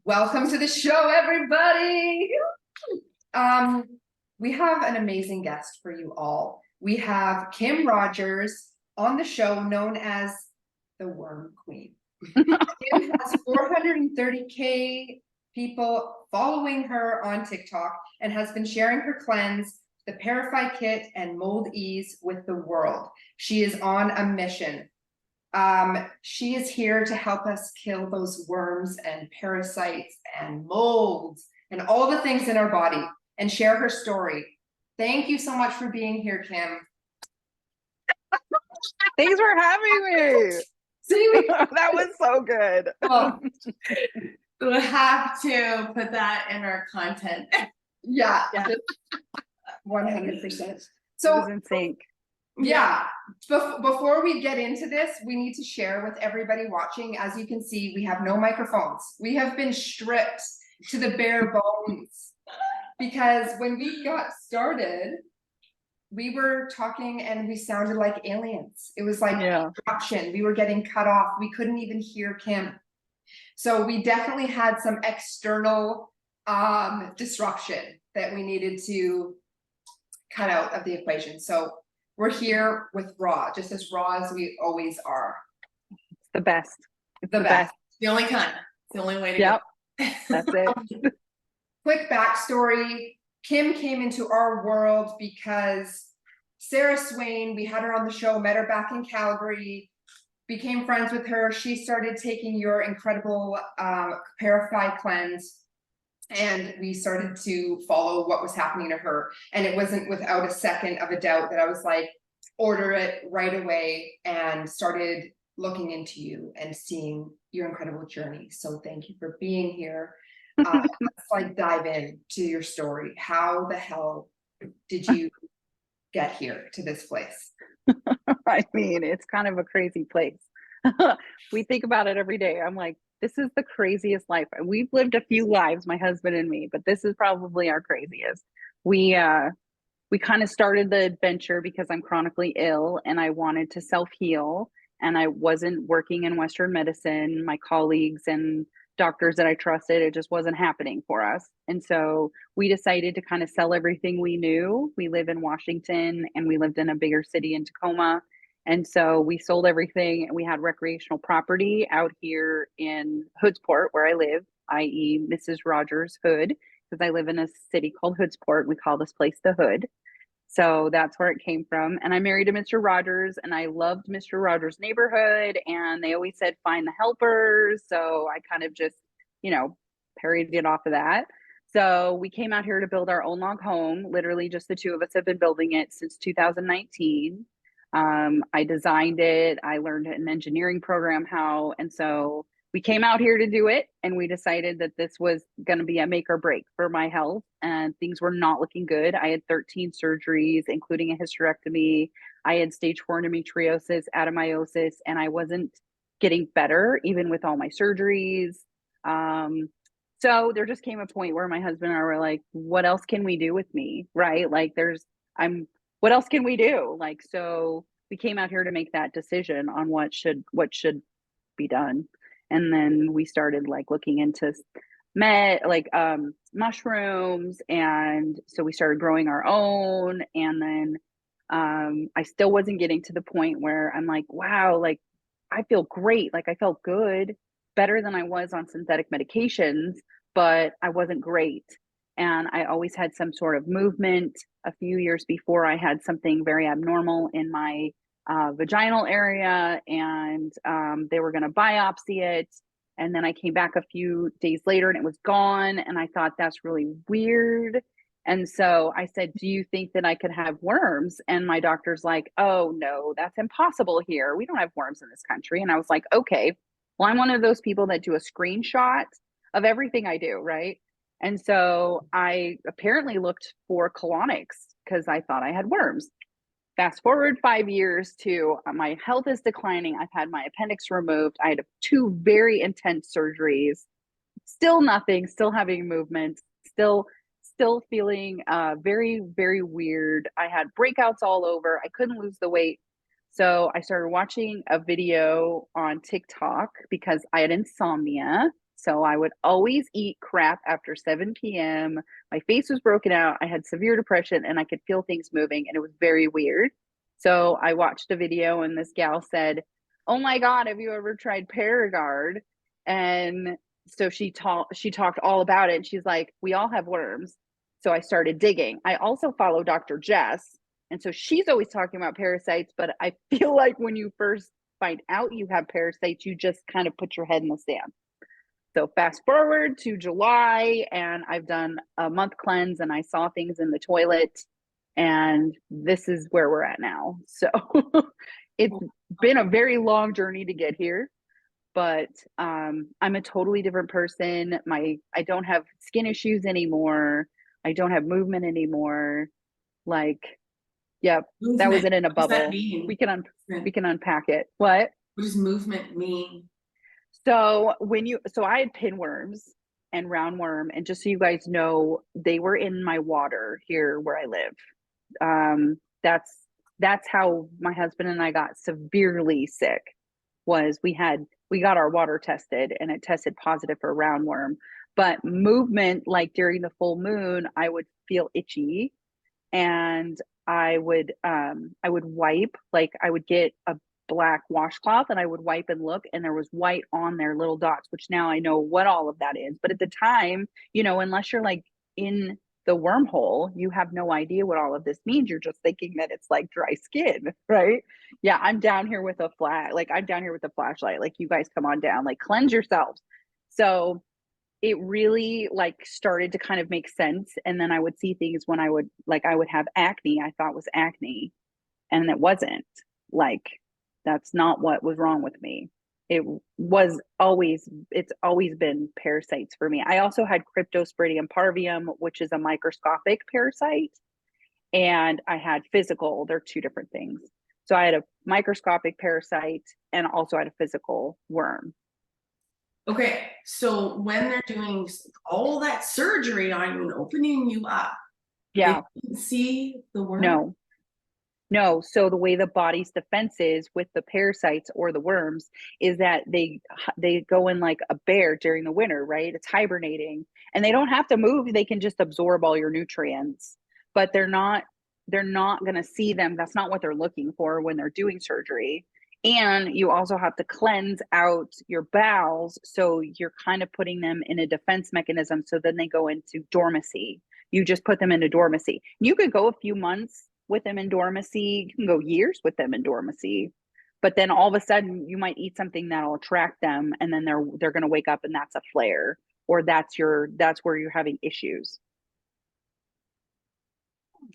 Welcome to the show, everybody. We have an amazing guest for you all. We have Kim Rogers on the show, known as the Worm Queen. Kim has 430K people following her on TikTok and has been sharing her cleanse, the Parafy Kit and Moldeze with the world. She is on a mission. She is here to help us kill those worms and parasites and molds and all the things in our body and share her story. Thank you so much for being here, Kim. Thanks for having me. See, that was so good. Oh, we'll have to put that in our content. Yeah. 100%. So it was in sync. Yeah, before we get into this, we need to share with everybody watching. As you can see, we have no microphones. We have been stripped to the bare bones because when we got started, we were talking and we sounded like aliens. It was like disruption. We were getting cut off. We couldn't even hear Kim. So we definitely had some external disruption that we needed to cut out of the equation. So we're here with raw, just as raw as we always are. It's the best. It's the best. The only kind. It's the only way to go. That's it. Quick backstory. Kim came into our world because Sarah Swain, we had her on the show, met her back in Calgary, became friends with her. She started taking your incredible Parafy cleanse, and we started to follow what was happening to her. And it wasn't without a second of a doubt that I was like, order it right away, and started looking into you and seeing your incredible journey. So thank you for being here. Let's like dive in to your story. How the hell did you get here to this place? I mean, it's kind of a crazy place. We think about it every day. I'm like, this is the craziest life. We've lived a few lives, my husband and me, but this is probably our craziest. We kind of started the adventure because I'm chronically ill and I wanted to self-heal, and I wasn't working in Western medicine. My colleagues and doctors that I trusted, it just wasn't happening for us. And so we decided to kind of sell everything we knew. We live in Washington and we lived in a bigger city in Tacoma. And so we sold everything, and we had recreational property out here in Hoodsport, where I live, i.e. Mrs. Rogers Hood, because I live in a city called Hoodsport. We call this place the Hood. So that's where it came from. And I married a Mr. Rogers, and I loved Mr. Rogers' neighborhood. And they always said, find the helpers. So I kind of just, parried it off of that. So we came out here to build our own log home. Literally just the two of us have been building it since 2019. I designed it. I learned an engineering program and so we came out here to do it, and we decided that this was going to be a make or break for my health, and things were not looking good. I had 13 surgeries, including a hysterectomy. I had stage 4 endometriosis, adenomyosis, and I wasn't getting better even with all my surgeries. So there just came a point where my husband and I were like, what else can we do with me? Right? Like what else can we do? Like, so we came out here to make that decision on what should be done. And then we started like looking into mushrooms. And so we started growing our own. And then I still wasn't getting to the point where I'm like, wow, like I feel great. Like I felt good, better than I was on synthetic medications, but I wasn't great. And I always had some sort of movement. A few years before, I had something very abnormal in my vaginal area, and they were going to biopsy it. And then I came back a few days later and it was gone. And I thought, that's really weird. And so I said, do you think that I could have worms? And my doctor's like, oh no, that's impossible here. We don't have worms in this country. And I was like, okay, well, I'm one of those people that do a screenshot of everything I do, right? And so I apparently looked for colonics because I thought I had worms. Fast forward 5 years to my health is declining. I've had my appendix removed. I had 2 very intense surgeries. Still nothing, still having movement, still feeling very, very weird. I had breakouts all over. I couldn't lose the weight. So I started watching a video on TikTok because I had insomnia. So I would always eat crap after 7 p.m. My face was broken out. I had severe depression and I could feel things moving and it was very weird. So I watched a video and this gal said, "Oh my God, have you ever tried Paragard?" And so she talked all about it. She's like, "We all have worms." So I started digging. I also follow Dr. Jess. And so she's always talking about parasites, but I feel like when you first find out you have parasites, you just kind of put your head in the sand. So fast forward to July, and I've done a month cleanse and I saw things in the toilet, and this is where we're at now. So it's been a very long journey to get here, but I'm a totally different person. I don't have skin issues anymore. I don't have movement anymore. Like, yep, that was it in a What does that bubble. mean? We can unpack it. What? What does movement mean? So I had pinworms and roundworm, and just so you guys know, they were in my water here where I live. That's how my husband and I got severely sick. Was we got our water tested and it tested positive for roundworm, but movement, like during the full moon, I would feel itchy, and I would wipe, like I would get a black washcloth and I would wipe and look, and there was white on there, little dots, which now I know what all of that is. But at the time, unless you're like in the wormhole, you have no idea what all of this means. You're just thinking that it's like dry skin, right? Yeah, I'm down here with a flashlight. Like, you guys come on down, like, cleanse yourselves. So it really like started to kind of make sense. And then I would see things when I would have acne, I thought was acne, and it wasn't. Like, that's not what was wrong with me. It's always been parasites for me. I also had Cryptosporidium parvium, which is a microscopic parasite, and I had physical. They're two different things. So I had a microscopic parasite and also had a physical worm. Okay, so when they're doing all that surgery on you and opening you up, Yeah. you can see the worm? No. So the way the body's defense is with the parasites or the worms is that they go in like a bear during the winter, right? It's hibernating, and they don't have to move. They can just absorb all your nutrients, but they're not going to see them. That's not what they're looking for when they're doing surgery. And you also have to cleanse out your bowels. So you're kind of putting them in a defense mechanism. So then they go into dormancy. You just put them into dormancy. You could go a few months with them in dormancy. You can go years with them in dormancy. But then all of a sudden you might eat something that'll attract them, and then they're going to wake up and that's a flare, or that's where you're having issues.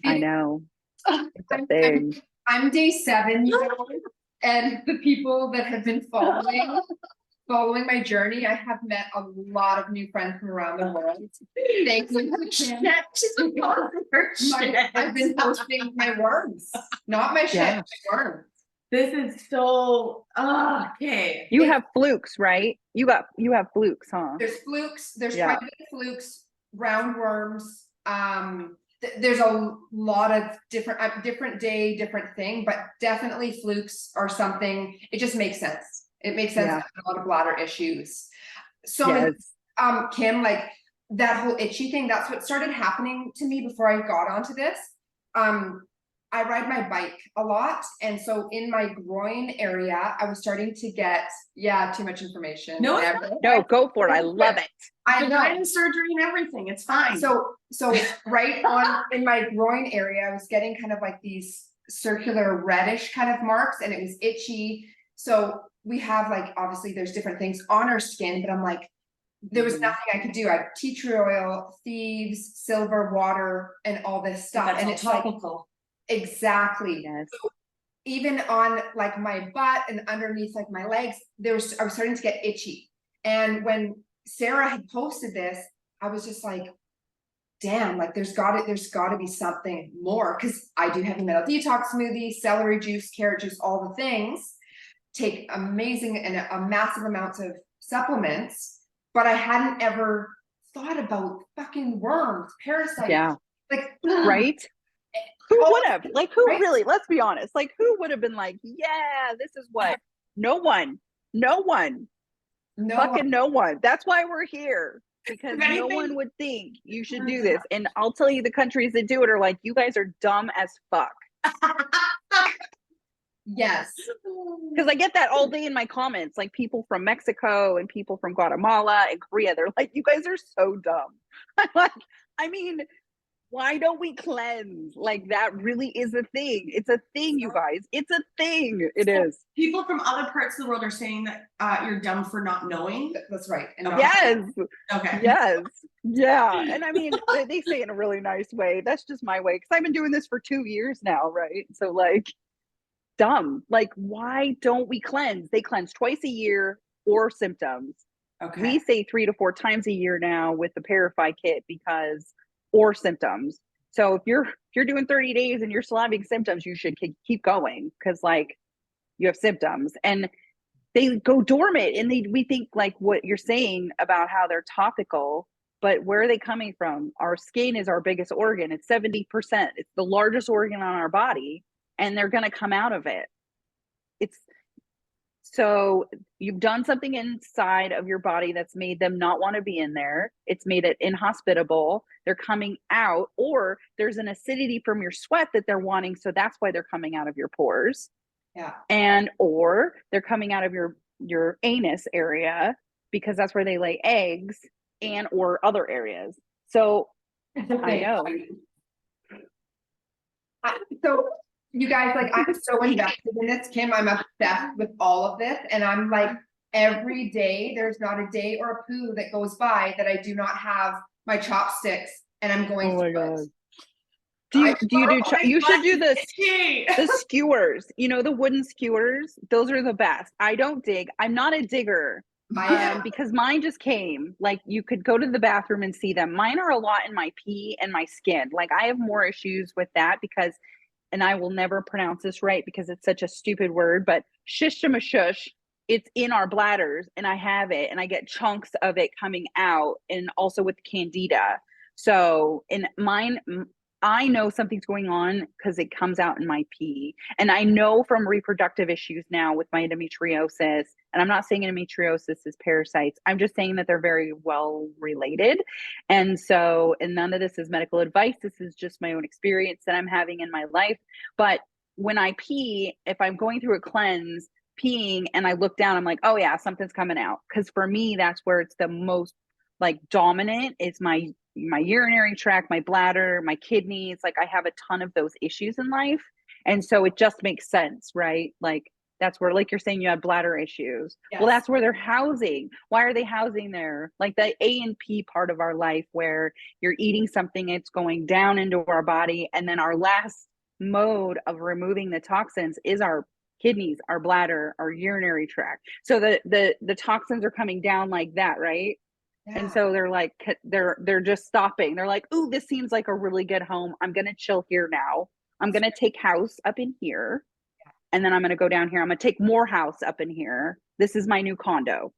I know. It's a thing. I'm day 7, and the people that have been following my journey, I have met a lot of new friends from around the world. Thank you. I've been posting my worms, not my shit, my worms. This is so okay. You have flukes, right? You have flukes, huh? There's flukes, there's quite a bit of flukes, roundworms. There's a lot of different day, different thing, but definitely flukes are something. It just makes sense. It makes sense. Yeah. A lot of bladder issues. So, yes. Kim, like that whole itchy thing, that's what started happening to me before I got onto this. I ride my bike a lot, and so in my groin area, I was starting to get too much information. No, go for it. I love it. I know surgery and everything. It's fine. So right on in my groin area, I was getting kind of like these circular reddish kind of marks, and it was itchy. So we have like, obviously there's different things on our skin, but I'm like, there was nothing I could do. I have tea tree oil, thieves, silver water, and all this stuff. That's and it's topical. Like, exactly. Yes. So even on like my butt and underneath like my legs, I was starting to get itchy. And when Sarah had posted this, I was just like, damn, like there's gotta be something more, because I do heavy metal detox smoothie, celery juice, carrot juice, all the things, take amazing and a massive amounts of supplements, but I hadn't ever thought about fucking worms, parasites. Yeah. Like, right? Who would have? Like, who right? Really? Let's be honest. Like, who would have been like, yeah, this is what? No one. No, Fucking no one. That's why we're here. Because If no anything- one would think you should do this. And I'll tell you, the countries that do it are like, you guys are dumb as fuck. yes. Because I get that all day in my comments, like people from Mexico and people from Guatemala and Korea. They're like, you guys are so dumb. I'm like, I mean, why don't we cleanse? Like, that really is a thing. It's a thing, you guys. It's a thing. It is. People from other parts of the world are saying that you're dumb for not knowing. That's right. And Yes. Okay. Yes. Yeah. And I mean, they say it in a really nice way. That's just my way. Because I've been doing this for 2 years now, right? So, like, dumb. Like, why don't we cleanse? They cleanse twice a year or symptoms. Okay. We say 3 to 4 times a year now with the Parafy Kit because or symptoms. So if you're doing 30 days and you're still having symptoms, you should keep going because like you have symptoms and they go dormant. And we think like what you're saying about how they're topical, but where are they coming from? Our skin is our biggest organ. It's 70%. It's the largest organ on our body, and they're going to come out of it. It's so you've done something inside of your body that's made them not want to be in there. It's made it inhospitable. They're coming out, or there's an acidity from your sweat that they're wanting. So that's why they're coming out of your pores. Yeah. And, or they're coming out of your anus area because that's where they lay eggs and, or other areas. So I know. So you guys, like, I'm so invested in this, Kim. I'm obsessed with all of this, and I'm like, every day there's not a day or a poo that goes by that I do not have my chopsticks, and I'm going. Oh my through it. God. You should do this. Itchy. The skewers, you know, the wooden skewers, those are the best. I don't dig. I'm not a digger. I am. Because mine just came. Like, you could go to the bathroom and see them. Mine are a lot in my pee and my skin. Like, I have more issues with that because, and I will never pronounce this right because it's such a stupid word, but shishamashush, it's in our bladders and I have it and I get chunks of it coming out, and also with candida. So in mine, I know something's going on because it comes out in my pee. And I know from reproductive issues now with my endometriosis, and I'm not saying endometriosis is parasites. I'm just saying that they're very well related. And so, and none of this is medical advice. This is just my own experience that I'm having in my life. But when I pee, if I'm going through a cleanse, peeing, and I look down, I'm like, oh yeah, something's coming out. Because for me, that's where it's the most like dominant. It's my urinary tract, my bladder, my kidneys. Like, I have a ton of those issues in life. And so it just makes sense, right? Like, that's where, like you're saying, you have bladder issues. Yes. Well, that's where they're housing. Why are they housing there? Like the A and P part of our life where you're eating something, it's going down into our body. And then our last mode of removing the toxins is our kidneys, our bladder, our urinary tract. So the toxins are coming down like that, right? Yeah. And so they're like, they're just stopping. They're like, ooh, this seems like a really good home. I'm going to chill here now. I'm going to take house up in here. And then I'm going to go down here. I'm going to take more house up in here. This is my new condo.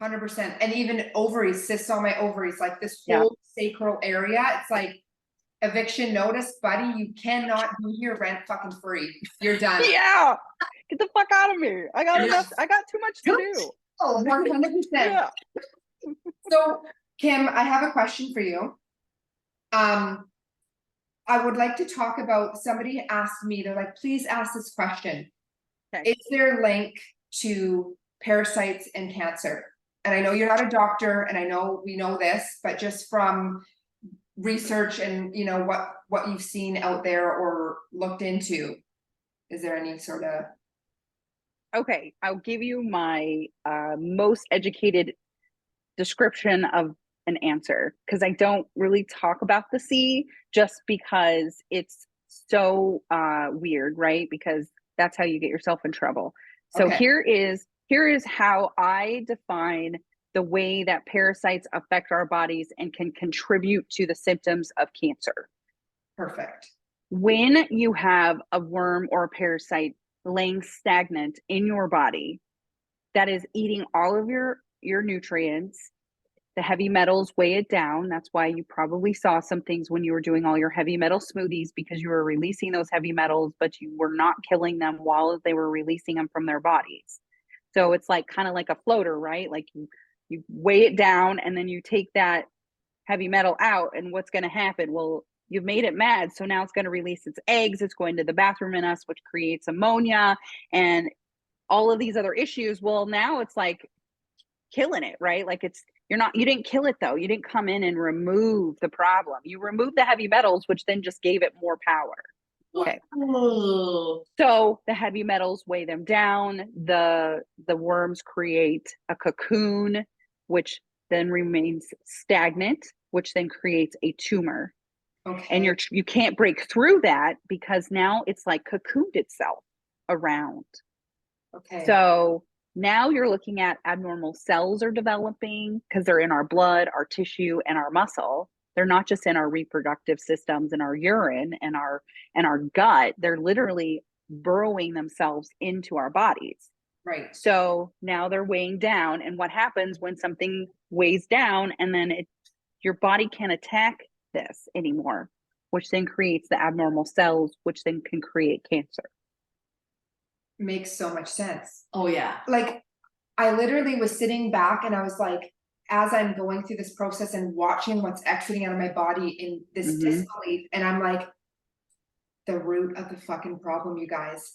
100%. And even ovaries, cysts on my ovaries, like this whole sacral area. It's like eviction notice, buddy. You cannot be here rent fucking free. You're done. Yeah. Get the fuck out of me. I got enough. I got too much to do. Oh, 100%. Yeah. So, Kim, I have a question for you. I would like to talk about, somebody asked me, they're like, please ask this question. Okay. Is there a link to parasites and cancer? And I know you're not a doctor, and I know we know this, but just from research and, you know, what you've seen out there or looked into, is there any sort of... Okay, I'll give you my most educated description of an answer, because I don't really talk about the C just because it's so weird, right? Because that's how you get yourself in trouble. So Okay. here is how I define the way that parasites affect our bodies and can contribute to the symptoms of cancer. Perfect. When you have a worm or a parasite laying stagnant in your body that is eating all of your nutrients, the heavy metals weigh it down. That's why you probably saw some things when you were doing all your heavy metal smoothies, because you were releasing those heavy metals, but you were not killing them while they were releasing them from their bodies. So it's like kind of like a floater, right? Like you weigh it down and then you take that heavy metal out, and what's going to happen? Well, you've made it mad, so now it's going to release its eggs. It's going to the bathroom in us, which creates ammonia and all of these other issues. Well, now it's like killing it, right? Like you didn't kill it though. You didn't come in and remove the problem. You removed the heavy metals, which then just gave it more power. Okay. Oh. So the heavy metals weigh them down. The worms create a cocoon, which then remains stagnant, which then creates a tumor. Okay. And you can't break through that because now it's like cocooned itself around. Okay. So now you're looking at abnormal cells are developing because they're in our blood, our tissue, and our muscle. They're not just in our reproductive systems and our urine and our gut. They're literally burrowing themselves into our bodies. Right. So now they're weighing down. And what happens when something weighs down and then your body can't attack this anymore, which then creates the abnormal cells, which then can create cancer. Makes so much sense. Oh yeah. Like, I literally was sitting back and I was like, as I'm going through this process and watching what's exiting out of my body in this disbelief, and I'm like, the root of the fucking problem, you guys.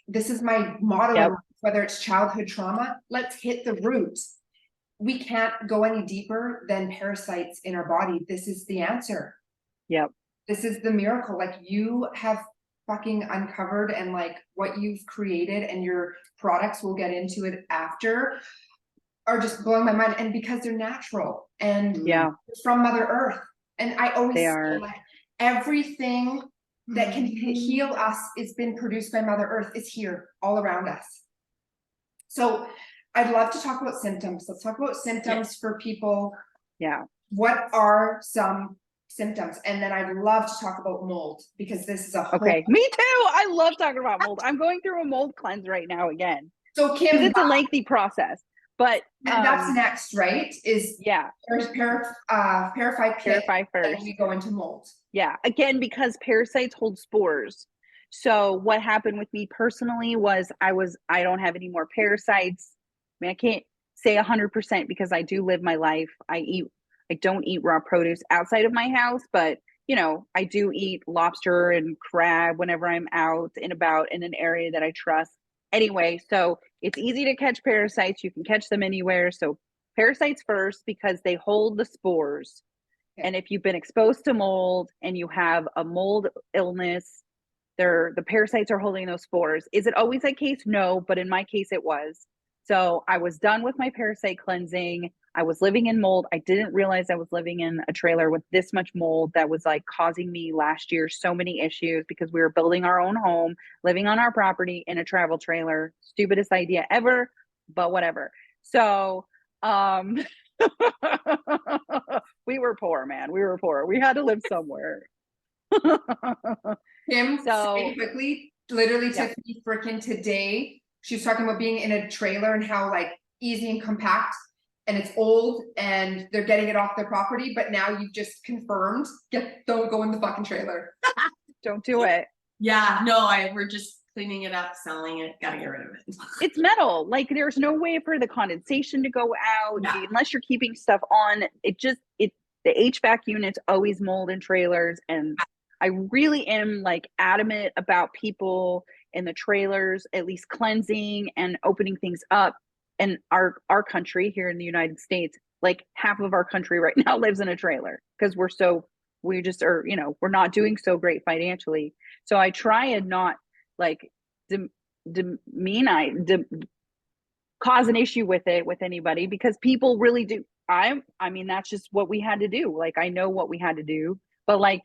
This is my motto, Yep. whether it's childhood trauma, let's hit the root. We can't go any deeper than parasites in our body. This is the answer. Yep. This is the miracle. Like, you have fucking uncovered, and like what you've created and your products, we'll get into it after, are just blowing my mind. And because they're natural and Yeah, from Mother Earth. And I always they say, are. like, everything that can heal us is been produced by Mother Earth. Is here all around us. So I'd love to talk about symptoms. Let's talk about symptoms for people. Yeah. What are some symptoms? And then I'd love to talk about mold, because this is a whole. Okay, me too. I love talking about mold. I'm going through a mold cleanse right now again. So Kim, because it's a lengthy process. But that's next, right? Is yeah, Parafy Kit, Parafy first. and we go into mold. Yeah, again, because parasites hold spores. So what happened with me personally was I don't have any more parasites. I mean, I can't say 100% because I do live my life. I don't eat raw produce outside of my house, but you know, I do eat lobster and crab whenever I'm out and about in an area that I trust. Anyway, so it's easy to catch parasites. You can catch them anywhere. So parasites first, because they hold the spores. Okay. And if you've been exposed to mold and you have a mold illness, the parasites are holding those spores. Is it always that case? No, but in my case it was. So I was done with my parasite cleansing. I was living in mold. I didn't realize I was living in a trailer with this much mold that was like causing me last year so many issues, because we were building our own home, living on our property in a travel trailer. Stupidest idea ever, but whatever. So we were poor, man. We were poor. We had to live somewhere. Kim, So say quickly, literally yeah. Tiffany freaking today, she was talking about being in a trailer and how like easy and compact, and it's old and they're getting it off their property, but now you've just confirmed, don't go in the fucking trailer. Don't do it. Yeah, no, we're just cleaning it up, selling it, gotta get rid of it. It's metal. Like, there's no way for the condensation to go out. Yeah. Unless you're keeping stuff on. The HVAC units always mold in trailers, and I really am like adamant about people in the trailers at least cleansing and opening things up. And our country here in the United States, like half of our country right now lives in a trailer, because we just are, you know, we're not doing so great financially. So I try and not like cause an issue with anybody, because people really do. I mean, that's just what we had to do. Like, I know what we had to do, but like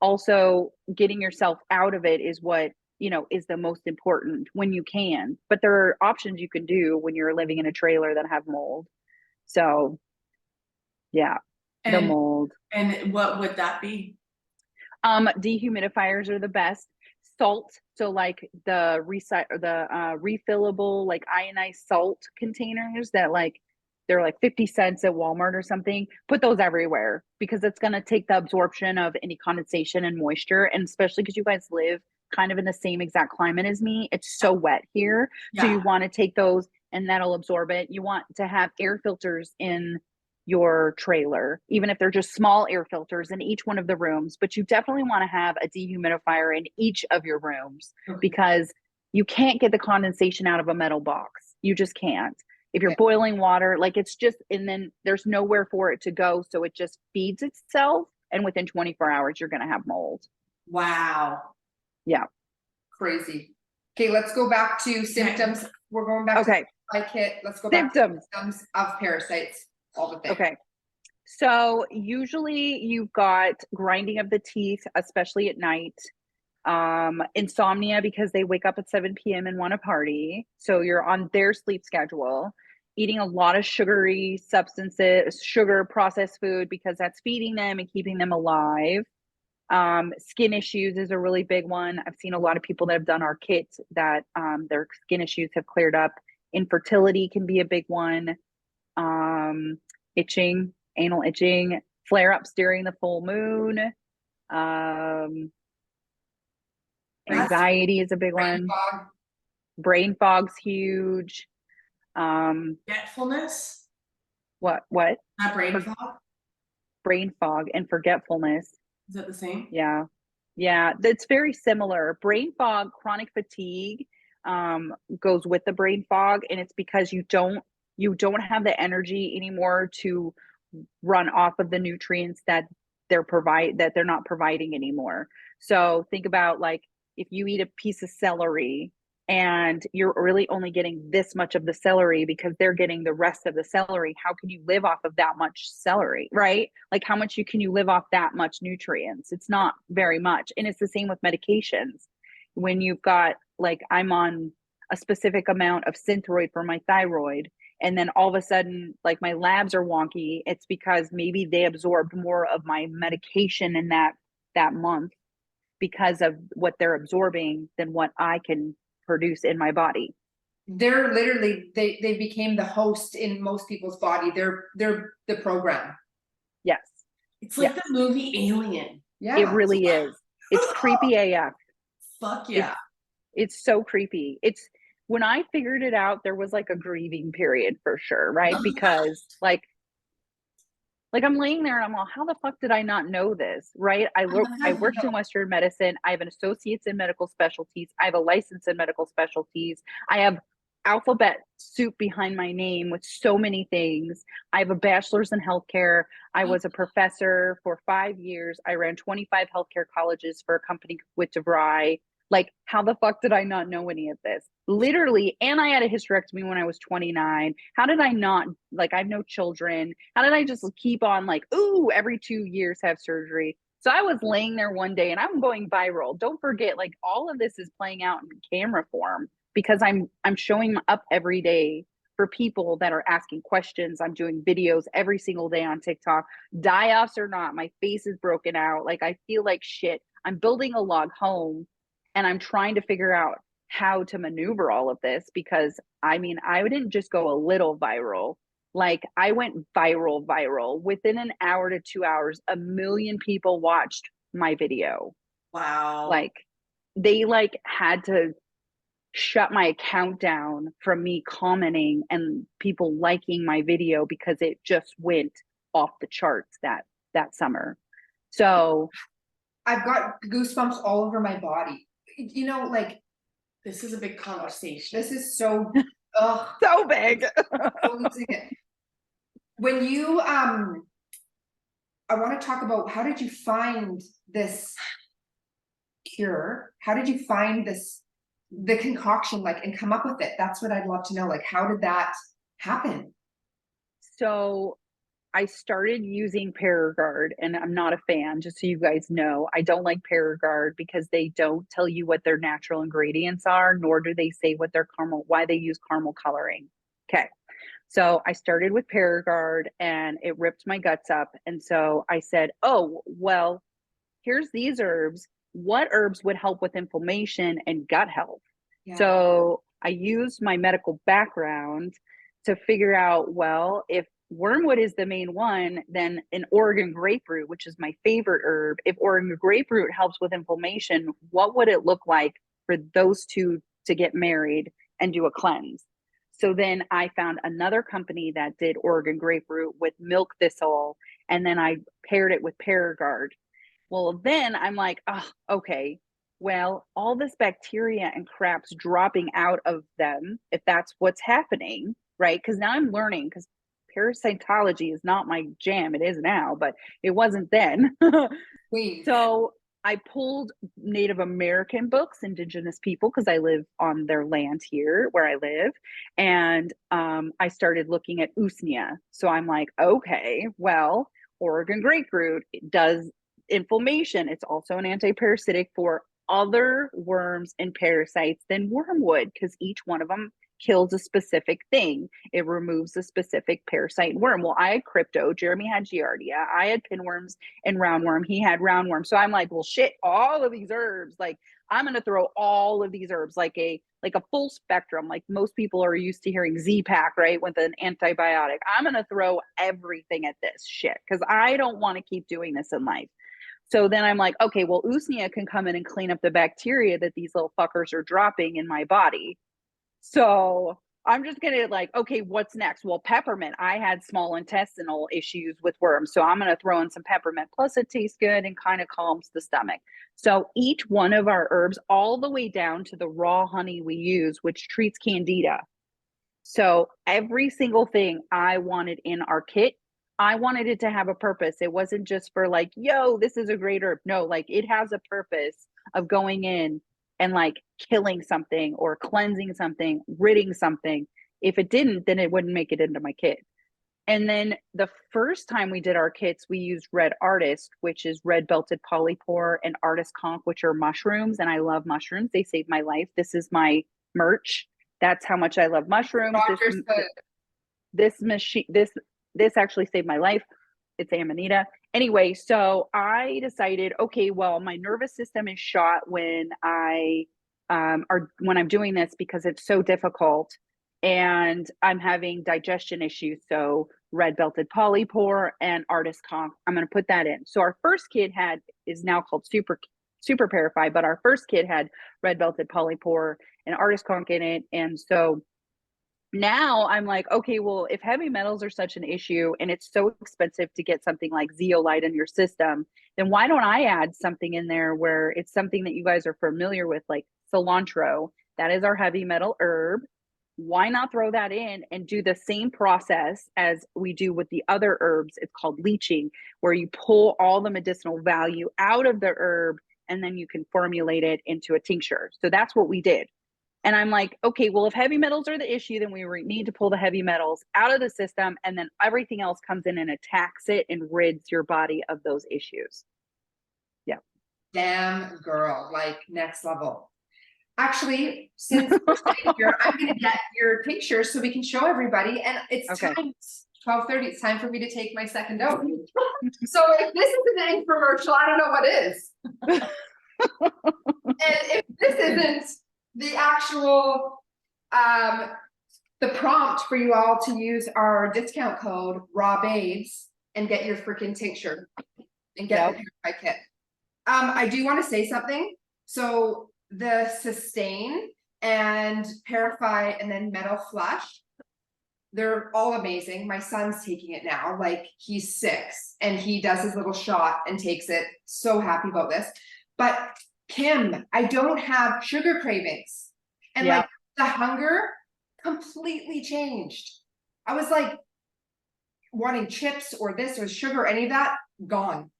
also getting yourself out of it is what, you know, is the most important when you can. But there are options you can do when you're living in a trailer that have mold. So yeah, the mold. And what would that be? Dehumidifiers are the best. Salt, so like the refillable like ionized salt containers that like they're like 50 cents at Walmart or something. Put those everywhere, because it's going to take the absorption of any condensation and moisture, and especially because you guys live kind of in the same exact climate as me, it's so wet here. Yeah. So you want to take those and that'll absorb it. You want to have air filters in your trailer, even if they're just small air filters in each one of the rooms, but you definitely want to have a dehumidifier in each of your rooms because you can't get the condensation out of a metal box. You just can't. If you're boiling water, like it's just, and then there's nowhere for it to go. So it just feeds itself. And within 24 hours, you're going to have mold. Wow. Yeah. Crazy. Okay, let's go back to symptoms. We're going back to LIKE Kit. Let's go back to symptoms of parasites. All the things. Okay. So usually you've got grinding of the teeth, especially at night, insomnia because they wake up at 7 p.m. and want to party. So you're on their sleep schedule, eating a lot of sugary substances, sugar, processed food, because that's feeding them and keeping them alive. Skin issues is a really big one. I've seen a lot of people that have done our kit that their skin issues have cleared up. Infertility can be a big one. Itching, anal itching, flare-ups during the full moon. Anxiety is a big one. Brain fog's huge. Forgetfulness. What? Not brain fog. Brain fog and forgetfulness. Is that the same? Yeah. Yeah, that's very similar. Brain fog, chronic fatigue goes with the brain fog, and it's because you don't have the energy anymore to run off of the nutrients that they're not providing anymore. So think about like if you eat a piece of celery and you're really only getting this much of the celery because they're getting the rest of the celery, how can you live off of that much celery, right? Like how much can you live off that much nutrients? It's not very much. And it's the same with medications. When you've got, like, I'm on a specific amount of Synthroid for my thyroid, and then all of a sudden, like, my labs are wonky, it's because maybe they absorbed more of my medication in that month because of what they're absorbing than what I can produce in my body. They're literally, they became the host in most people's body. They're the program. Yes. It's like the movie Alien. Yeah. It really is. It's creepy AF. Fuck yeah. It's so creepy. It's when I figured it out, there was like a grieving period for sure, right? Because like I'm laying there and I'm like, how the fuck did I not know this, right? I worked in Western medicine. I have an associate's in medical specialties. I have a license in medical specialties. I have alphabet soup behind my name with so many things. I have a bachelor's in healthcare. I was a professor for 5 years. I ran 25 healthcare colleges for a company with DeVry. Like, how the fuck did I not know any of this? Literally, and I had a hysterectomy when I was 29. How did I not, like, I have no children. How did I just keep on like, ooh, every 2 years have surgery? So I was laying there one day and I'm going viral. Don't forget, like, all of this is playing out in camera form because I'm showing up every day for people that are asking questions. I'm doing videos every single day on TikTok. Die-offs or not, my face is broken out. Like, I feel like shit. I'm building a log home. And I'm trying to figure out how to maneuver all of this because I mean, I didn't just go a little viral. Like I went viral. Within an hour to 2 hours, 1 million people watched my video. Wow. Like they had to shut my account down from me commenting and people liking my video because it just went off the charts that summer. So I've got goosebumps all over my body. You know, like, this is a big conversation. This is so so big. When you I want to talk about, how did you find this cure? How did you find the concoction, like, and come up with it? That's what I'd love to know. Like, how did that happen? So I started using Paragard, and I'm not a fan, just so you guys know. I don't like Paragard because they don't tell you what their natural ingredients are, nor do they say what their why they use caramel coloring. Okay. So I started with Paragard and it ripped my guts up. And so I said, oh, well, here's these herbs. What herbs would help with inflammation and gut health? Yeah. So I used my medical background to figure out, well, if wormwood is the main one, then an Oregon grapefruit, which is my favorite herb, if Oregon grapefruit helps with inflammation, what would it look like for those two to get married and do a cleanse? So then I found another company that did Oregon grapefruit with milk thistle, and then I paired it with Paragard. Well, then I'm like, oh, okay, well, all this bacteria and crap's dropping out of them, if that's what's happening, right? Because now I'm learning, because parasitology is not my jam. It is now, but it wasn't then. Queen. So I pulled Native American books, Indigenous people, because I live on their land here where I live. And I started looking at Usnea. So I'm like, okay, well, Oregon grapefruit does inflammation. It's also an antiparasitic for other worms and parasites than wormwood, because each one of them kills a specific thing. It removes a specific parasite worm. Well, I had crypto, Jeremy had giardia, I had pinworms and roundworm, he had roundworm. So I'm like, well, shit, all of these herbs, like I'm going to throw all of these herbs like a full spectrum. Like most people are used to hearing Z-Pak, right, with an antibiotic. I'm going to throw everything at this shit because I don't want to keep doing this in life. So then I'm like, okay, well, Usnea can come in and clean up the bacteria that these little fuckers are dropping in my body. So I'm just going to like, okay, what's next? Well, peppermint. I had small intestinal issues with worms. So I'm going to throw in some peppermint. Plus it tastes good and kind of calms the stomach. So each one of our herbs, all the way down to the raw honey we use, which treats candida. So every single thing I wanted in our kit, I wanted it to have a purpose. It wasn't just for like, yo, this is a great herb. No, like it has a purpose of going in and like killing something or cleansing something, ridding something. If it didn't, then it wouldn't make it into my kit. And then the first time we did our kits, we used Red Artist, which is red belted polypore, and Artist Conch, which are mushrooms. And I love mushrooms. They saved my life. This is my merch. That's how much I love mushrooms. This machine, this actually saved my life. It's Amanita. Anyway, so I decided, okay, well, my nervous system is shot when when I'm doing this because it's so difficult and I'm having digestion issues. So red belted polypore and Artist Conch, I'm going to put that in. So our first kit is now called Super Parafy, but our first kit had red belted polypore and Artist Conch in it. And so now I'm like, okay, well, if heavy metals are such an issue and it's so expensive to get something like zeolite in your system, then why don't I add something in there where it's something that you guys are familiar with, like cilantro? That is our heavy metal herb. Why not throw that in and do the same process as we do with the other herbs? It's called leaching, where you pull all the medicinal value out of the herb and then you can formulate it into a tincture. So that's what we did. And I'm like, okay, well, if heavy metals are the issue, then we need to pull the heavy metals out of the system, and then everything else comes in and attacks it and rids your body of those issues. Yeah. Damn girl, like next level. Actually, since we're sitting here, I'm gonna get your tincture so we can show everybody. And it's Okay. time, 12:30. It's time for me to take my second dose. So if this isn't an infomercial, I don't know what is. And if this isn't the actual the prompt for you all to use our discount code RAWBABES and get your freaking tincture and get the Parafy kit. I do want to say something. So the Sustain and Parafy and then Metal Flush, they're all amazing. My son's taking it now, like he's 6 and he does his little shot and takes it. So happy about this. But Kim, I don't have sugar cravings. And like the hunger completely changed. I was like wanting chips or this or sugar, any of that, gone.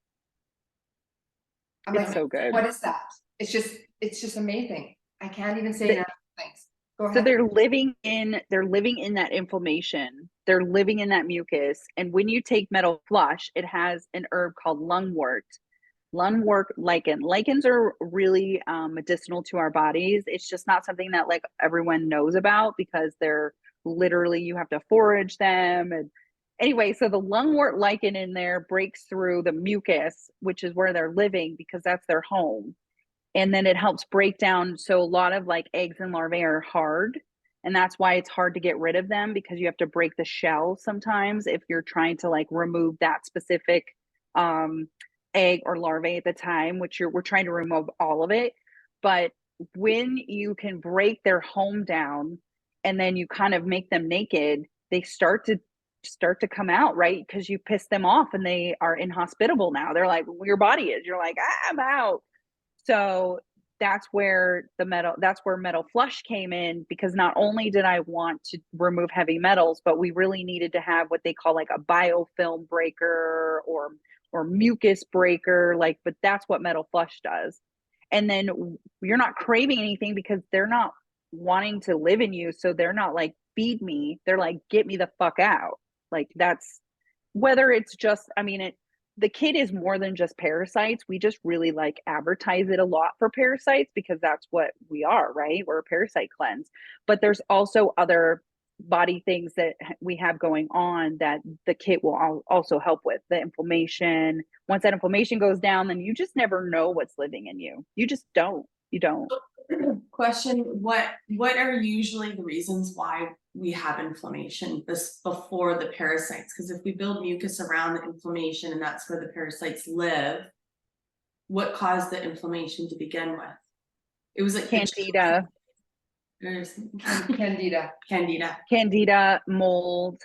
I'm It's like, so good. what is that? It's just amazing. I can't even say enough things. Go ahead. So they're living in that inflammation. They're living in that mucus. And when you take Metal Flush, it has an herb called lungwort. Lungwort lichen. Lichens are really medicinal to our bodies. It's just not something that like everyone knows about because they're literally, you have to forage them. And anyway, so the lungwort lichen in there breaks through the mucus, which is where they're living because that's their home. And then it helps break down. So a lot of like eggs and larvae are hard. And that's why it's hard to get rid of them because you have to break the shell sometimes if you're trying to like remove that specific egg or larvae at the time, which we're trying to remove all of it. But when you can break their home down and then you kind of make them naked, they start to come out, right? Because you piss them off and they are inhospitable now. They're like, well, your body is. You're like, I'm out. So that's where metal flush came in, because not only did I want to remove heavy metals, but we really needed to have what they call like a biofilm breaker or mucus breaker, like, but that's what metal flush does. And then you're not craving anything because they're not wanting to live in you. So they're not like, feed me. They're like, get me the fuck out. Like, that's whether it's just, I mean, the kit is more than just parasites. We just really like advertise it a lot for parasites because that's what we are, right? We're a parasite cleanse. But there's also other body things that we have going on that the kit will also help with. The inflammation. Once that inflammation goes down, then you just never know what's living in you. You just don't. You don't. Question, what are usually the reasons why we have inflammation this before the parasites? Because if we build mucus around the inflammation and that's where the parasites live, what caused the inflammation to begin with? It was like Candida. Candida, mold,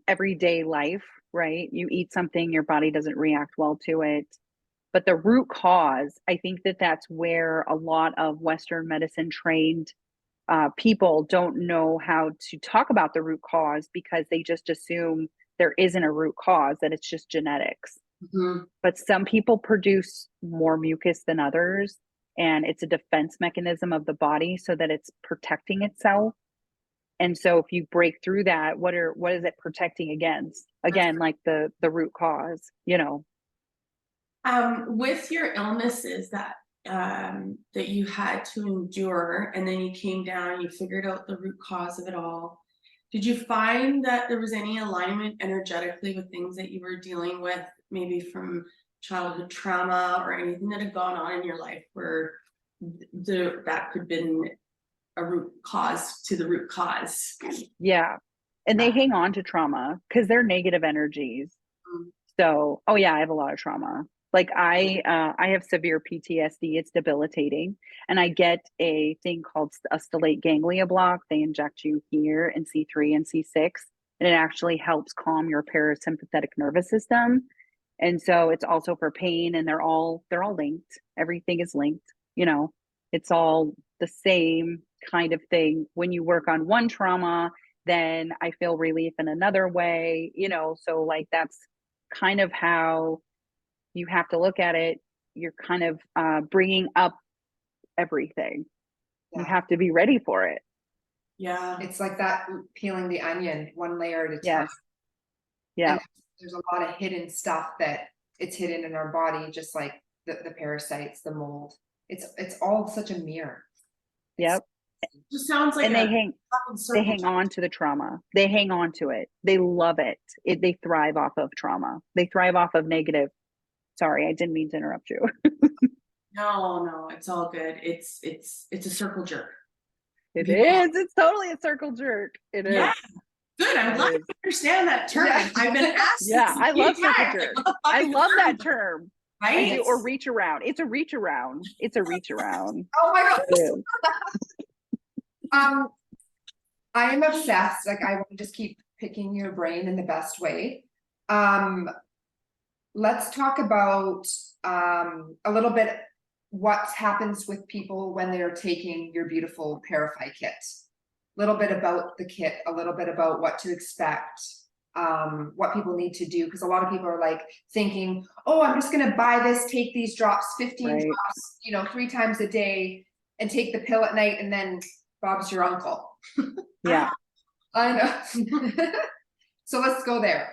everyday life, right? You eat something, your body doesn't react well to it. But the root cause, I think that's where a lot of Western medicine trained people don't know how to talk about the root cause, because they just assume there isn't a root cause, that it's just genetics. Mm-hmm. But some people produce more mucus than others, and it's a defense mechanism of the body so that it's protecting itself. And so if you break through that, what is it protecting against? Again, like the root cause, you know. With your illnesses that you had to endure, and then you came down, you figured out the root cause of it all. Did you find that there was any alignment energetically with things that you were dealing with, maybe from childhood trauma or anything that had gone on in your life where that could have been a root cause to the root cause? Yeah. And they hang on to trauma because they're negative energies. So, oh yeah, I have a lot of trauma. Like I have severe PTSD. It's debilitating. And I get a thing called a stellate ganglia block. They inject you here in C3 and C6, and it actually helps calm your parasympathetic nervous system. And so it's also for pain, and they're all linked. Everything is linked, you know, it's all the same kind of thing. When you work on one trauma, then I feel relief in another way, you know, so like that's kind of how you have to look at it. You're kind of bringing up everything. Yeah. You have to be ready for it. Yeah. It's like that, peeling the onion one layer at a time. Yes. Yeah. And there's a lot of hidden stuff that it's hidden in our body, just like the parasites, the mold. It's all such a mirror. Yep. It just sounds like and they hang on to the trauma. They hang on to it. They love it. They thrive off of trauma. They thrive off of negative. Sorry, I didn't mean to interrupt you. No, it's all good. It's a circle jerk. It is. It's totally a circle jerk. It is. Yeah. Good. I'm glad you understand that term. Yeah. I've been asked. Yeah, I love circle jerk. I love that term. Right? Or reach around. It's a reach around. It's a reach around. Oh my god. I am obsessed. Like, I want to just keep picking your brain in the best way. Let's talk about a little bit what happens with people when they're taking your beautiful Parafy kit. A little bit about the kit, a little bit about what to expect, what people need to do, because a lot of people are like thinking, oh, I'm just going to buy this, take these drops, 15 drops, you know, 3 times a day, and take the pill at night, and then Bob's your uncle. Yeah. I know. So let's go there.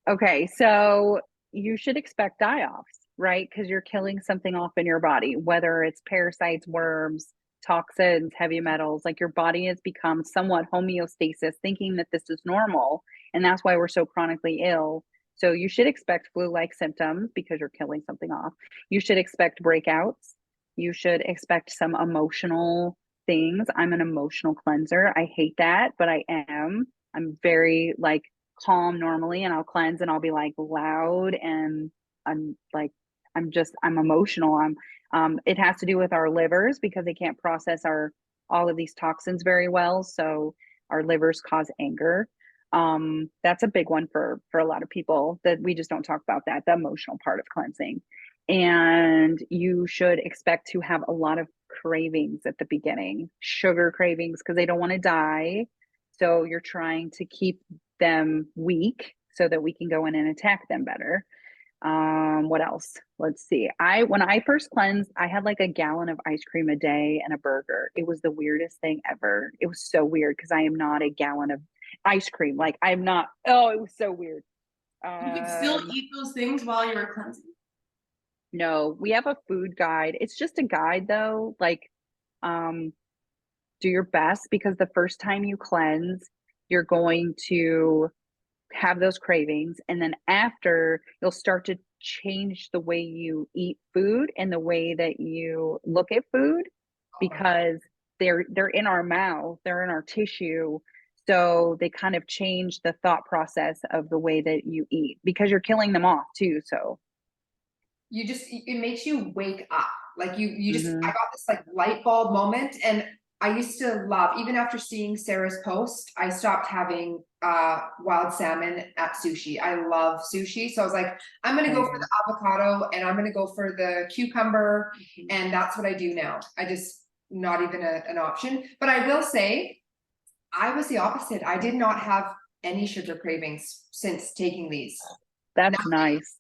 Okay, so you should expect die-offs, right? Because you're killing something off in your body, whether it's parasites, worms, toxins, heavy metals. Like, your body has become somewhat homeostasis, thinking that this is normal, and that's why we're so chronically ill. So you should expect flu-like symptoms because you're killing something off. You should expect breakouts. You should expect some emotional things. I'm an emotional cleanser. I hate that, but I am. I'm very like calm normally, and I'll cleanse and I'll be like loud, and I'm emotional. It has to do with our livers because they can't process our all of these toxins very well. So our livers cause anger. That's a big one for a lot of people, that we just don't talk about that, the emotional part of cleansing. And you should expect to have a lot of cravings at the beginning, sugar cravings, because they don't want to die. So you're trying to keep them weak so that we can go in and attack them better. What else? Let's see. When I first cleansed, I had like a gallon of ice cream a day and a burger. It was the weirdest thing ever. It was so weird because I am not a gallon of ice cream. Like I'm not, oh, it was so weird. You could still eat those things while you were cleansing. No, we have a food guide. It's just a guide though. Like, do your best, because the first time you cleanse, you're going to have those cravings, and then after, you'll start to change the way you eat food and the way that you look at food, because they're in our mouth, they're in our tissue, so they kind of change the thought process of the way that you eat, because you're killing them off too. So it makes you wake up. Like you just, Mhm. I got this like light bulb moment, and I used to love, even after seeing Sarah's post, I stopped having wild salmon at sushi. I love sushi. So I was like, I'm gonna go for the avocado, and I'm gonna go for the cucumber, and that's what I do now. I just, not even an option. But I will say, I was the opposite. I did not have any sugar cravings since taking these. That's nice.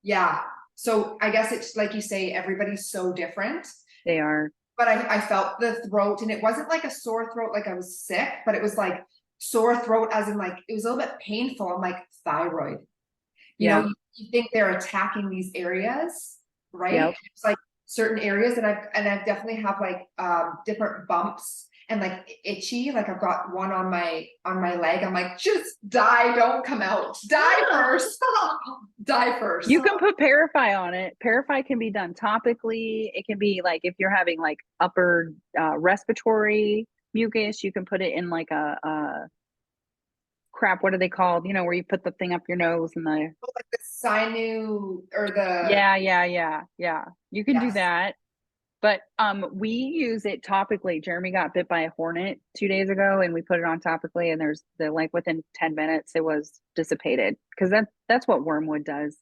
Yeah. So I guess it's like you say, everybody's so different. They are. But I felt the throat, and it wasn't like a sore throat, like I was sick, but it was like sore throat as in like, it was a little bit painful. I'm like, thyroid. You Yeah. know, you think they're attacking these areas, right? Yep. It's like certain areas, and I've definitely have like different bumps and like itchy. Like I've got one on my leg. I'm like, just die, don't come out. Die first. Die first. You can put Parafy on it. Parafy can be done topically. It can be like, if you're having like upper respiratory mucus, you can put it in like a crap, what are they called? You know, where you put the thing up your nose and the like the sinu or the yeah. You can do Yes. that. But we use it topically. Jeremy got bit by a hornet 2 days ago, and we put it on topically, and there's the like within 10 minutes it was dissipated, because that's what wormwood does.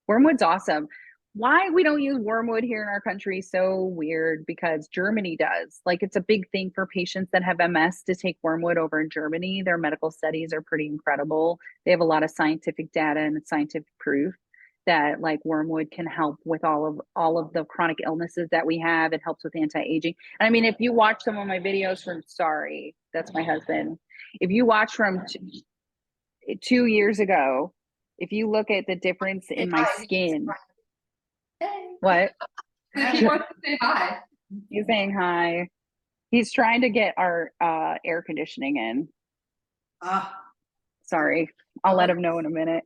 Wormwood's awesome. Why we don't use wormwood here in our country is so weird, because Germany does. Like, it's a big thing for patients that have MS to take wormwood over in Germany. Their medical studies are pretty incredible. They have a lot of scientific data and scientific proof that like wormwood can help with all of the chronic illnesses that we have. It helps with anti-aging. And I mean, if you watch some of my videos from, sorry, that's my husband. If you watch from 2 years ago, if you look at the difference in my skin. Hey. What? He wants to say hi. He's saying hi. He's trying to get our air conditioning in. Sorry, I'll let him know in a minute.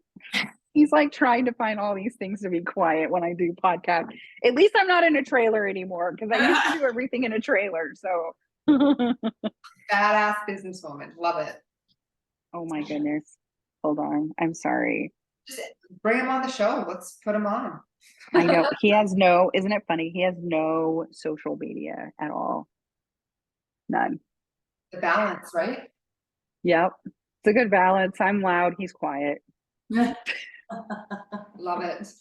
He's like trying to find all these things to be quiet when I do podcast. At least I'm not in a trailer anymore, because I used to do everything in a trailer. So Badass businesswoman. Love it. oh my goodness. Hold on. I'm sorry. Just bring him on the show. Let's put him on. I know he has no, isn't it funny? He has no social media at all. None. The balance, right? Yep. It's a good balance. I'm loud. He's quiet. Love it.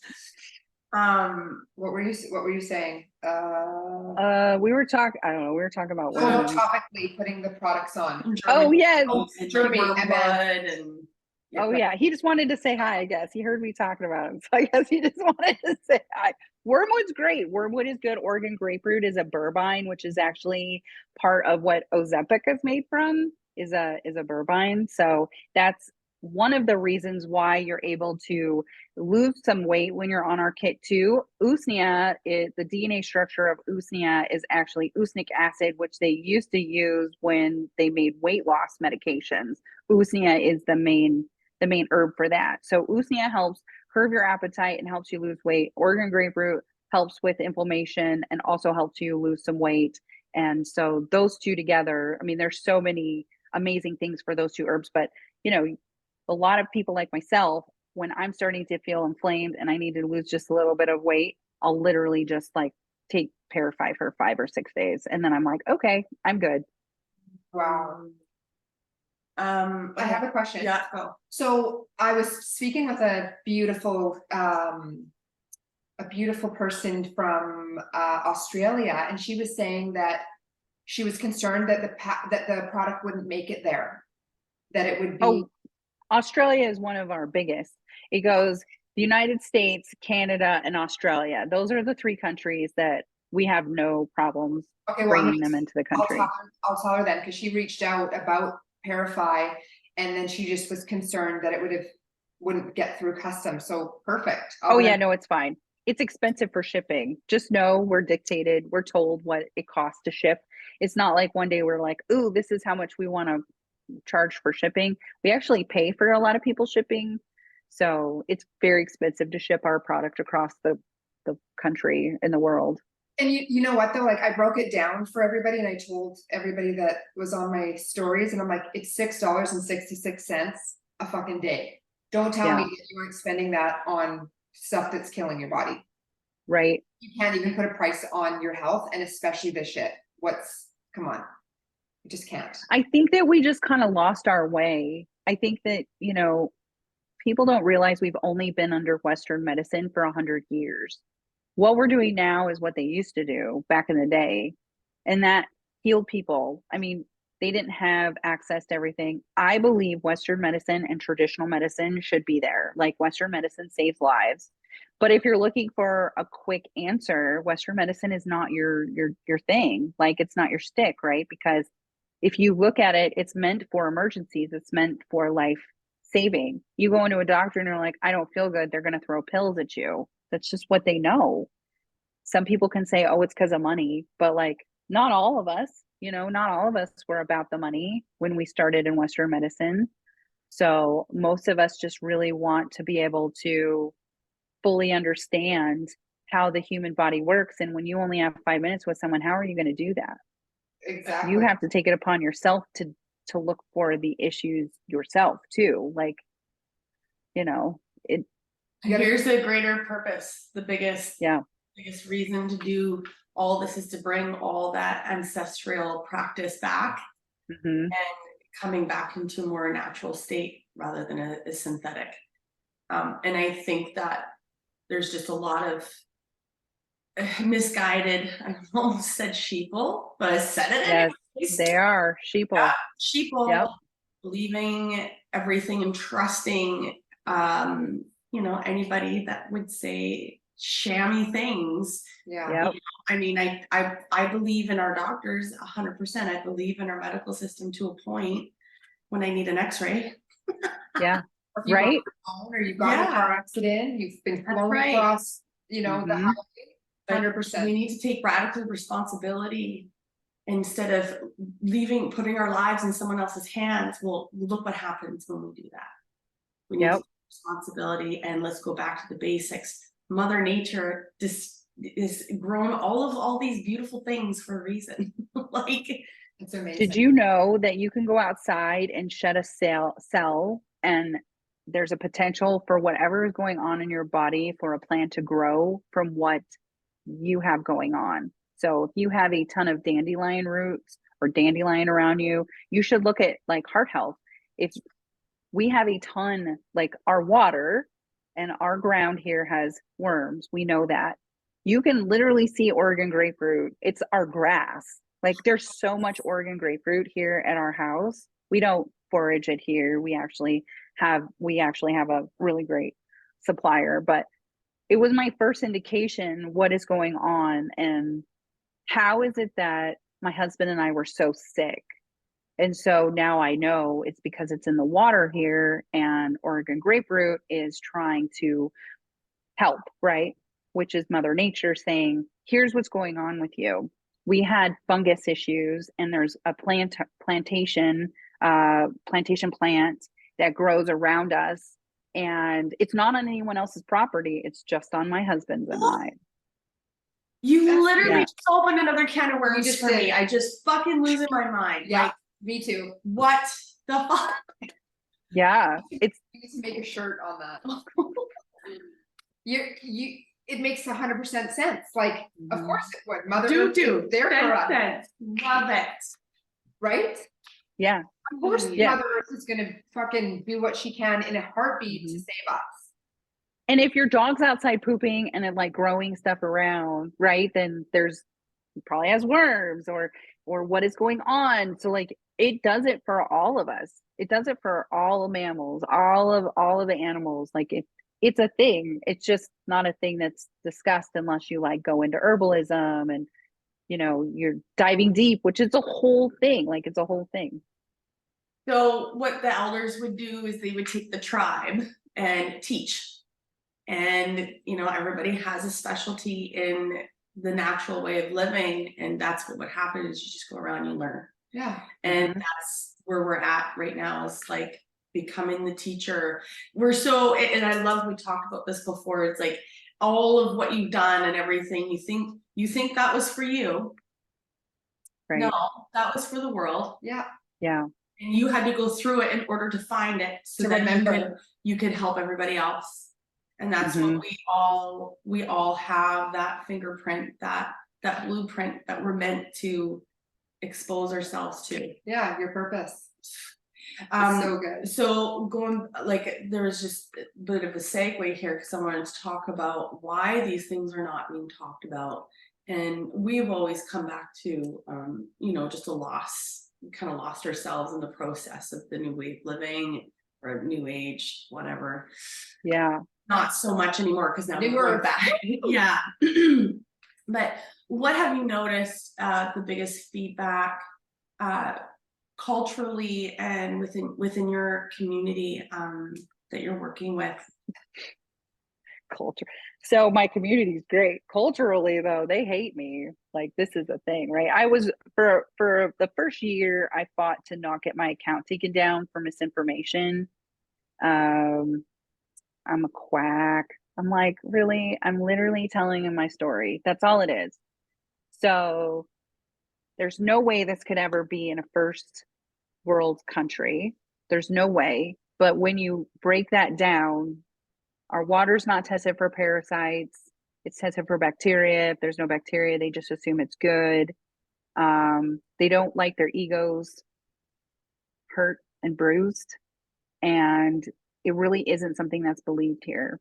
What were you saying? We were talking, I don't know, we were talking about Oh, worms. topically putting the products on. Oh yes. Germany, and Oh yeah, he just wanted to say hi, I guess. He heard me talking about him, so I guess he just wanted to say hi. Wormwood's great. Wormwood is good. Oregon grapefruit is a burbine, which is actually part of what Ozempic is made from, is a burbine. So that's one of the reasons why you're able to lose some weight when you're on our kit too. Usnea, the DNA structure of usnea is actually usnic acid, which they used to use when they made weight loss medications. Usnea is the main herb for that. So usnea helps curb your appetite and helps you lose weight. Oregon grapefruit helps with inflammation and also helps you lose some weight. And so those two together, I mean, there's so many amazing things for those two herbs, but you know, a lot of people like myself, when I'm starting to feel inflamed and I need to lose just a little bit of weight, I'll literally just like take Parafy for 5 or 6 days. And then I'm like, okay, I'm good. Wow. I have a question. Yeah, go. So I was speaking with a beautiful person from Australia, and she was saying that she was concerned that the product wouldn't make it there, that it would be. Oh, Australia is one of our biggest. It goes the United States, Canada, and Australia. Those are the 3 countries that we have no problems bringing them into the country. I'll tell her then, because she reached out about Parafy, and then she just was concerned that it wouldn't get through customs. So perfect. Oh yeah, no, it's fine. It's expensive for shipping. Just know we're told what it costs to ship. It's not like one day we're like, ooh, this is how much we want to charge for shipping. We actually pay for a lot of people's shipping. So it's very expensive to ship our product across the country in the world. And you know what though, like I broke it down for everybody, and I told everybody that was on my stories, and I'm like, it's $6.66 a fucking day. Don't tell me that you aren't spending that on stuff that's killing your body. Right. You can't even put a price on your health, and especially this shit. Come on. You just can't. I think that we just kind of lost our way. I think that, people don't realize we've only been under Western medicine for 100 years. What we're doing now is what they used to do back in the day, and that healed people. I mean, they didn't have access to everything. I believe Western medicine and traditional medicine should be there. Like Western medicine saves lives. But if you're looking for a quick answer, Western medicine is not your thing. Like it's not your stick, right? Because if you look at it, it's meant for emergencies. It's meant for life saving. You go into a doctor and they're like, I don't feel good. They're going to throw pills at you. That's just what they know. Some people can say, oh, it's because of money, but like not all of us, not all of us were about the money when we started in Western medicine. So most of us just really want to be able to fully understand how the human body works. And when you only have 5 minutes with someone, how are you going to do that? Exactly. You have to take it upon yourself to look for the issues yourself too. Like, Here's the greater purpose. The biggest reason to do all this is to bring all that ancestral practice back and coming back into a more natural state rather than a synthetic. And I think that there's just a lot of misguided, I almost said sheeple, but I said it anyways. Yes, they are sheeple. Yeah, sheeple, believing everything and trusting anybody that would say shammy things. Yeah. I mean, I believe in our doctors 100%. I believe in our medical system to a point when I need an x-ray. Yeah. Or if Right. Or you've got a car accident, you've been flown across, the highway. 100%. We need to take radical responsibility instead of putting our lives in someone else's hands. Well, look what happens when we do that. We need to take responsibility, and let's go back to the basics. Mother Nature is grown all these beautiful things for a reason. Like, it's amazing. Did you know that you can go outside and shed a cell and there's a potential for whatever is going on in your body for a plant to grow from what you have going on? So if you have a ton of dandelion roots or dandelion around you, you should look at like heart health. If we have a ton, like our water and our ground here has worms, we know that. You can literally see Oregon grapefruit. It's our grass. Like there's so much Oregon grapefruit here at our house. We don't forage it here. We actually have a really great supplier, but it was my first indication what is going on and how is it that my husband and I were so sick. And so now I know it's because it's in the water here, and Oregon grapefruit is trying to help, right? Which is Mother Nature saying, here's what's going on with you. We had fungus issues, and there's a plantation plant that grows around us, and it's not on anyone else's property. It's just on my husband's and I. You literally just opened another can of worms for me. I just fucking losing my mind. Yeah, like, me too. What the fuck? Yeah, you need to make a shirt on that. it makes 100% sense. Like, of Mhm. course it would. Mother Do Earth is there for us, sense. Love it. right? Yeah. Of course, Yeah. Mother Earth is gonna fucking do what she can in a heartbeat to Mhm. save us. And if your dog's outside pooping and it like growing stuff around, right? Then there's probably has worms or what is going on. So like it does it for all of us. It does it for all mammals, all of the animals. Like it's a thing. It's just not a thing that's discussed unless you like go into herbalism and you're diving deep, which is a whole thing. Like it's a whole thing. So what the elders would do is they would take the tribe and teach. And, everybody has a specialty in the natural way of living. And that's what would happen is you just go around and you learn. Yeah. And that's where we're at right now is like becoming the teacher. We're so, and I love, we talked about this before. It's like all of what you've done and everything, you think that was for you. Right. No, that was for the world. Yeah. Yeah. And you had to go through it in order to find it so To that remember. you could help everybody else. And that's Mhm. what we all have, that fingerprint, that blueprint that we're meant to expose ourselves to. Yeah, your purpose. So good. So going, like, there was just a bit of a segue here because I wanted to talk about why these things are not being talked about. And we've always come back to, just a loss. We kind of lost ourselves in the process of the new way of living or new age, whatever. Yeah. Not so much anymore because now New we're Earth. back. Yeah. But what have you noticed the biggest feedback culturally and within your community that you're working with? Culture. So my community is great. Culturally though, they hate me. Like this is a thing, right? I was for the first year I fought to not get my account taken down for misinformation. I'm a quack. I'm like, really? I'm literally telling him my story. That's all it is. So there's no way this could ever be in a first world country. There's no way. But when you break that down, our water's not tested for parasites. It's tested for bacteria. If there's no bacteria, they just assume it's good. They don't like their egos hurt and bruised. And it really isn't something that's believed here.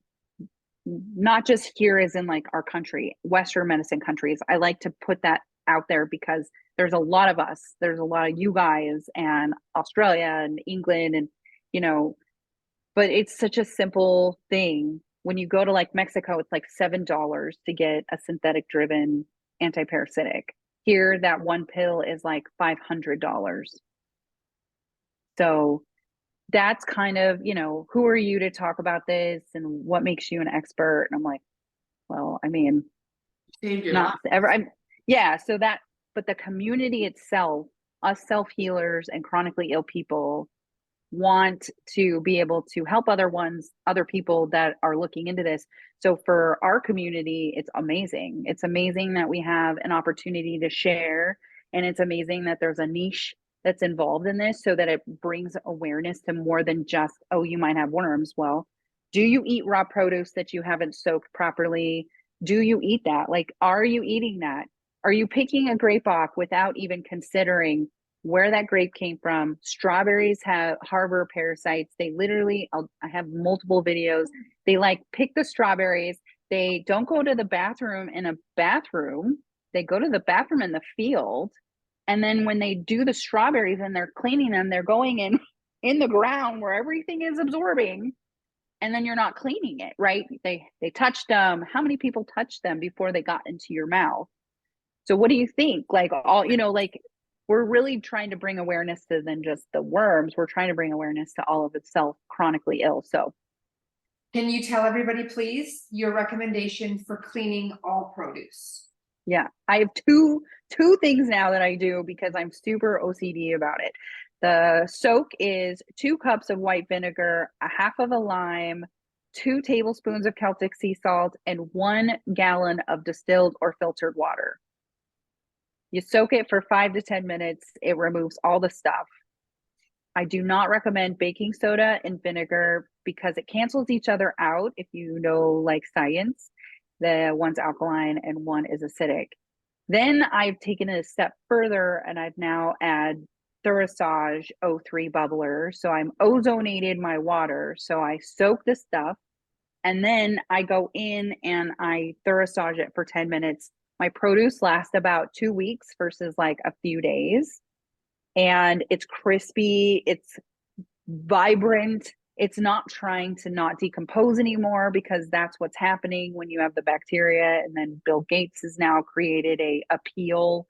Not just here as in like our country, Western medicine countries. I like to put that out there because there's a lot of us. There's a lot of you guys and Australia and England and, but it's such a simple thing. When you go to like Mexico, it's like $7 to get a synthetic driven antiparasitic. Here, that one pill is like $500. So that's kind of, who are you to talk about this and what makes you an expert? And I'm like, well, I mean, Saved your not life. ever. Yeah. So that, but the community itself, us self healers and chronically ill people want to be able to help other people that are looking into this. So for our community, it's amazing. It's amazing that we have an opportunity to share, and it's amazing that there's a niche that's involved in this so that it brings awareness to more than just, oh, you might have worms. Well, do you eat raw produce that you haven't soaked properly? Do you eat that? Like, are you eating that? Are you picking a grape off without even considering where that grape came from? Strawberries harbor parasites. They literally, I have multiple videos. They like pick the strawberries. They don't go to the bathroom in a bathroom. They go to the bathroom in the field. And then when they do the strawberries and they're cleaning them, they're going in the ground where everything is absorbing. And then you're not cleaning it, right? They touched them. How many people touched them before they got into your mouth? So what do you think? Like like we're really trying to bring awareness to than just the worms. We're trying to bring awareness to all of itself chronically ill. So Can you tell everybody, please, your recommendation for cleaning all produce? yeah, I have two things now that I do because I'm super OCD about it. The soak is 2 cups of white vinegar, a half of a lime, 2 tablespoons of Celtic sea salt, and 1 gallon of distilled or filtered water. You soak it for 5 to 10 minutes. It removes all the stuff. I do not recommend baking soda and vinegar because it cancels each other out if you know like science. The one's alkaline and one is acidic. Then I've taken it a step further and I've now add Thurasage O3 bubbler. So I'm ozonated my water. So I soak the stuff and then I go in and I Thurasage it for 10 minutes. My produce lasts about 2 weeks versus like a few days. And it's crispy, it's vibrant. It's not trying to not decompose anymore because that's what's happening when you have the bacteria. And then Bill Gates has now created a peel.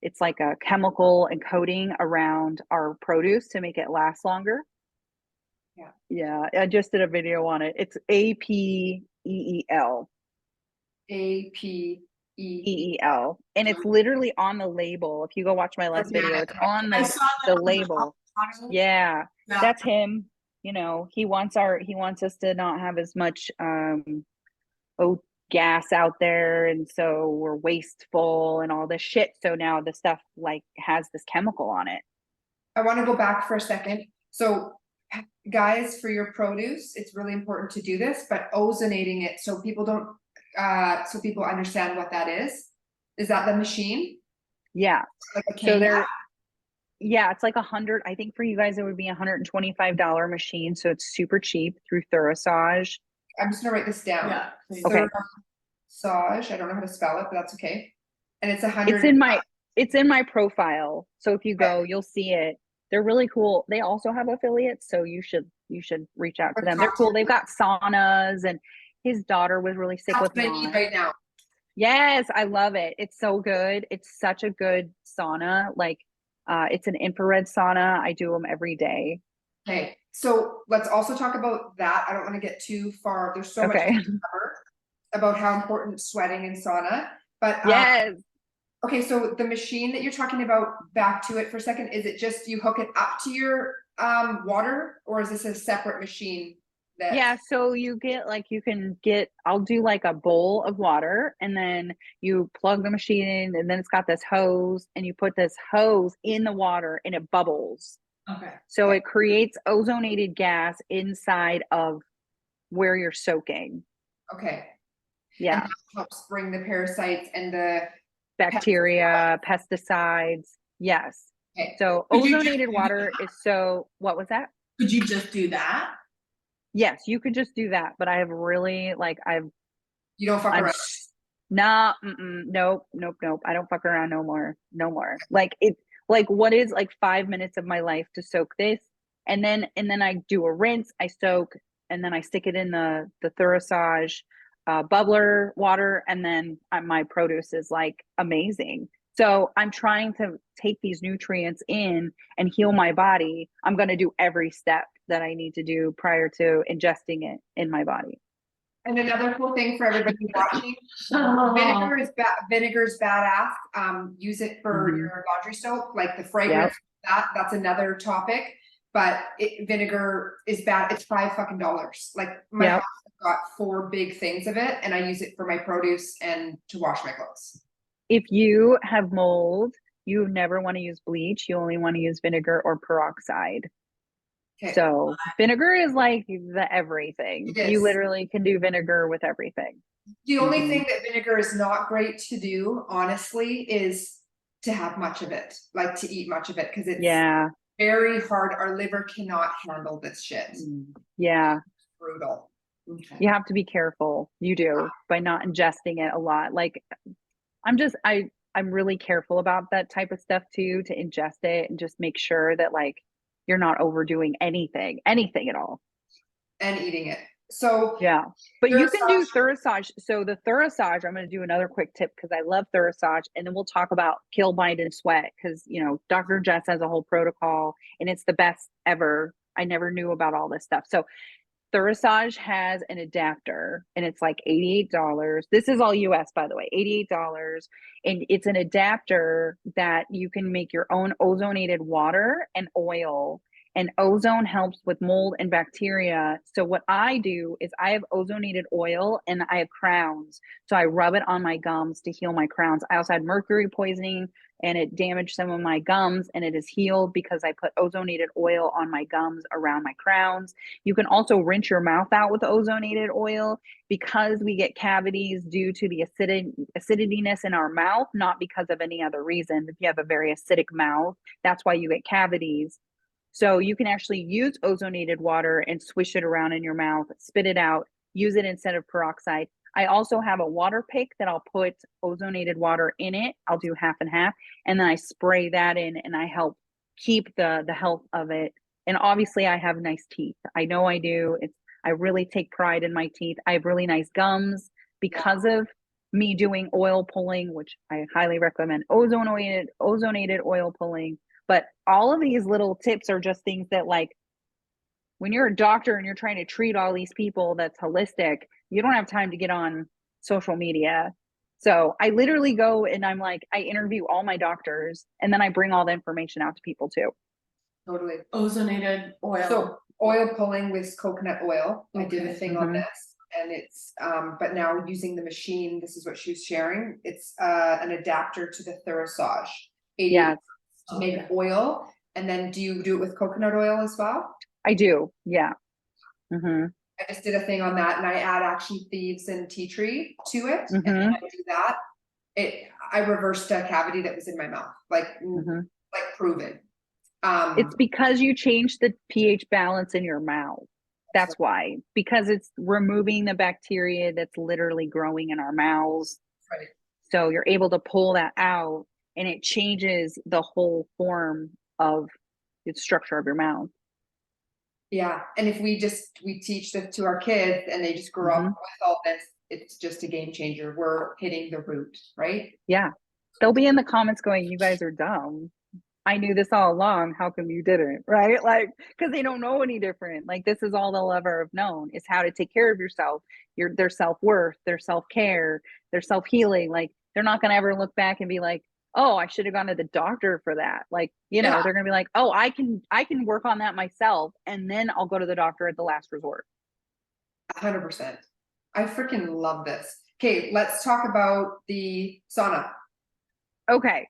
It's like a chemical encoding around our produce to make it last longer. Yeah, I just did a video on it. It's APEEL. APEEL. And it's literally on the label. If you go watch my last video, it's on the label. Yeah, that's him. You know, he wants us to not have as much gas out there, and so we're wasteful and all this shit. So now the stuff like has this chemical on it. I want to go back for a second. So guys, for your produce, it's really important to do this, but ozonating it so people don't so people understand what that is. Is that the machine? Yeah. Like a so they're yeah, it's like 100. I think for you guys it would be $125 machine, so it's super cheap through Thurasage. I'm just gonna write this down. Yeah. Okay. Thurasage. I don't know how to spell it, but that's okay. And it's 100. It's in my profile. So if you go, you'll see it. They're really cool. They also have affiliates, so you should reach out to them. They're cool. They've got saunas, and his daughter was really sick with what I need right now. Yes, I love it. It's so good. It's such a good sauna. Like it's an infrared sauna. I do them every day. Okay, so let's also talk about that. I don't want to get too far. There's so much to cover about how important sweating in sauna. But yes. Okay, so the machine that you're talking about, back to it for a second, is it just you hook it up to your water, or is this a separate machine? Yeah, so you get like I'll do like a bowl of water, and then you plug the machine in, and then it's got this hose, and you put this hose in the water and it bubbles. Okay. So it creates ozonated gas inside of where you're soaking. Okay. Yeah. And that helps bring the parasites and the bacteria, pesticides. Yes. Okay. So ozonated water is so, what was that? Could you just do that? Yes, you could just do that, but I have really you don't fuck around. Nah, nope. I don't fuck around no more. Like what is like 5 minutes of my life to soak this, and then I do a rinse, I soak, and then I stick it in the Thurasage bubbler water, and then my produce is like amazing. So I'm trying to take these nutrients in and heal my body. I'm going to do every step that I need to do prior to ingesting it in my body. And another cool thing for everybody watching, vinegar is badass. Use it for your laundry soap, like the fragrance. That's another topic. But vinegar is bad. It's $5 Like my house has got 4 big things of it, and I use it for my produce and to wash my clothes. If you have mold, you never want to use bleach. You only want to use vinegar or peroxide. Okay. So vinegar is like the everything. You literally can do vinegar with everything. The only thing that vinegar is not great to do, honestly, is to have much of it, like to eat much of it, because it's very hard. Our liver cannot handle this shit. Yeah. It's brutal. Okay. You have to be careful. You do by not ingesting it a lot. Like I'm really careful about that type of stuff too, to ingest it and just make sure that like you're not overdoing anything at all. And eating it. So yeah, but you can do Thurasage. So the Thurasage, I'm going to do another quick tip because I love Thurasage, and then we'll talk about kill, bind, and sweat because Dr. Jess has a whole protocol and it's the best ever. I never knew about all this stuff. So Thurasage has an adapter, and it's like $88. This is all US, by the way, $88. And it's an adapter that you can make your own ozonated water and oil. and ozone helps with mold and bacteria. So what I do is I have ozonated oil and I have crowns. So I rub it on my gums to heal my crowns. I also had mercury poisoning and it damaged some of my gums, and it is healed because I put ozonated oil on my gums around my crowns. You can also rinse your mouth out with ozonated oil because we get cavities due to the acidityness in our mouth, not because of any other reason. If you have a very acidic mouth, that's why you get cavities. So you can actually use ozonated water and swish it around in your mouth, spit it out, use it instead of peroxide. I also have a water pick that I'll put ozonated water in it. I'll do half and half, and then I spray that in, and I help keep the health of it. And obviously I have nice teeth. I know I do. I really take pride in my teeth. I have really nice gums because of me doing oil pulling, which I highly recommend ozonated oil pulling. But all of these little tips are just things that, like, when you're a doctor and you're trying to treat all these people that's holistic, you don't have time to get on social media. So I literally go and I'm like, I interview all my doctors and then I bring all the information out to people too. Totally. Ozonated oil. So oil pulling with coconut oil. I did a thing on this, and it's but now using the machine, this is what she was sharing. It's an adapter to the Therasage. Yeah. To make oil. And then do you do it with coconut oil as well? I do. Yeah. I just did a thing on that, and I add actually thieves and tea tree to it. And then I do that. I reversed a cavity that was in my mouth, like proven. It's because you changed the pH balance in your mouth. That's why, because it's removing the bacteria that's literally growing in our mouths. Right. So you're able to pull that out, and it changes the whole form of the structure of your mouth. Yeah. And if we teach this to our kids and they just grow up with all this, it's just a game changer. We're hitting the root, right? Yeah. They'll be in the comments going, you guys are dumb. I knew this all along. How come you didn't? Right? Like, because they don't know any different. Like, this is all they'll ever have known, is how to take care of yourself, their self-worth, their self-care, their self-healing. Like, they're not going to ever look back and be like, oh, I should have gone to the doctor for that. Like, you know, they're going to be like, oh, I can work on that myself. And then I'll go to the doctor at the last resort. 100%. I freaking love this. Okay. Let's talk about the sauna. Okay.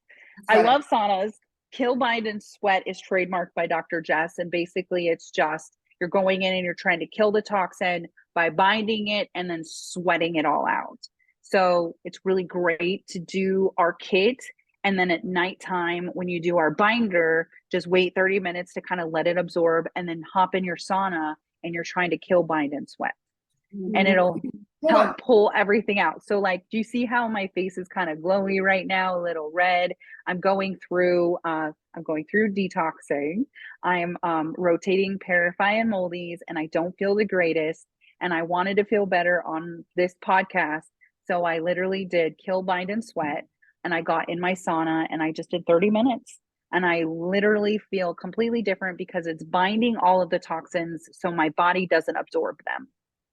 I love saunas. Kill, bind, and sweat is trademarked by Dr. Jess. And basically it's just, you're going in and you're trying to kill the toxin by binding it and then sweating it all out. So it's really great to do our kit. And then at nighttime, when you do our binder, just wait 30 minutes to kind of let it absorb and then hop in your sauna and you're trying to kill, bind, and sweat. And it'll help pull everything out. So, like, do you see how my face is kind of glowy right now, a little red? I'm going through detoxing. I'm rotating Parafy and Moldeze, and I don't feel the greatest. And I wanted to feel better on this podcast. So I literally did kill, bind, and sweat. And I got in my sauna and I just did 30 minutes. And I literally feel completely different because it's binding all of the toxins so my body doesn't absorb them.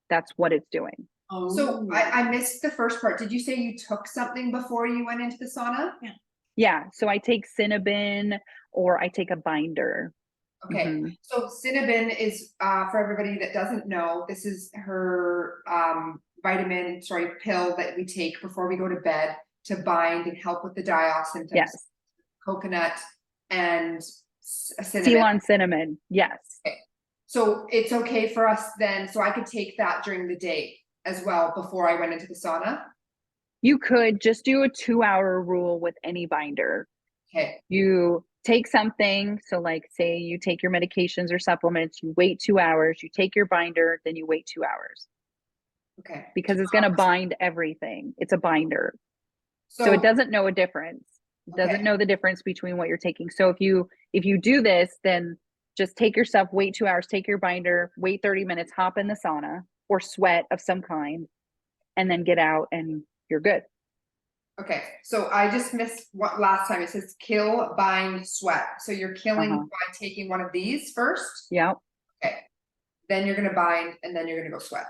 That's what it's doing. Oh. So I missed the first part. Did you say you took something before you went into the sauna? Yeah. So I take Cinnabon or I take a binder. Okay. So Cinnabon is, for everybody that doesn't know, this is her pill that we take before we go to bed to bind and help with the die-off symptoms. Yes. Coconut and cinnamon. Ceylon cinnamon. Yes. Okay. So it's okay for us then. So I could take that during the day as well before I went into the sauna. You could just do a 2-hour rule with any binder. Okay. You take something. So, like, say you take your medications or supplements, you wait 2 hours, you take your binder, then you wait 2 hours. Okay. Because it's going to bind everything. It's a binder. So it doesn't know a difference. It doesn't know the difference between what you're taking. So if you do this, then just take your stuff, wait 2 hours, take your binder, wait 30 minutes, hop in the sauna or sweat of some kind, and then get out and you're good. Okay. So I just missed what last time. It says kill, bind, sweat. So you're killing by taking one of these first. Yeah. Okay. Then you're going to bind and then you're going to go sweat.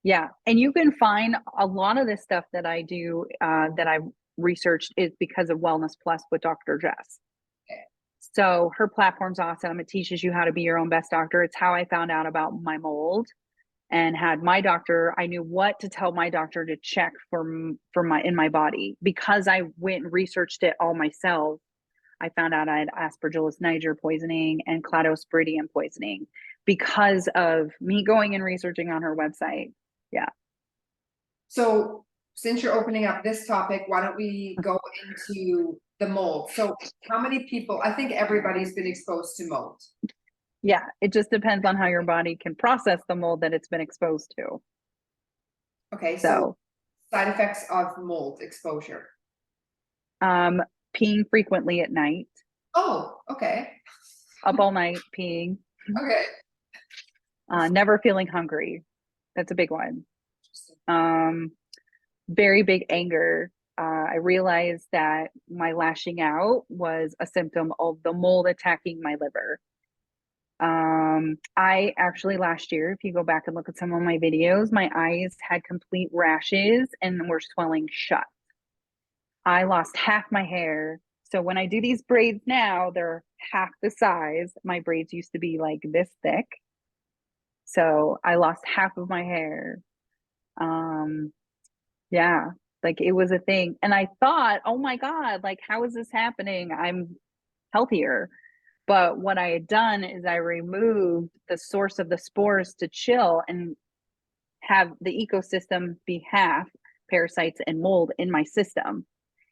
Yeah. And you can find a lot of this stuff that I do, that I've researched, is because of Wellness Plus with Dr. Jess. Okay. So her platform's awesome. It teaches you how to be your own best doctor. It's how I found out about my mold and had my doctor. I knew what to tell my doctor to check for my in my body, because I went and researched it all myself. I found out I had Aspergillus niger poisoning and Cladosporidium poisoning because of me going and researching on her website. Yeah. So since you're opening up this topic, why don't we go into the mold? So how many people, I think everybody's been exposed to mold. Yeah, it just depends on how your body can process the mold that it's been exposed to. Okay, so So, side effects of mold exposure. peeing frequently at night, Oh, okay. up all night peeing, Okay. never feeling hungry. That's a big one. Very big anger. I realized that my lashing out was a symptom of the mold attacking my liver. I actually last year, if you go back and look at some of my videos, my eyes had complete rashes and were swelling shut. I lost half my hair. So when I do these braids now, they're half the size. My braids used to be like this thick. So I lost half of my hair. Yeah, like it was a thing. And I thought, oh my God, like, how is this happening? I'm healthier. But what I had done is I removed the source of the spores to chill and have the ecosystem be half parasites and mold in my system.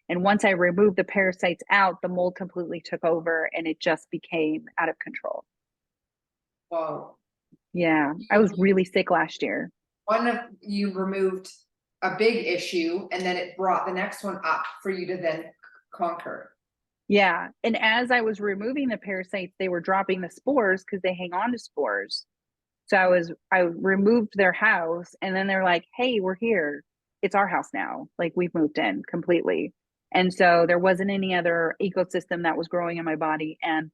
And once I removed the parasites out, the mold completely took over and it just became out of control. Whoa. Yeah, I was really sick last year. One of you removed a big issue and then it brought the next one up for you to then conquer. Yeah. And as I was removing the parasites, they were dropping the spores because they hang on to spores. So I removed their house and then they're like, hey, we're here. It's our house now. Like we've moved in completely. And so there wasn't any other ecosystem that was growing in my body. And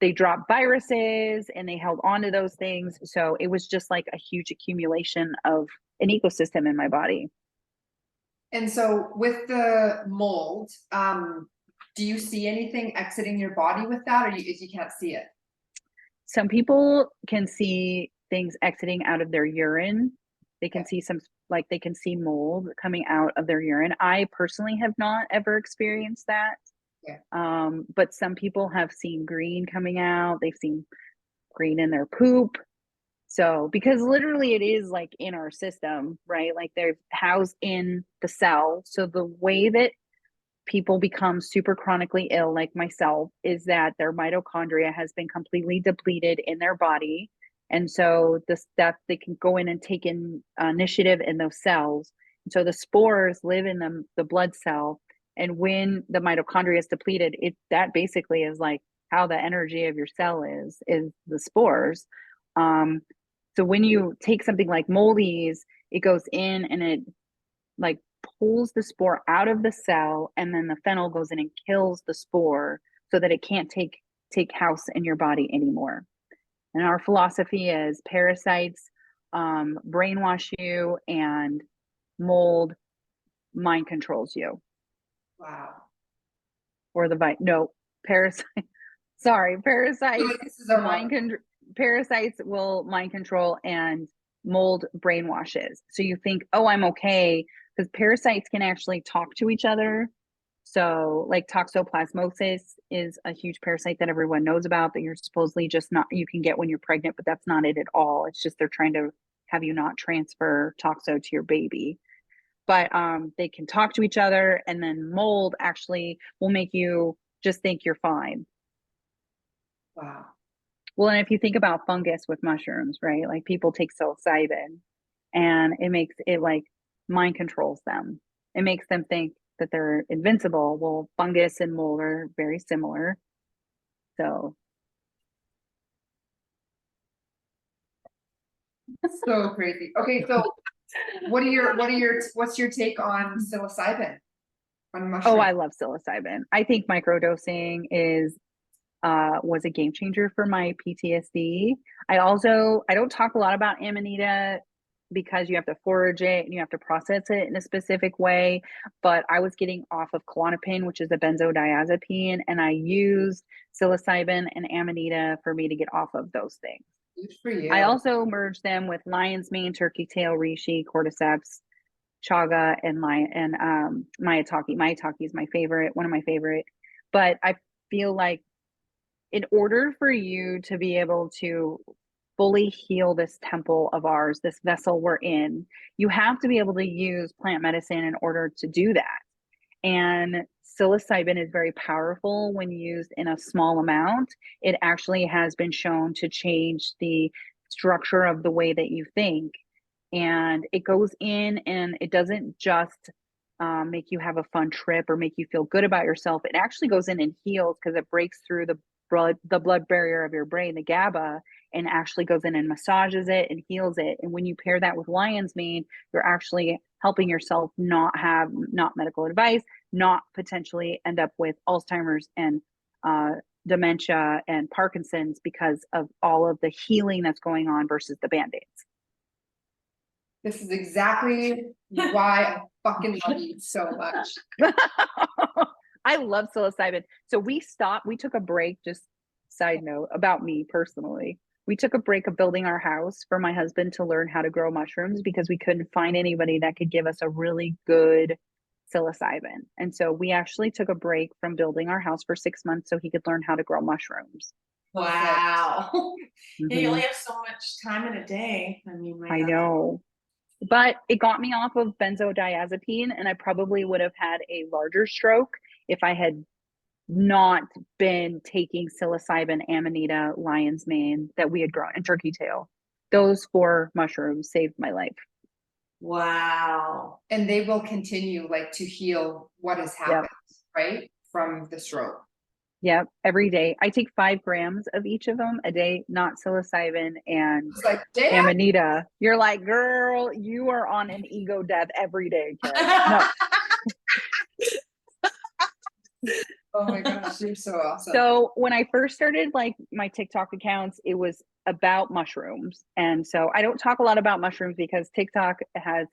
they dropped viruses and they held on to those things. So it was just like a huge accumulation of an ecosystem in my body. And so with the mold, do you see anything exiting your body with that, or you can't see it? Some people can see things exiting out of their urine. They can see like they can see mold coming out of their urine. I personally have not ever experienced that. Yeah. But some people have seen green coming out. They've seen green in their poop. So, because literally it is like in our system, right? Like they're housed in the cell. So the way that people become super chronically ill, like myself, is that their mitochondria has been completely depleted in their body. And so they can go in and take initiative in those cells. And so the spores live in the blood cell. And when the mitochondria is depleted, that basically is like how the energy of your cell is the spores. So when you take something like moldies, it goes in and it like pulls the spore out of the cell, and then the phenyl goes in and kills the spore so that it can't take house in your body anymore. And our philosophy is parasites brainwash you, and mold mind controls you. Wow. Or parasite. Sorry, parasites. This is our Parasites will mind control, and mold brainwashes. So you think, oh, I'm okay, because parasites can actually talk to each other. So like toxoplasmosis is a huge parasite that everyone knows about, that you're supposedly you can get when you're pregnant, but that's not it at all. It's just they're trying to have you not transfer toxo to your baby. But they can talk to each other, and then mold actually will make you just think you're fine. Wow. Well, and if you think about fungus with mushrooms, right? Like people take psilocybin and it makes it like mind controls them. It makes them think that they're invincible. Well, fungus and mold are very similar. So crazy. Okay, so what's your take on psilocybin? On mushrooms? oh, I love psilocybin. I think microdosing was a game changer for my PTSD. I don't talk a lot about Amanita because you have to forage it and you have to process it in a specific way. But I was getting off of Klonopin, which is a benzodiazepine, and I used psilocybin and amanita for me to get off of those things. Good for you. I also merged them with lion's mane, turkey tail, reishi, cordyceps, chaga, and maitake. Maitake is my favorite, one of my favorite. But I feel like in order for you to be able to fully heal this temple of ours, this vessel we're in, you have to be able to use plant medicine in order to do that. And psilocybin is very powerful when used in a small amount. It actually has been shown to change the structure of the way that you think. And it goes in and it doesn't just make you have a fun trip or make you feel good about yourself. It actually goes in and heals because it breaks through the blood barrier of your brain, the GABA, and actually goes in and massages it and heals it. And when you pair that with lion's mane, you're actually helping yourself not medical advice, not potentially end up with Alzheimer's and dementia and Parkinson's because of all of the healing that's going on versus the Band-Aids. This is exactly why I fucking love you so much. I love psilocybin. So we took a break, just side note about me personally. We took a break of building our house for my husband to learn how to grow mushrooms because we couldn't find anybody that could give us a really good psilocybin. And so we actually took a break from building our house for 6 months so he could learn how to grow mushrooms. Wow. Yeah, you Mhm. only have so much time in a day. I mean, my I God. know. But it got me off of benzodiazepine, and I probably would have had a larger stroke if I had not been taking psilocybin, amanita, lion's mane that we had grown, and turkey tail. Those 4 mushrooms saved my life. Wow. And they will continue like to heal what has happened, right? From the stroke. Yep, every day. I take 5 grams of each of them a day, not psilocybin and It's like, damn. amanita. You're like, girl, you are on an ego death every day, kid. No. Oh my gosh, you're so awesome. So when I first started like my TikTok accounts, it was about mushrooms. And so I don't talk a lot about mushrooms because TikTok has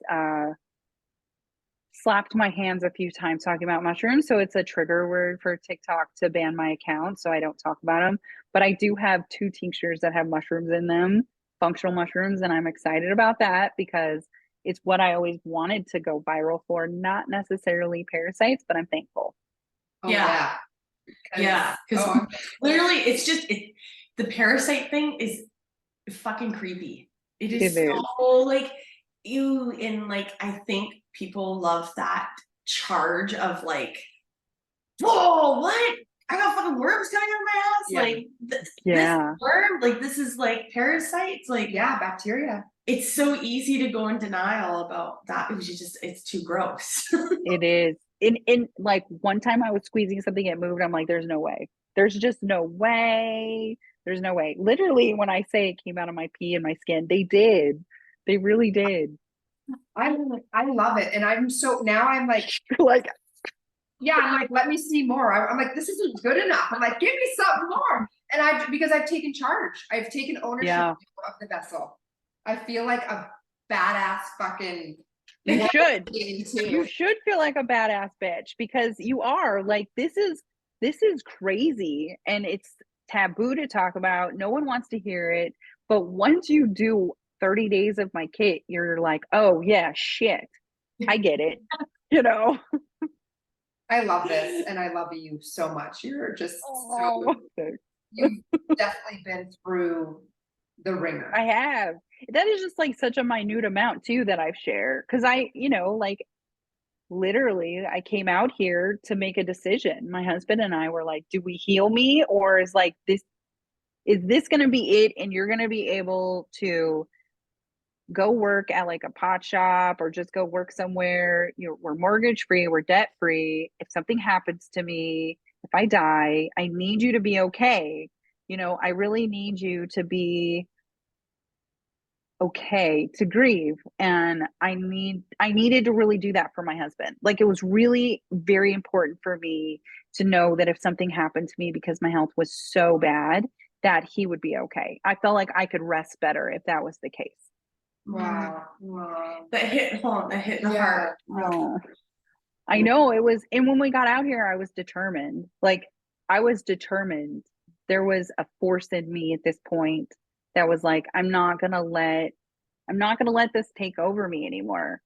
slapped my hands a few times talking about mushrooms. So it's a trigger word for TikTok to ban my account. So I don't talk about them. But I do have 2 tinctures that have mushrooms in them, functional mushrooms. And I'm excited about that because it's what I always wanted to go viral for, not necessarily parasites, but I'm thankful. Oh, Yeah. Yeah, because oh, literally it's just the parasite thing is fucking creepy. It is It so like you and like I think people love that charge of like, whoa, what? I got fucking worms coming out of my house. Yeah. Like Yeah. this worm, like this is like parasites, like yeah, bacteria. it's so easy to go in denial about that. It was just it's too gross. It is. In like one time I was squeezing something, it moved. I'm like, there's no way. There's just no way. There's no way. Literally, when I say it came out of my pee and my skin, they did. They really did. I love it. And I'm like, Like, yeah, I'm like, let me see more. I'm like, this isn't good enough. I'm like, give me something more. And because I've taken charge. I've taken ownership Yeah. of the vessel. I feel like a badass fucking. you should. Too. You should feel like a badass bitch because you are. Like, this is crazy and it's taboo to talk about. No one wants to hear it. But once you do 30 days of my kit, you're like, oh yeah, shit. I get it. You know. I love this and I love you so much. You're just Oh. you've definitely been through the ringer. I have. That is just like such a minute amount too that I've shared. Cause I, like literally I came out here to make a decision. My husband and I were like, do we heal me? Or is this gonna be it? And you're gonna be able to go work at like a pot shop or just go work somewhere. We're mortgage free, we're debt free. If something happens to me, if I die, I need you to be okay. I really need you to be okay to grieve. And I needed to really do that for my husband. Like, it was really very important for me to know that if something happened to me because my health was so bad, that he would be okay. I felt like I could rest better if that was the case. Wow. Wow. That hit home, that hit the Yeah. heart. Oh, I know it was. And when we got out here, I was determined. Like, I was determined. There was a force in me at this point that was like, I'm not gonna let this take over me anymore.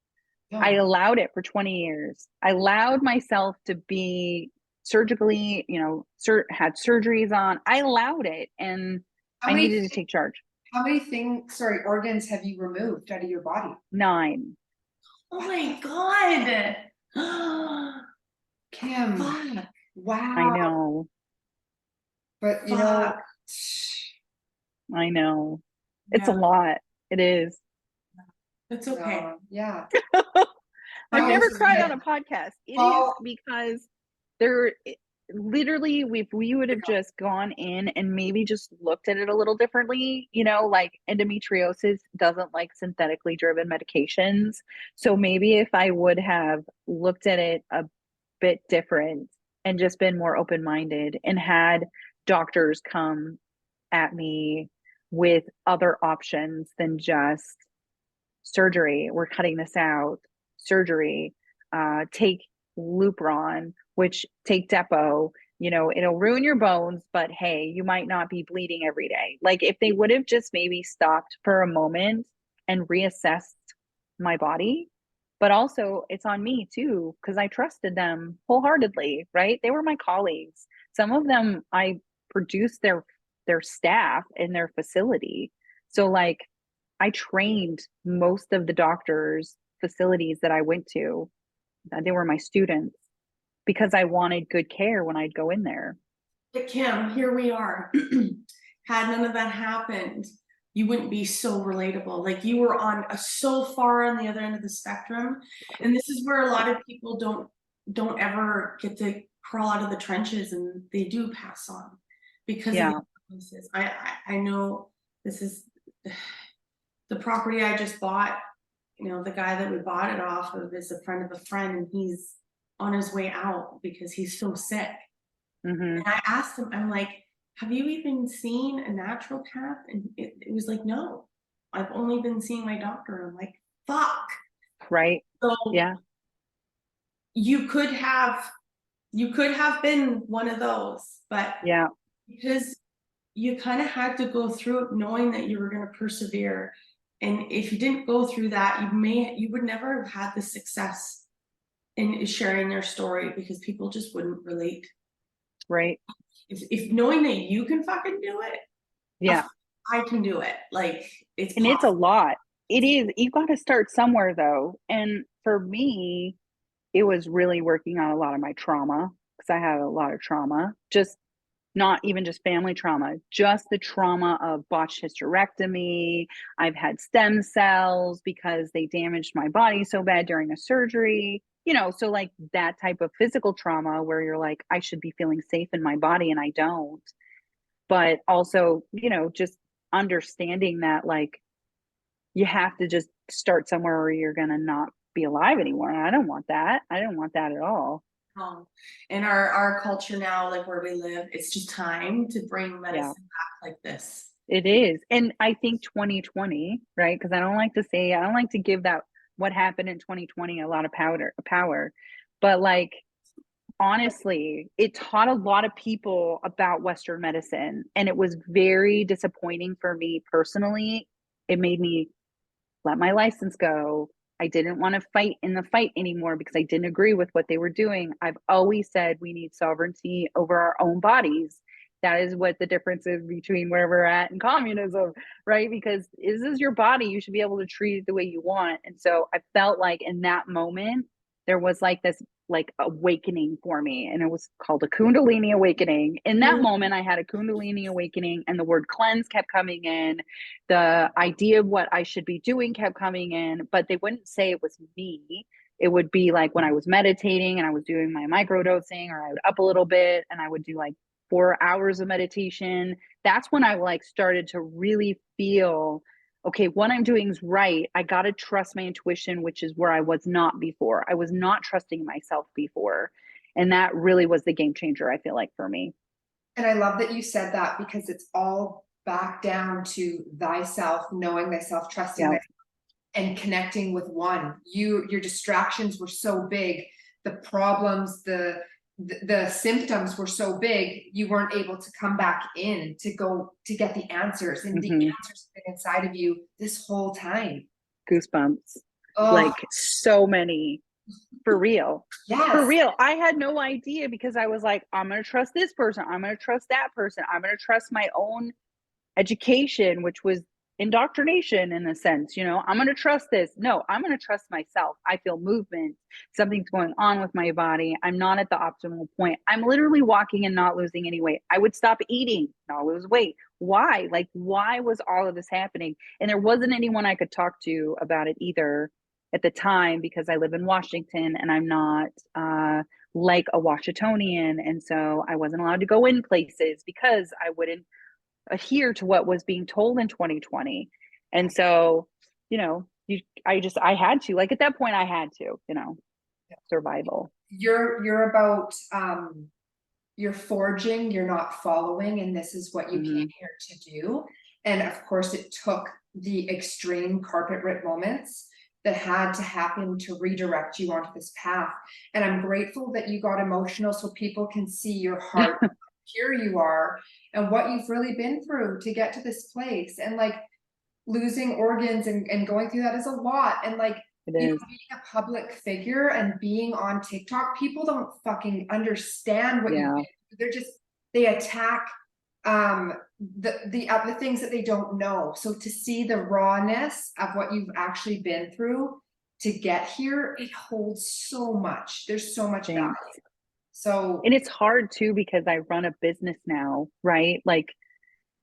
I Yeah. allowed it for 20 years. I allowed myself to be surgically, had surgeries on. I allowed it, and How I many needed to take charge. How many organs have you removed out of your body? 9. Oh my God. Kim, Fuck. wow. I know. But you Fuck. I know. It's a yeah, lot. It is. It's okay. yeah. I've No, never this is cried good. on a podcast. It is Well- because literally, if we would have just gone in and maybe just looked at it a little differently, like endometriosis doesn't like synthetically driven medications. So maybe if I would have looked at it a bit different and just been more open-minded and had doctors come at me with other options than just surgery, we're cutting this out, surgery, take Lupron, which take Depo, it'll ruin your bones, but hey, you might not be bleeding every day. Like, if they would have just maybe stopped for a moment and reassessed my body. But also, it's on me too, because I trusted them wholeheartedly, right? They were my colleagues. Some of them, I produced their staff in their facility. So, like, I trained most of the doctors' facilities that I went to. They were my students because I wanted good care when I'd go in there. But Kim, here we are. Had none of that happened, you wouldn't be so relatable. Like, you were so far on the other end of the spectrum. And this is where a lot of people don't ever get to crawl out of the trenches, and they do pass on because of the I know this is the property I just bought. The guy that we bought it off of is a friend of a friend, and he's on his way out because he's so sick. And I asked him, I'm like, have you even seen a naturopath? And it was like, no, I've only been seeing my doctor. I'm like, fuck. Right. So yeah. You could have been one of those, but yeah, because you kind of had to go through it knowing that you were going to persevere. And if you didn't go through that, you would never have had the success in sharing your story, because people just wouldn't relate. Right. If knowing that you can fucking do it, yeah, I can do it. Like, it's and possible. it's a lot. It is. You got to start somewhere, though. And for me, it was really working on a lot of my trauma, because I had a lot of trauma, just not even just family trauma, just the trauma of botched hysterectomy. I've had stem cells because they damaged my body so bad during a surgery, so like that type of physical trauma where you're like, I should be feeling safe in my body and I don't. But also, just understanding that, like, you have to just start somewhere or you're going to not be alive anymore. And I don't want that. I didn't want that at all. In our culture now, like where we live, it's just time to bring medicine back like this. It is. And I think 2020, right? Because I don't like to give that what happened in 2020 a lot of power. But like, honestly, it taught a lot of people about Western medicine. And it was very disappointing for me personally. It made me let my license go. I didn't want to fight in the fight anymore because I didn't agree with what they were doing. I've always said we need sovereignty over our own bodies. That is what the difference is between where we're at and communism, right? Because this is your body. You should be able to treat it the way you want. And so I felt like in that moment, there was like this like awakening for me, and it was called a Kundalini awakening. In that moment, I had a Kundalini awakening, and the word cleanse kept coming in. The idea of what I should be doing kept coming in, but they wouldn't say it was me. It would be like when I was meditating and I was doing my microdosing, or I would up a little bit and I would do like 4 hours of meditation. That's when I like started to really feel, okay, what I'm doing is right. I got to trust my intuition, which is where I was not before. I was not trusting myself before. And that really was the game changer, I feel like, for me. And I love that you said that, because it's all back down to thyself, knowing thyself, trusting thyself. and connecting with one. Your distractions were so big, the problems, the symptoms were so big, you weren't able to come back in to get the answers, and the answers have been inside of you this whole time. Goosebumps. Oh, Like so many, for real. yes. For real. I had no idea, because I was like, I'm going to trust this person. I'm going to trust that person. I'm going to trust my own education, which was indoctrination in a sense. I'm going to trust this. No, I'm going to trust myself. I feel movement. Something's going on with my body. I'm not at the optimal point. I'm literally walking and not losing any weight. I would stop eating, not lose weight. Why? Like, why was all of this happening? And there wasn't anyone I could talk to about it either at the time, because I live in Washington and I'm not like a Washingtonian. And so I wasn't allowed to go in places because I wouldn't adhere to what was being told in 2020. And so, I had to, like, at that point I had to, survival. You're about, you're forging, you're not following, and this is what you came here to do. And of course it took the extreme carpet rip moments that had to happen to redirect you onto this path. And I'm grateful that you got emotional so people can see your heart, how pure you are, and what you've really been through to get to this place. And like, losing organs and going through that is a lot. And like, being a public figure and being on TikTok, people don't fucking understand what you do. They attack the things that they don't know. So to see the rawness of what you've actually been through to get here, it holds so much. There's so much value. So, and it's hard too, because I run a business now, right? Like,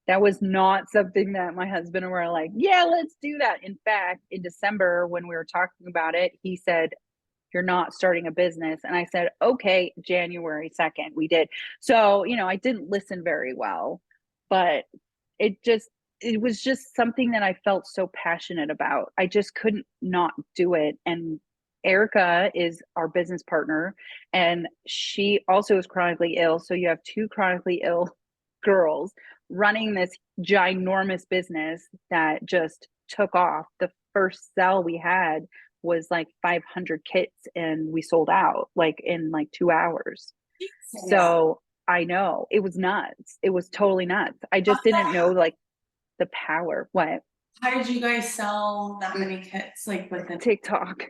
that was not something that my husband and I were like, yeah, let's do that. In fact, in December, when we were talking about it, he said, you're not starting a business. And I said, okay, January 2nd, we did. So, I didn't listen very well, but it was just something that I felt so passionate about. I just couldn't not do it. And Erica is our business partner, and she also is chronically ill. So you have two chronically ill girls running this ginormous business that just took off. The first sell we had was like 500 kits, and we sold out like in like 2 hours. So I know it was nuts. It was totally nuts. I just didn't know like the power. What? How did you guys sell that many kits? Like with the TikTok.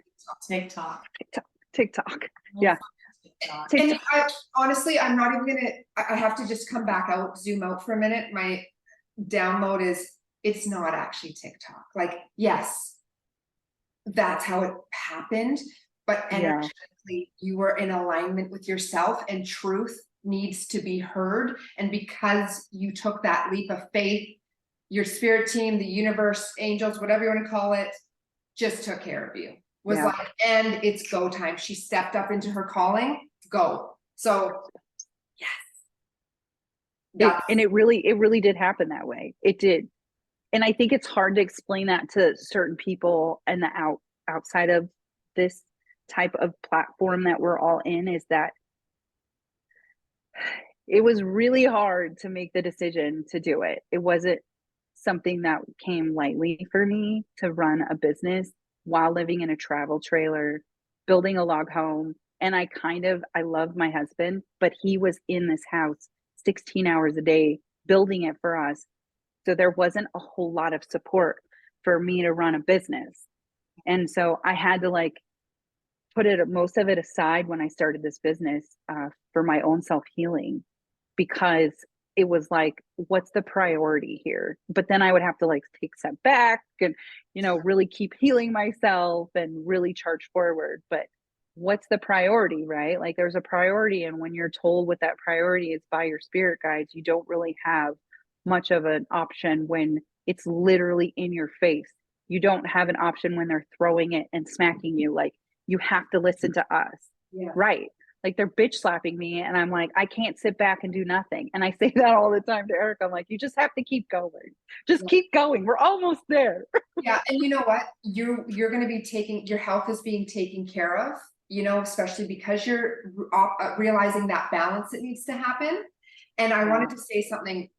Yeah. and honestly, I'm not even gonna, I have to just come back out, zoom out for a minute. My download is, it's not actually TikTok. Like, yes, that's how it happened, but energetically you were in alignment with yourself, and truth needs to be heard. And because you took that leap of faith, your spirit team, the universe, angels, whatever you want to call it, just took care of you. Was like, and it's go time. She stepped up into her calling. Go. So yes. And it really did happen that way. It did. And I think it's hard to explain that to certain people and the outside of this type of platform that we're all in, is that it was really hard to make the decision to do it. It wasn't something that came lightly for me to run a business while living in a travel trailer, building a log home. And I love my husband, but he was in this house 16 hours a day building it for us. So there wasn't a whole lot of support for me to run a business. And so I had to like put most of it aside when I started this business for my own self-healing, because it was like, what's the priority here? But then I would have to like take a step back and, really keep healing myself and really charge forward. But what's the priority, right? Like, there's a priority. And when you're told what that priority is by your spirit guides, you don't really have much of an option when it's literally in your face. You don't have an option when they're throwing it and smacking you. Like, you have to listen to us. Right. Like, they're bitch slapping me, and I'm like, I can't sit back and do nothing. And I say that all the time to Erica. I'm like, you just have to keep going. Just keep going. We're almost there. Yeah. And you know what? You're going to be your health is being taken care of, especially because you're realizing that balance that needs to happen. And I wanted to say something.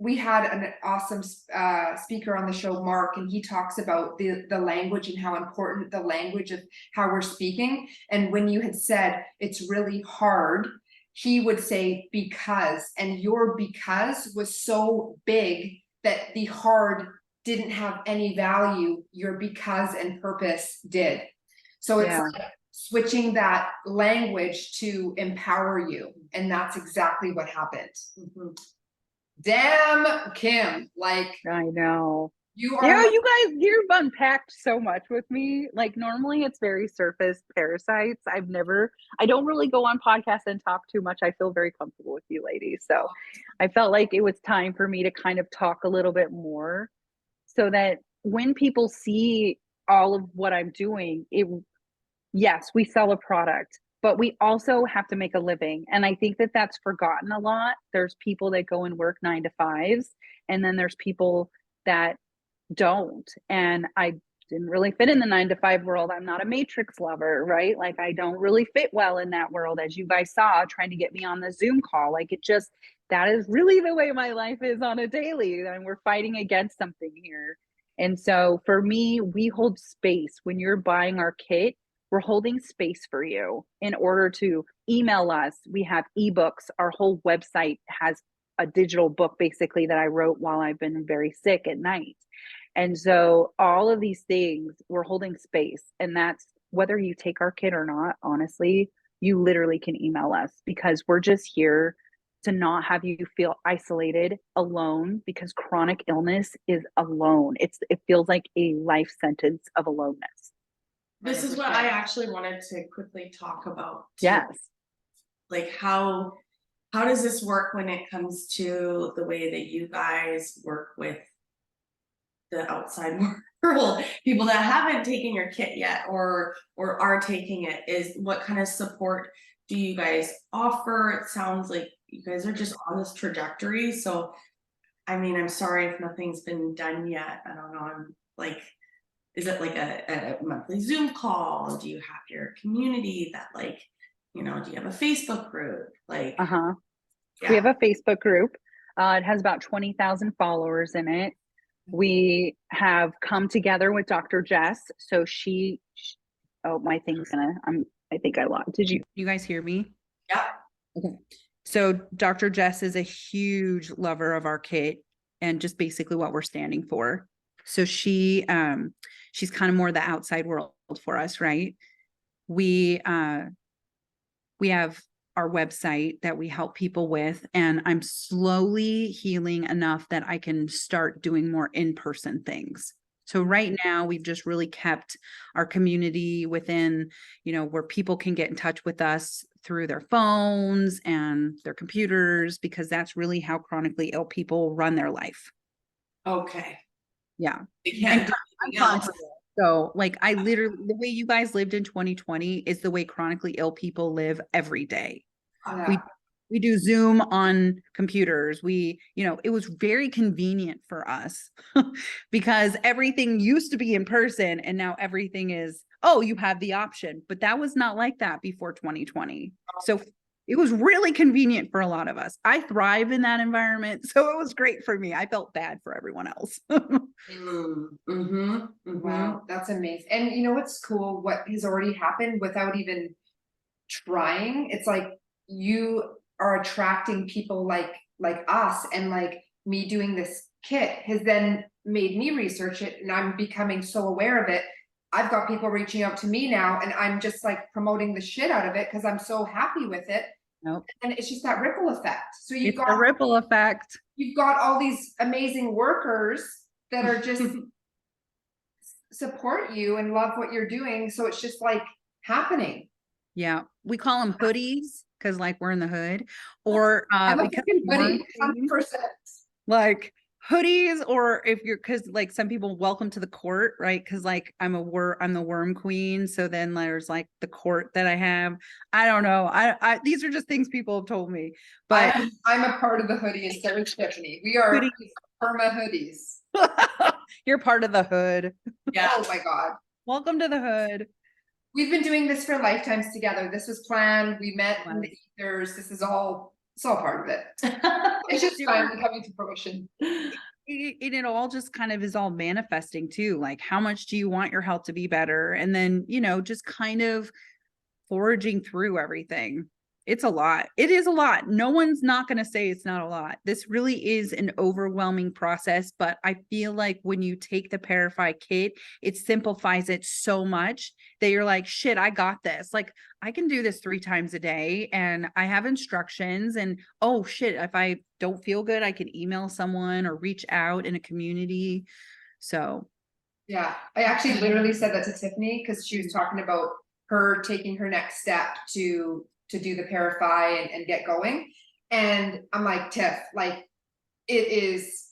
we had an awesome speaker on the show, Mark, and he talks about the language and how important the language of how we're speaking. And when you had said it's really hard, he would say because, and your because was so big that the hard didn't have any value. Your because and purpose did. So it's like switching that language to empower you. And that's exactly what happened. Mhm. Damn, Kim, like I know. you are. Yeah, you guys, you've unpacked so much with me. Like normally it's very surface parasites. I don't really go on podcasts and talk too much. I feel very comfortable with you ladies. So I felt like it was time for me to kind of talk a little bit more so that when people see all of what I'm doing, yes, we sell a product, but we also have to make a living. And I think that that's forgotten a lot. There's people that go and work 9 to 5s, and then there's people that don't. And I didn't really fit in the 9 to 5 world. I'm not a matrix lover, right? Like I don't really fit well in that world, as you guys saw trying to get me on the Zoom call. Like that is really the way my life is on a daily, and we're fighting against something here. And so for me, we hold space. When you're buying our kit, we're holding space for you. In order to email us, we have ebooks. Our whole website has a digital book basically that I wrote while I've been very sick at night. And so all of these things, we're holding space. And that's whether you take our kit or not, honestly, you literally can email us, because we're just here to not have you feel isolated, alone, because chronic illness is alone. It feels like a life sentence of aloneness. This is what I actually wanted to quickly talk about too. Yes. Like how does this work when it comes to the way that you guys work with the outside world, people that haven't taken your kit yet or are taking it? Is what kind of support do you guys offer? It sounds like you guys are just on this trajectory. So I mean, I'm sorry if nothing's been done yet. I don't know. I'm like, is it like a monthly Zoom call? Do you have your community that like, do you have a Facebook group? Like, We have a Facebook group. It has about 20,000 followers in it. We have come together with Dr. Jess. So my thing's I think I lost. Did you guys hear me? Yeah. Okay. So Dr. Jess is a huge lover of our kit and just basically what we're standing for. So she's kind of more the outside world for us, right? We have our website that we help people with, and I'm slowly healing enough that I can start doing more in-person things. So right now we've just really kept our community within, where people can get in touch with us through their phones and their computers, because that's really how chronically ill people run their life. Okay. Yeah. And so like the way you guys lived in 2020 is the way chronically ill people live every day. We do Zoom on computers. It was very convenient for us because everything used to be in person and now everything is, you have the option, but that was not like that before 2020. So it was really convenient for a lot of us. I thrive in that environment. So it was great for me. I felt bad for everyone else. Wow, that's amazing. And you know what's cool? What has already happened without even trying? It's like you are attracting people like us, and like me doing this kit has then made me research it, and I'm becoming so aware of it. I've got people reaching out to me now, and I'm just like promoting the shit out of it because I'm so happy with it. Nope. And it's just that ripple effect. So you've got a ripple effect. You've got all these amazing workers that are just support you and love what you're doing. So it's just like happening. Yeah. We call them hoodies because like we're in the hood, or because hoodie, 100%. Like hoodies, or because like some people welcome to the court, right? Because like I'm the worm queen. So then there's like the court that I have. I don't know. I these are just things people have told me. But I'm a part of the hoodie, and so is Tiffany. We are Perma hoodies. You're part of the hood. Yeah. Oh my God. Welcome to the hood. We've been doing this for lifetimes together. This was planned. We met in the ethers. This is all It's all part of it. It's just finally coming to fruition. It all just kind of is all manifesting too. Like, how much do you want your health to be better? And then, you know, just kind of foraging through everything. It's a lot. It is a lot. No one's not going to say it's not a lot. This really is an overwhelming process, but I feel like when you take the Parafy Kit, it simplifies it so much that you're like, shit, I got this. Like, I can do this 3 times a day and I have instructions, and oh shit, if I don't feel good, I can email someone or reach out in a community. So Yeah, I actually literally said that to Tiffany because she was talking about her taking her next step to do the Parafy and get going. And I'm like, Tiff, like, it is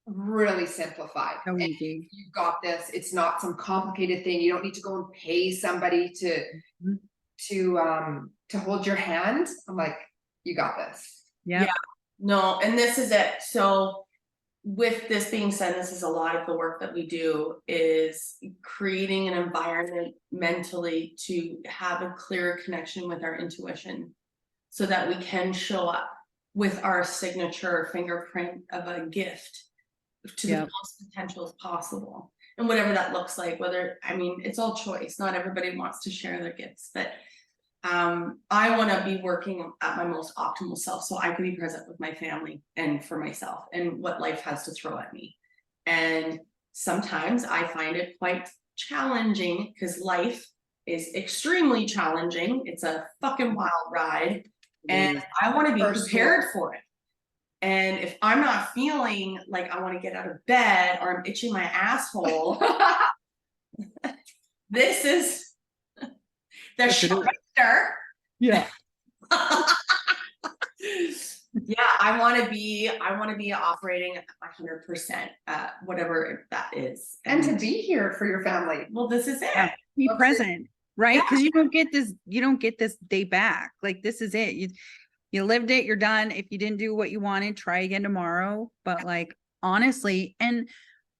really simplified. so And easy. you got this. It's not some complicated thing. You don't need to go and pay somebody to hold your hand. I'm like, you got this. Yeah. No, and this is it. So with this being said, this is a lot of the work that we do, is creating an environment mentally to have a clearer connection with our intuition so that we can show up with our signature fingerprint of a gift to the most potential as possible. And whatever that looks like, whether, I mean, it's all choice. Not everybody wants to share their gifts, but I want to be working at my most optimal self so I can be present with my family and for myself and what life has to throw at me. And sometimes I find it quite challenging because life is extremely challenging. It's a fucking wild ride, and I want to be prepared for it. And if I'm not feeling like I want to get out of bed or I'm itching my asshole, this is the sharpster. Yeah. Yeah, I want to be operating at 100%, whatever that is. And to be here for your family. Well, this is it. Yeah. Be present, right? Because you don't get this day back. Like, this is it. You lived it, you're done. If you didn't do what you wanted, try again tomorrow. But like, honestly, and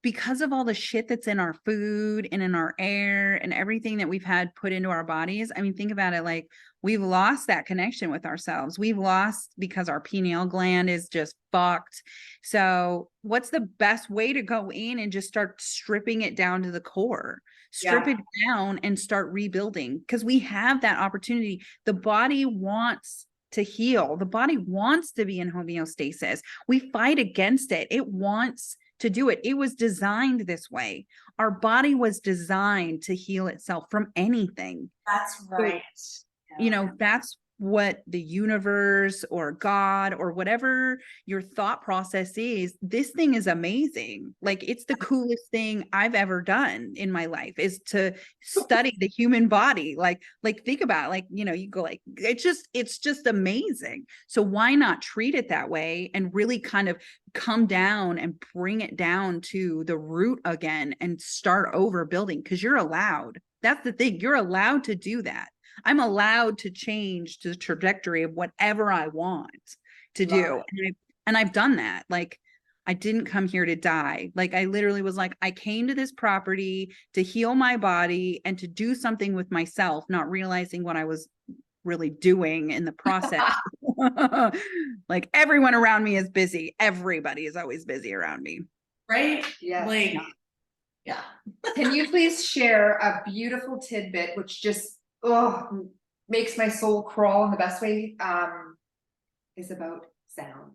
because of all the shit that's in our food and in our air and everything that we've had put into our bodies, I mean, think about it. Like, we've lost that connection with ourselves. We've lost because our pineal gland is just fucked. So what's the best way to go in and just start stripping it down to the core? Strip it down and start rebuilding, because we have that opportunity. The body wants to heal. The body wants to be in homeostasis. We fight against it. It wants to do it. It was designed this way. Our body was designed to heal itself from anything. That's right. So, you know, that's what the universe or God or whatever your thought process is. This thing is amazing. Like, it's the coolest thing I've ever done in my life, is to study the human body. Like think about it. Like, you know, you go like, it's just amazing. So why not treat it that way and really kind of come down and bring it down to the root again and start over building? Because you're allowed. That's the thing. You're allowed to do that. I'm allowed to change the trajectory of whatever I want to do. And I've done that. Like, I didn't come here to die. Like, I literally was like, I came to this property to heal my body and to do something with myself, not realizing what I was really doing in the process. Like, everyone around me is busy. Everybody is always busy around me. Right? Yeah. Like, yeah. Can you please share a beautiful tidbit, which just makes my soul crawl in the best way, is about sound?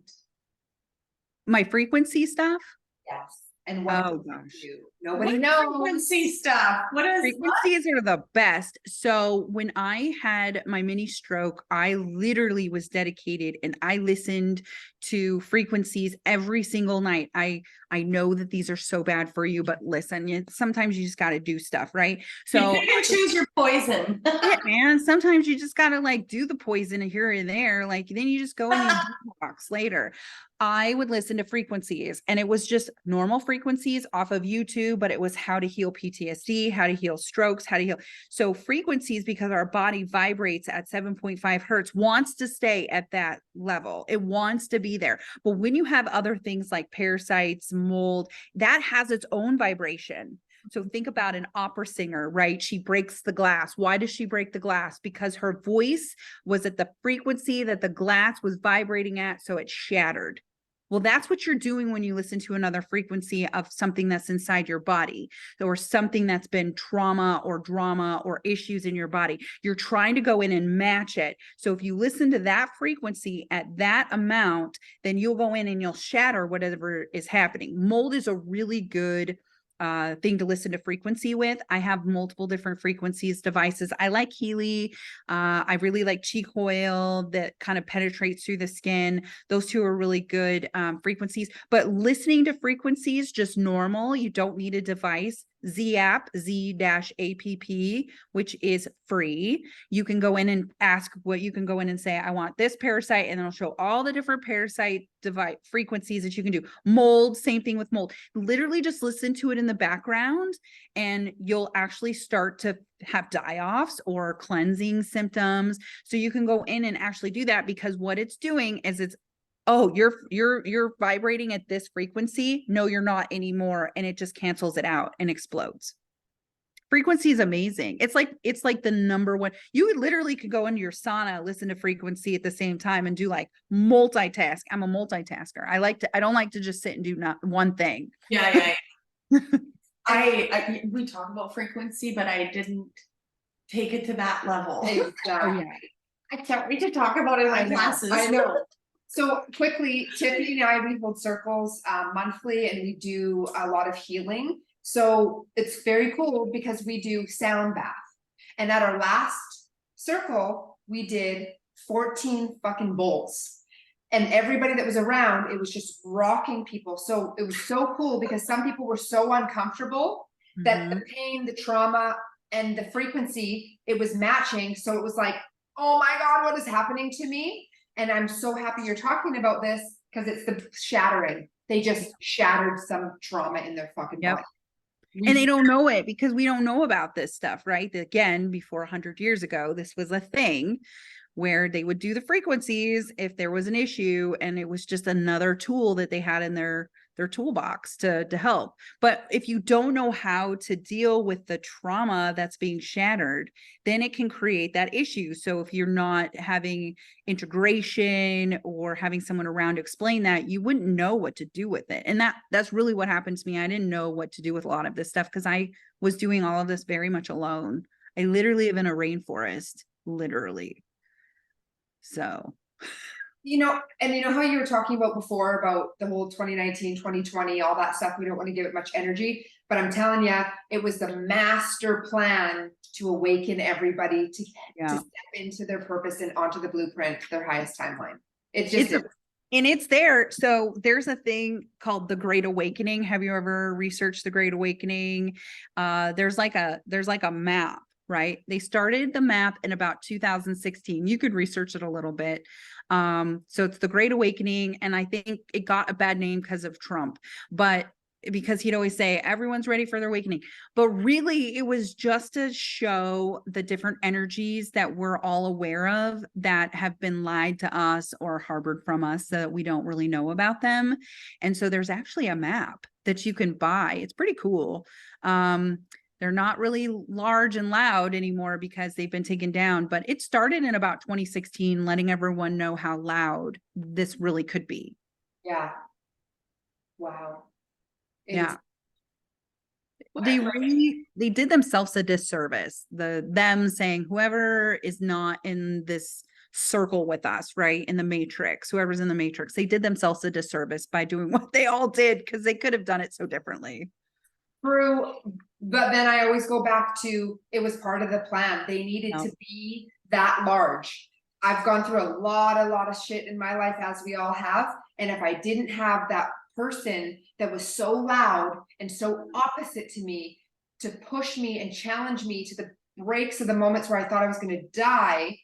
My frequency stuff? Yes. And what Oh does it gosh. do? Nobody knows. Frequency stuff. Frequencies are the best. So when I had my mini stroke, I literally was dedicated and I listened to frequencies every single night. I know that these are so bad for you, but listen, sometimes you just got to do stuff, right? So you choose your poison. yeah, man, sometimes you just got to like do the poison here and there. Like, then you just go in the box later. I would listen to frequencies, and it was just normal frequencies off of YouTube, but it was how to heal PTSD, how to heal strokes, how to heal. So frequencies, because our body vibrates at 7.5 hertz, wants to stay at that level. It wants to be there. But when you have other things like parasites, mold, that has its own vibration. So think about an opera singer, right? She breaks the glass. Why does she break the glass? Because her voice was at the frequency that the glass was vibrating at, so it shattered. Well, that's what you're doing when you listen to another frequency of something that's inside your body, or something that's been trauma or drama or issues in your body. You're trying to go in and match it. So if you listen to that frequency at that amount, then you'll go in and you'll shatter whatever is happening. Mold is a really good thing to listen to frequency with. I have multiple different frequencies devices. I like Healy. I really like cheek oil that kind of penetrates through the skin. Those two are really good frequencies, but listening to frequencies just normal. You don't need a device. Z app, Z-APP, which is free. You can go in and ask what you can go in and say, I want this parasite, and then it'll show all the different parasite device frequencies that you can do. Mold, same thing with mold. Literally just listen to it in the background and you'll actually start to have die-offs or cleansing symptoms. So you can go in and actually do that, because what it's doing is it's, oh, you're vibrating at this frequency. No, you're not anymore. And it just cancels it out and explodes. Frequency is amazing. It's like the number one. You literally could go into your sauna, listen to frequency at the same time and do like multitask. I'm a multitasker. I don't like to just sit and do not one thing. Yeah. We talk about frequency, but I didn't take it to that level. Exactly. Oh, yeah. I can't wait to talk about it in my classes. I know. So quickly, Tiffany and I, we hold circles monthly, and we do a lot of healing. So it's very cool because we do sound bath. And at our last circle, we did 14 fucking bowls. And everybody that was around, it was just rocking people. So it was so cool because some people were so uncomfortable that the pain, the trauma, and the frequency, it was matching. So it was like, oh my God, what is happening to me? And I'm so happy you're talking about this, because it's the shattering. They just shattered some trauma in their fucking body. And they don't know it because we don't know about this stuff, right? Again, before 100 years ago, this was a thing where they would do the frequencies if there was an issue, and it was just another tool that they had in their toolbox to help. But if you don't know how to deal with the trauma that's being shattered, then it can create that issue. So if you're not having integration or having someone around to explain that, you wouldn't know what to do with it. And that's really what happened to me. I didn't know what to do with a lot of this stuff because I was doing all of this very much alone. I literally live in a rainforest, literally. So, you know, and you know how you were talking about before about the whole 2019, 2020, all that stuff. We don't want to give it much energy, but I'm telling you, it was the master plan to awaken everybody to step into their purpose and onto the blueprint, their highest timeline. It's just, and it's there. So there's a thing called the Great Awakening. Have you ever researched the Great Awakening? There's like a map. Right. They started the map in about 2016. You could research it a little bit. So it's the Great Awakening. And I think it got a bad name because of Trump, but because he'd always say everyone's ready for their awakening. But really, it was just to show the different energies that we're all aware of that have been lied to us or harbored from us, so that we don't really know about them. And so there's actually a map that you can buy. It's pretty cool. They're not really large and loud anymore because they've been taken down, but it started in about 2016, letting everyone know how loud this really could be. Yeah. Wow. Yeah. They did themselves a disservice. Them saying whoever is not in this circle with us, right, in the matrix, whoever's in the matrix, they did themselves a disservice by doing what they all did, because they could have done it so differently. True, but then I always go back to, it was part of the plan. They needed to be that large. I've gone through a lot of shit in my life, as we all have. And if I didn't have that person that was so loud and so opposite to me to push me and challenge me to the breaks of the moments where I thought I was going to die,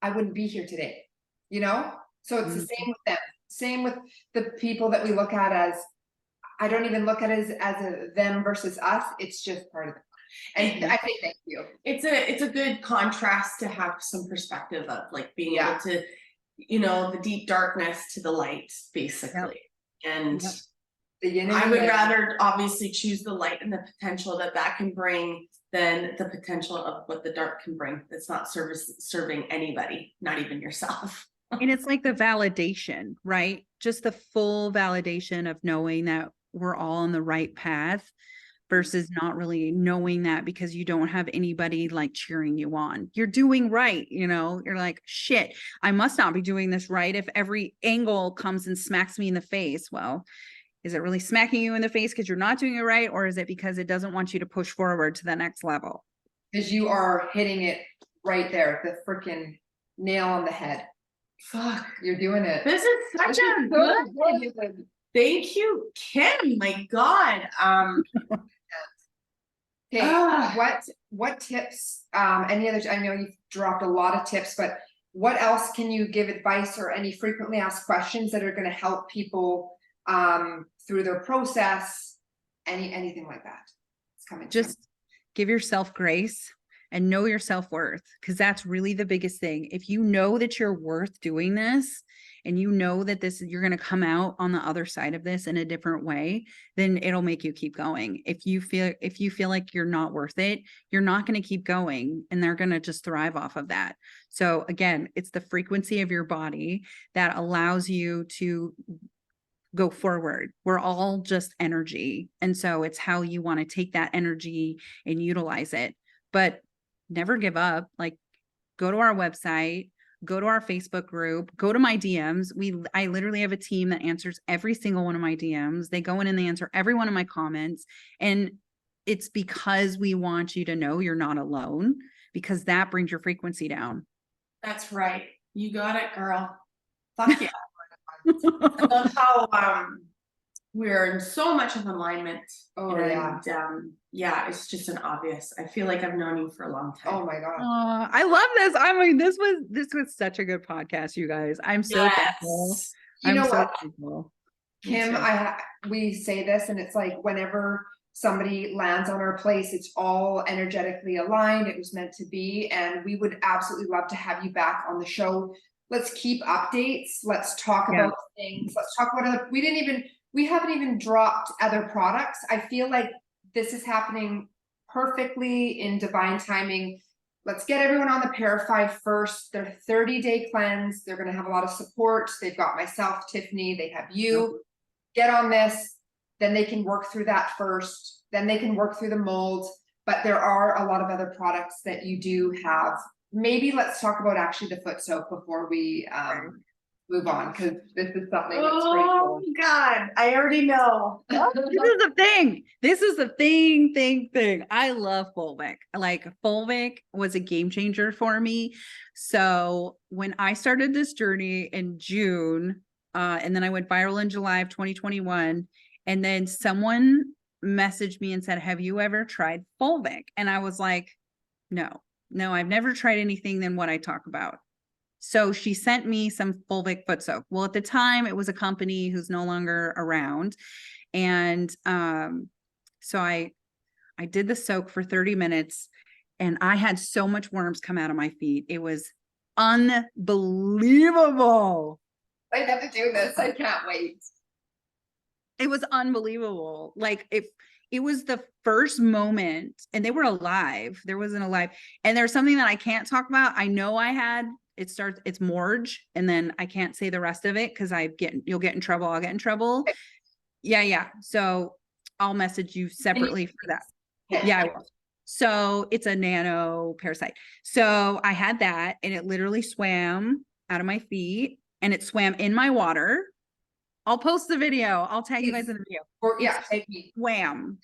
I wouldn't be here today, you know? So it's the same with them. Same with the people that we look at as, I don't even look at it as a them versus us. It's just part of it. And I say thank you. It's a good contrast to have some perspective of, like, being able to, you know, the deep darkness to the light, basically. And The yin and I the would yang. rather obviously choose the light and the potential that that can bring than the potential of what the dark can bring. That's not serving anybody, not even yourself. And it's like the validation, right? Just the full validation of knowing that we're all on the right path versus not really knowing that because you don't have anybody like cheering you on. You're doing right, you know, you're like, shit, I must not be doing this right if every angle comes and smacks me in the face. Well, is it really smacking you in the face because you're not doing it right? Or is it because it doesn't want you to push forward to the next level? Because you are hitting it right there, the freaking nail on the head. Fuck. You're doing it. This is such a good. Thank you, Kim. My God. Okay, what tips, any other, I know you've dropped a lot of tips, but what else can you give advice or any frequently asked questions that are going to help people through their process? Anything like that? It's coming. Just give yourself grace and know your self-worth, because that's really the biggest thing. If you know that you're worth doing this and you know that you're going to come out on the other side of this in a different way, then it'll make you keep going. If you feel like you're not worth it, you're not going to keep going, and they're going to just thrive off of that. So again, it's the frequency of your body that allows you to go forward. We're all just energy. And so it's how you want to take that energy and utilize it. But never give up. Like, go to our website, go to our Facebook group, go to my DMs. I literally have a team that answers every single one of my DMs. They go in and they answer every one of my comments. And it's because we want you to know you're not alone, because that brings your frequency down. That's right. You got it, girl. Fuck yeah. I love how we're in so much of alignment. Oh, and yeah, it's just an obvious. I feel like I've known you for a long time. Oh my God. I love this. I mean, this was such a good podcast, you guys. I'm so thankful. You know what, Thankful. Kim, we say this and it's like whenever somebody lands on our place, it's all energetically aligned. It was meant to be, and we would absolutely love to have you back on the show. Let's keep updates. Let's talk about things. Let's talk about other, we haven't even dropped other products. I feel like this is happening perfectly in divine timing. Let's get everyone on the Parafy first. Their 30-day cleanse. They're going to have a lot of support. They've got myself, Tiffany. They have you. Get on this. Then they can work through that first. Then they can work through the mold. But there are a lot of other products that you do have. Maybe let's talk about actually the foot soap before we move on, because this is something that's pretty cool. Oh God, I already know. This is the thing. This is the thing. I love Fulvic. Like, Fulvic was a game changer for me. So when I started this journey in June, and then I went viral in July of 2021, and then someone messaged me and said, "Have you ever tried Fulvic?" And I was like, no, I've never tried anything than what I talk about. So she sent me some Fulvic foot soap. Well, at the time it was a company who's no longer around. And so I did the soak for 30 minutes and I had so much worms come out of my feet. It was unbelievable. I have to do this. I can't wait. It was unbelievable. Like, if it was the first moment, and they were alive, there wasn't alive. And there's something that I can't talk about. I know it's Morge, and then I can't say the rest of it because you'll get in trouble. I'll get in trouble. Yeah. So I'll message you separately for that. Yeah, I will. So it's a nano parasite. So I had that, and it literally swam out of my feet, and it swam in my water. I'll post the video. I'll tag you guys in the video. Or take me. Swam,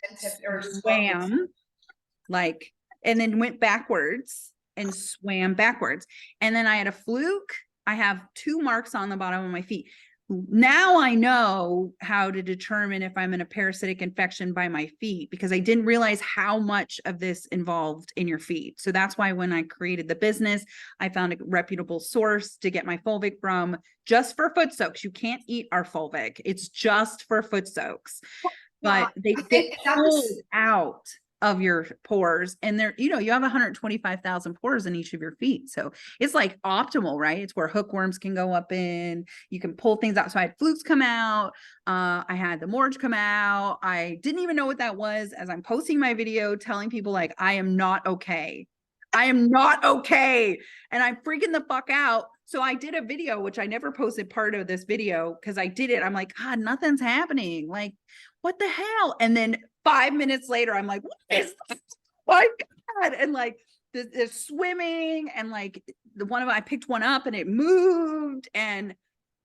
like, and then went backwards and swam backwards. And then I had a fluke. I have 2 marks on the bottom of my feet. Now I know how to determine if I'm in a parasitic infection by my feet, because I didn't realize how much of this involved in your feet. So that's why when I created the business, I found a reputable source to get my Fulvic from, just for foot soaks. You can't eat our Fulvic. It's just for foot soaks. But they get pulled out of your pores, and there, you know, you have 125,000 pores in each of your feet. So it's like optimal, right? It's where hookworms can go up in, you can pull things out. So I had flukes come out. I had the morge come out. I didn't even know what that was as I'm posting my video, telling people like, I am not okay. I am not okay. And I'm freaking the fuck out. So I did a video, which I never posted part of this video because I did it. I'm like, God, nothing's happening. Like, what the hell? And then 5 minutes later, I'm like, what is this? My God. And like, the swimming, and like I picked one up and it moved, and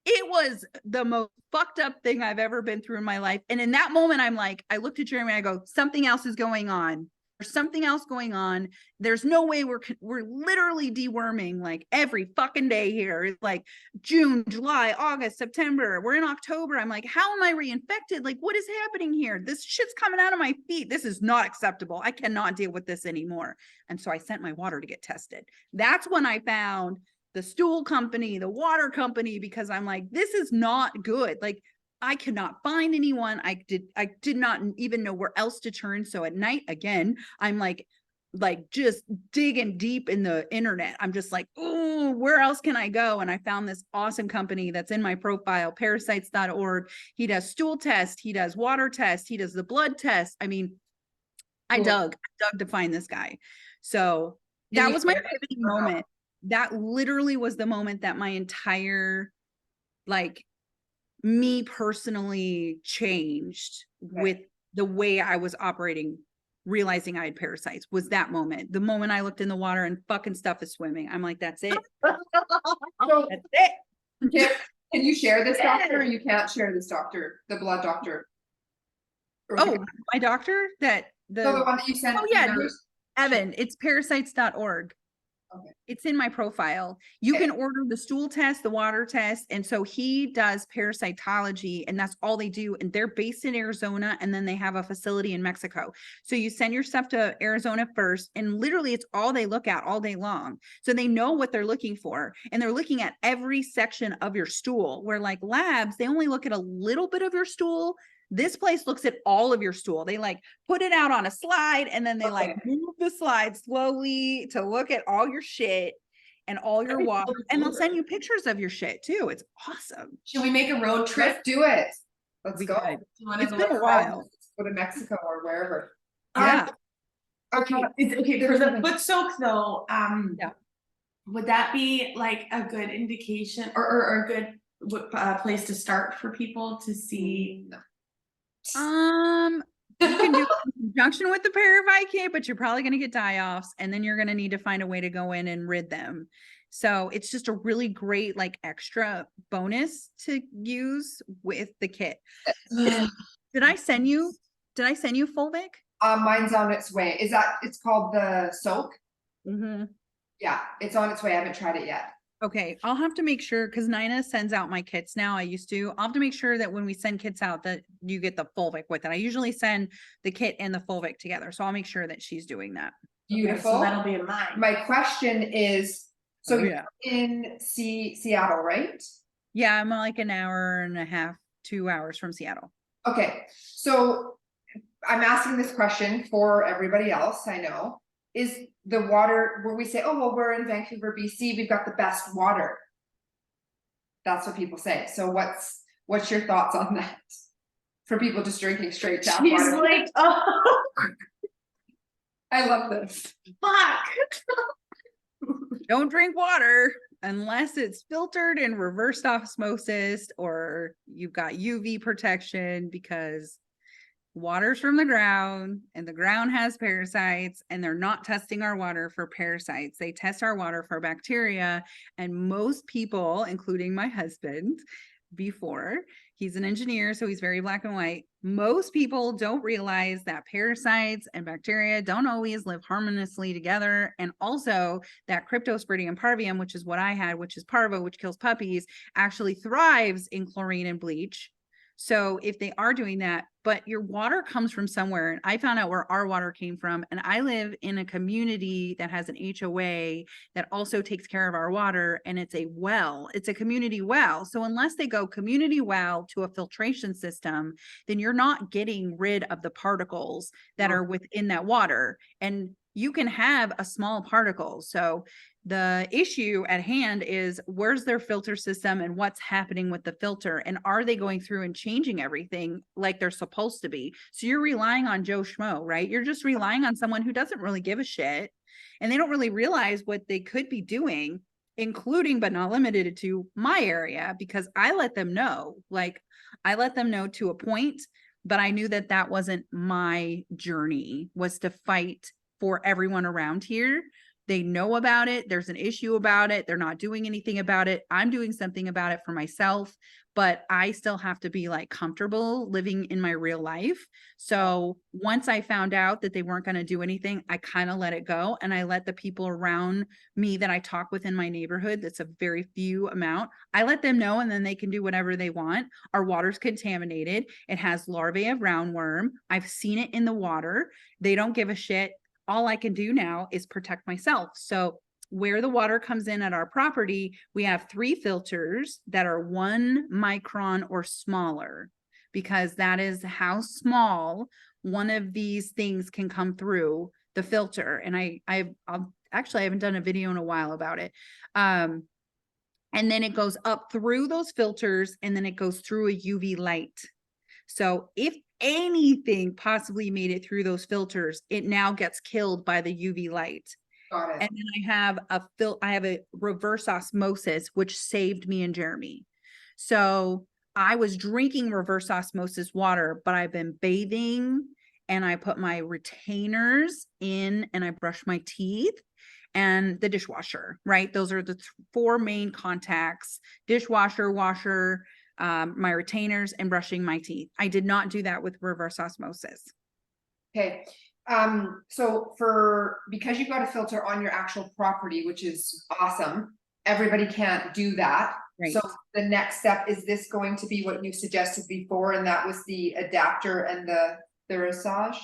it was the most fucked up thing I've ever been through in my life. And in that moment, I'm like, I looked at Jeremy, I go, something else is going on. There's something else going on. There's no way we're literally deworming like every fucking day here. It's like June, July, August, September. We're in October. I'm like, how am I reinfected? Like, what is happening here? This shit's coming out of my feet. This is not acceptable. I cannot deal with this anymore. And so I sent my water to get tested. That's when I found the stool company, the water company, because I'm like, this is not good. Like, I could not find anyone. I did not even know where else to turn. So at night, again, I'm like just digging deep in the internet. I'm just like, oh, where else can I go? And I found this awesome company that's in my profile, parasites.org. He does stool test. He does water test. He does the blood test. I mean, I dug to find this guy. So that was my pivoting moment. That literally was the moment that my entire, like, me personally changed with the way I was operating, realizing I had parasites. Was that moment. The moment I looked in the water and fucking stuff is swimming. I'm like, that's it. That's it. Can you share this doctor, or you can't share this doctor, the blood doctor? Oh, my doctor that the one that you sent. Oh yeah, Evan, it's parasites.org. Okay. It's in my profile. You can order the stool test, the water test. And so he does parasitology, and that's all they do. And they're based in Arizona, and then they have a facility in Mexico. So you send your stuff to Arizona first, and literally it's all they look at all day long. So they know what they're looking for, and they're looking at every section of your stool, where like labs, they only look at a little bit of your stool. This place looks at all of your stool. They like put it out on a slide, and then they like move the slide slowly to look at all your shit and all your water. And they'll send you pictures of your shit too. It's awesome. Should we make a road trip? Let's do it. Let's go. It's been a while. Go to Mexico or wherever. Yeah. Okay. Okay. For the foot soak though, yeah. Would that be like a good indication or a good place to start for people to see? You can do it in conjunction with the Parafy Kit, but you're probably going to get die-offs, and then you're going to need to find a way to go in and rid them. So it's just a really great like extra bonus to use with the kit. Did I send you Fulvic? Mine's on its way. It's called the soak? Mm-hmm. Yeah, it's on its way. I haven't tried it yet. Okay, I'll have to make sure, because Nina sends out my kits now. I'll have to make sure that when we send kits out that you get the Fulvic with it. I usually send the kit and the Fulvic together. So I'll make sure that she's doing that. Beautiful. Okay, so that'll be in mine. My question is, so you're in Seattle, right? Yeah, I'm like an hour and a half, 2 hours from Seattle. Okay, so I'm asking this question for everybody else, I know. Is the water where we say, oh, well, we're in Vancouver, BC, we've got the best water. That's what people say. So what's your thoughts on that? For people just drinking straight tap water. She's like, oh, I love this. fuck. Don't drink water unless it's filtered and reversed osmosis, or you've got UV protection, because water's from the ground, and the ground has parasites, and they're not testing our water for parasites. They test our water for bacteria. And most people, including my husband, before, he's an engineer, so he's very black and white. Most people don't realize that parasites and bacteria don't always live harmoniously together. And also that Cryptosporidium parvium, which is what I had, which is parvo, which kills puppies, actually thrives in chlorine and bleach. So if they are doing that, but your water comes from somewhere, and I found out where our water came from, and I live in a community that has an HOA that also takes care of our water, and it's a well, it's a community well. So unless they go community well to a filtration system, then you're not getting rid of the particles that are within that water. And you can have a small particle. So the issue at hand is, where's their filter system and what's happening with the filter? And are they going through and changing everything like they're supposed to be? So you're relying on Joe Schmo, right? You're just relying on someone who doesn't really give a shit, and they don't really realize what they could be doing, including but not limited to my area, because I let them know, like I let them know to a point, but I knew that that wasn't my journey, was to fight for everyone around here. They know about it. There's an issue about it. They're not doing anything about it. I'm doing something about it for myself, but I still have to be like comfortable living in my real life. So once I found out that they weren't going to do anything, I kind of let it go. And I let the people around me that I talk with in my neighborhood, that's a very few amount, I let them know, and then they can do whatever they want. Our water's contaminated. It has larvae of roundworm. I've seen it in the water. They don't give a shit. All I can do now is protect myself. So where the water comes in at our property, we have 3 filters that are 1 micron or smaller, because that is how small one of these things can come through the filter. And I'll actually, I haven't done a video in a while about it. And then it goes up through those filters, and then it goes through a UV light. So if anything possibly made it through those filters, it now gets killed by the UV light. Got it. And then I have a reverse osmosis, which saved me and Jeremy. So I was drinking reverse osmosis water, but I've been bathing, and I put my retainers in, and I brush my teeth, and the dishwasher, right? Those are the 4 main contacts: dishwasher, washer, my retainers, and brushing my teeth. I did not do that with reverse osmosis. Okay. So because you got a filter on your actual property, which is awesome, everybody can't do that. Right. So the next step, is this going to be what you suggested before? And that was the adapter and the massage?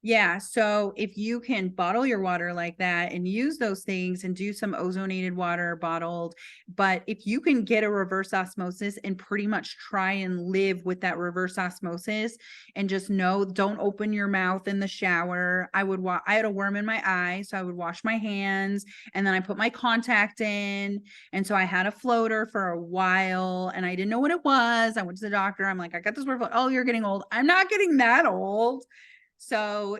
Yeah. So if you can bottle your water like that and use those things and do some ozonated water bottled, but if you can get a reverse osmosis and pretty much try and live with that reverse osmosis, and just know, don't open your mouth in the shower. I had a worm in my eye, so I would wash my hands, and then I put my contact in. And so I had a floater for a while, and I didn't know what it was. I went to the doctor. I'm like, I got this word. Oh, you're getting old. I'm not getting that old. So,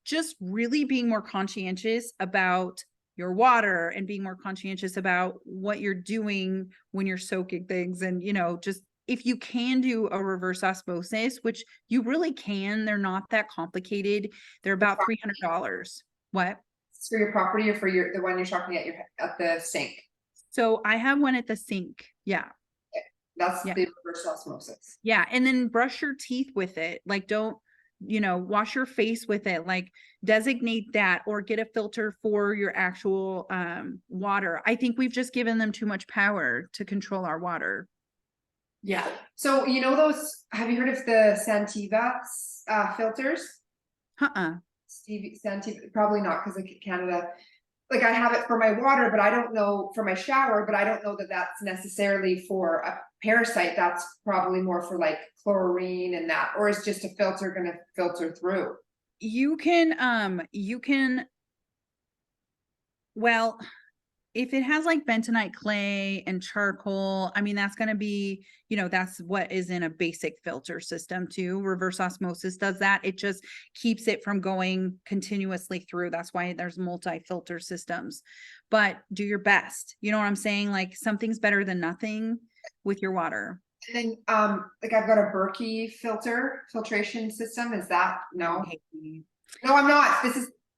just really being more conscientious about your water, and being more conscientious about what you're doing when you're soaking things. And, just if you can do a reverse osmosis, which you really can, they're not that complicated. They're about $300. What? For your property, or for the one you're talking at the sink? So I have one at the sink. Yeah. That's Yeah. the reverse osmosis. Yeah. And then brush your teeth with it. Like, don't, wash your face with it, like designate that, or get a filter for your actual water. I think we've just given them too much power to control our water. Yeah. So have you heard of the Santiva filters? Santiva, probably not, because like Canada, like I have it for my water, but I don't know, for my shower, but I don't know that that's necessarily for a parasite. That's probably more for like chlorine and that, or is just a filter going to filter through? Well, if it has like bentonite clay and charcoal, I mean, that's going to be, that's what is in a basic filter system too. Reverse osmosis does that. It just keeps it from going continuously through. That's why there's multi-filter systems. But do your best. You know what I'm saying? Like, something's better than nothing with your water. And then, like I've got a Berkey filtration system. Is that no? No, I'm not.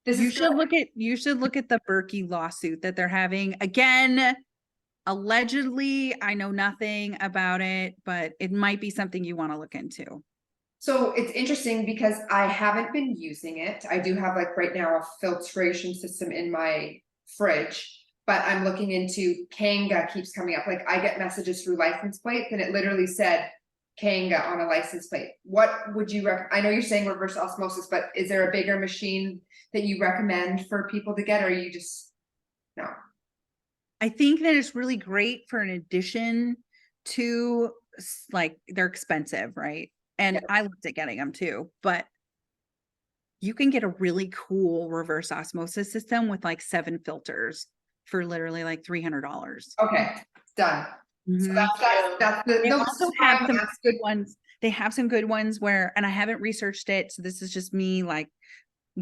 You should look at the Berkey lawsuit that they're having. Again, allegedly, I know nothing about it, but it might be something you want to look into. So it's interesting because I haven't been using it. I do have like right now a filtration system in my fridge, but I'm looking into Kanga keeps coming up. Like I get messages through license plates, and it literally said Kanga on a license plate. What would you I know you're saying reverse osmosis, but is there a bigger machine that you recommend for people to get, or you just, no? I think that it's really great for an addition to like, they're expensive, right? And I looked at getting them too, but you can get a really cool reverse osmosis system with like 7 filters for literally like $300. Okay, done. So Mhm. that's the, They those also is why have I'm some asking. good ones. They have some good ones where, and I haven't researched it, so this is just me like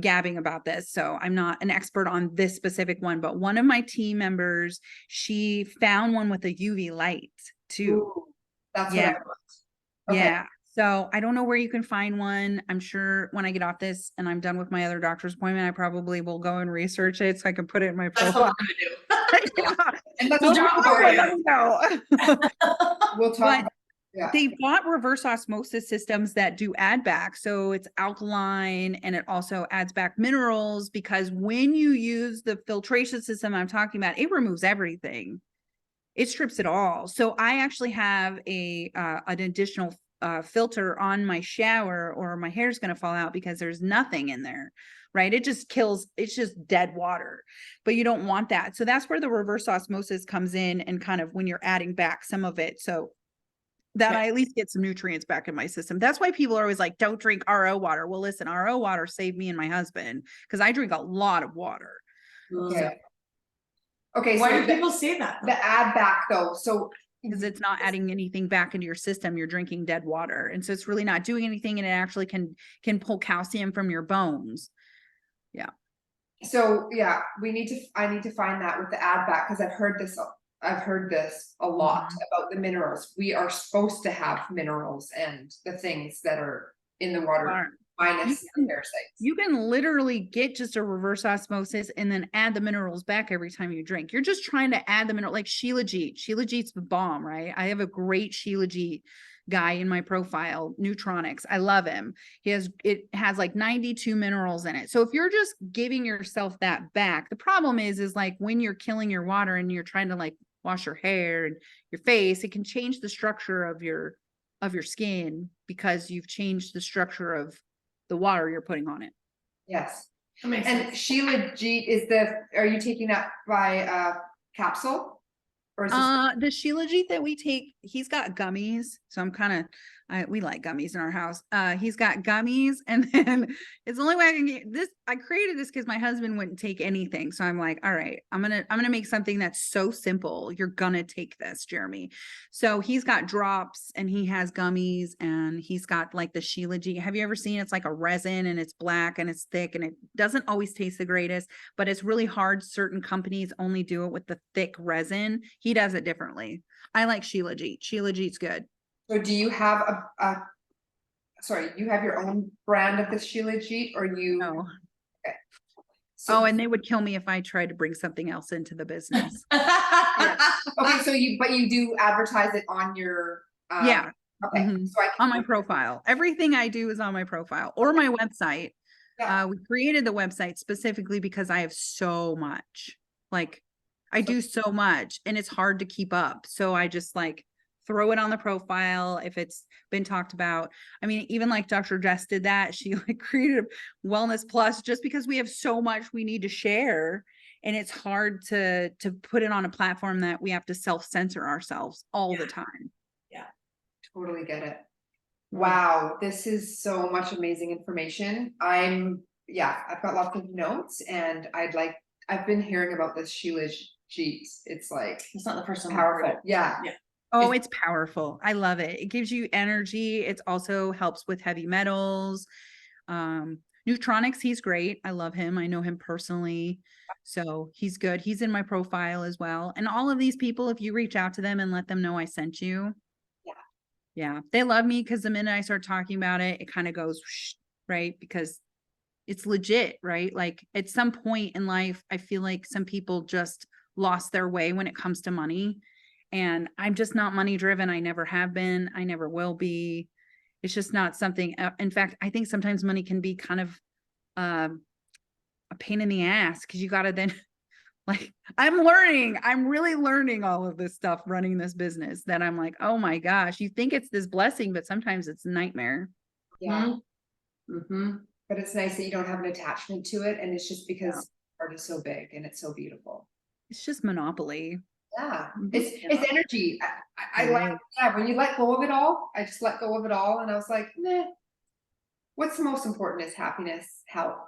gabbing about this. So I'm not an expert on this specific one, but one of my team members, she found one with a UV light too. Ooh, that's Yeah. what I want. Okay. Yeah. So I don't know where you can find one. I'm sure when I get off this and I'm done with my other doctor's appointment, I probably will go and research it so I can put it in my That's profile. what we're gonna do. And let's We'll talk do it about for it. you. Let me know. We'll talk But about, yeah. They've got reverse osmosis systems that do add back. So it's alkaline and it also adds back minerals, because when you use the filtration system I'm talking about, it removes everything. It strips it all. So I actually have an additional filter on my shower, or my hair is going to fall out because there's nothing in there, right? It just kills, it's just dead water, but you don't want that. So that's where the reverse osmosis comes in, and kind of when you're adding back some of it. So that I at least get some nutrients back in my system. That's why people are always like, don't drink RO water. Well, listen, RO water saved me and my husband, because I drink a lot of water. Okay. Okay, Why so do people say that? the add back though, so Because it's not adding anything back into your system. You're drinking dead water. And so it's really not doing anything. And it actually can pull calcium from your bones. Yeah. so yeah, I need to find that with the add back, because I've heard this a lot about the minerals. We are supposed to have minerals and the things that are in the water, Are. minus the parasites. You can literally get just a reverse osmosis and then add the minerals back every time you drink. You're just trying to add the mineral, like Shilajit. Shilajit's the bomb, right? I have a great Shilajit guy in my profile, Neutronics. I love him. It has like 92 minerals in it. So if you're just giving yourself that back, the problem is like when you're killing your water and you're trying to like wash your hair and your face, it can change the structure of your skin, because you've changed the structure of the water you're putting on it. Yes. That makes And sense. Shilajit are you taking that by capsule? Or is this The Shilajit that we take, he's got gummies. So I'm kind of, we like gummies in our house. He's got gummies, and then it's the only way I can get this. I created this because my husband wouldn't take anything. So I'm like, all right, I'm gonna make something that's so simple. You're gonna take this, Jeremy. So he's got drops and he has gummies, and he's got like the Shilajit. Have you ever seen it's like a resin, and it's black and it's thick, and it doesn't always taste the greatest, but it's really hard. Certain companies only do it with the thick resin. He does it differently. I like Shilajit. Shilajit's good. so do you have sorry, you have your own brand of the Shilajit, or you? No. So, Oh, and they would kill me if I tried to bring something else into the business. okay, so but you do advertise it on your Yeah. okay. Mhm. So I On my profile. Everything I do is on my profile or my website. Yeah. We created the website specifically because I have so much. Like, I do so much and it's hard to keep up. So I just like throw it on the profile if it's been talked about. I mean, even like Dr. Jess did that. She like created a Wellness Plus just because we have so much we need to share. And it's hard to put it on a platform that we have to self-censor ourselves all the time. totally get it. Wow, this is so much amazing information. I've got lots of notes, and I've been hearing about this Shilajit. It's like It's not the first time. powerful. Yeah. Oh, it's powerful. I love it. It gives you energy. It also helps with heavy metals. Neutronics, he's great. I love him. I know him personally. So he's good. He's in my profile as well. And all of these people, if you reach out to them and let them know I sent you. Yeah. They love me because the minute I start talking about it, it kind of goes, whoosh, right? Because it's legit, right? Like at some point in life, I feel like some people just lost their way when it comes to money. And I'm just not money driven. I never have been. I never will be. It's just not something. In fact, I think sometimes money can be kind of a pain in the ass, because you got to then Like I'm really learning all of this stuff running this business that I'm like, oh my gosh, you think it's this blessing, but sometimes it's a nightmare. Yeah, Mm-hmm. but it's nice that you don't have an attachment to it, and it's just because art is so big and it's so beautiful. It's just monopoly. Yeah, Yeah. it's energy. I It like, is. yeah, when you let go of it all, I just let go of it all, and I was like, meh. What's the most important is happiness, health,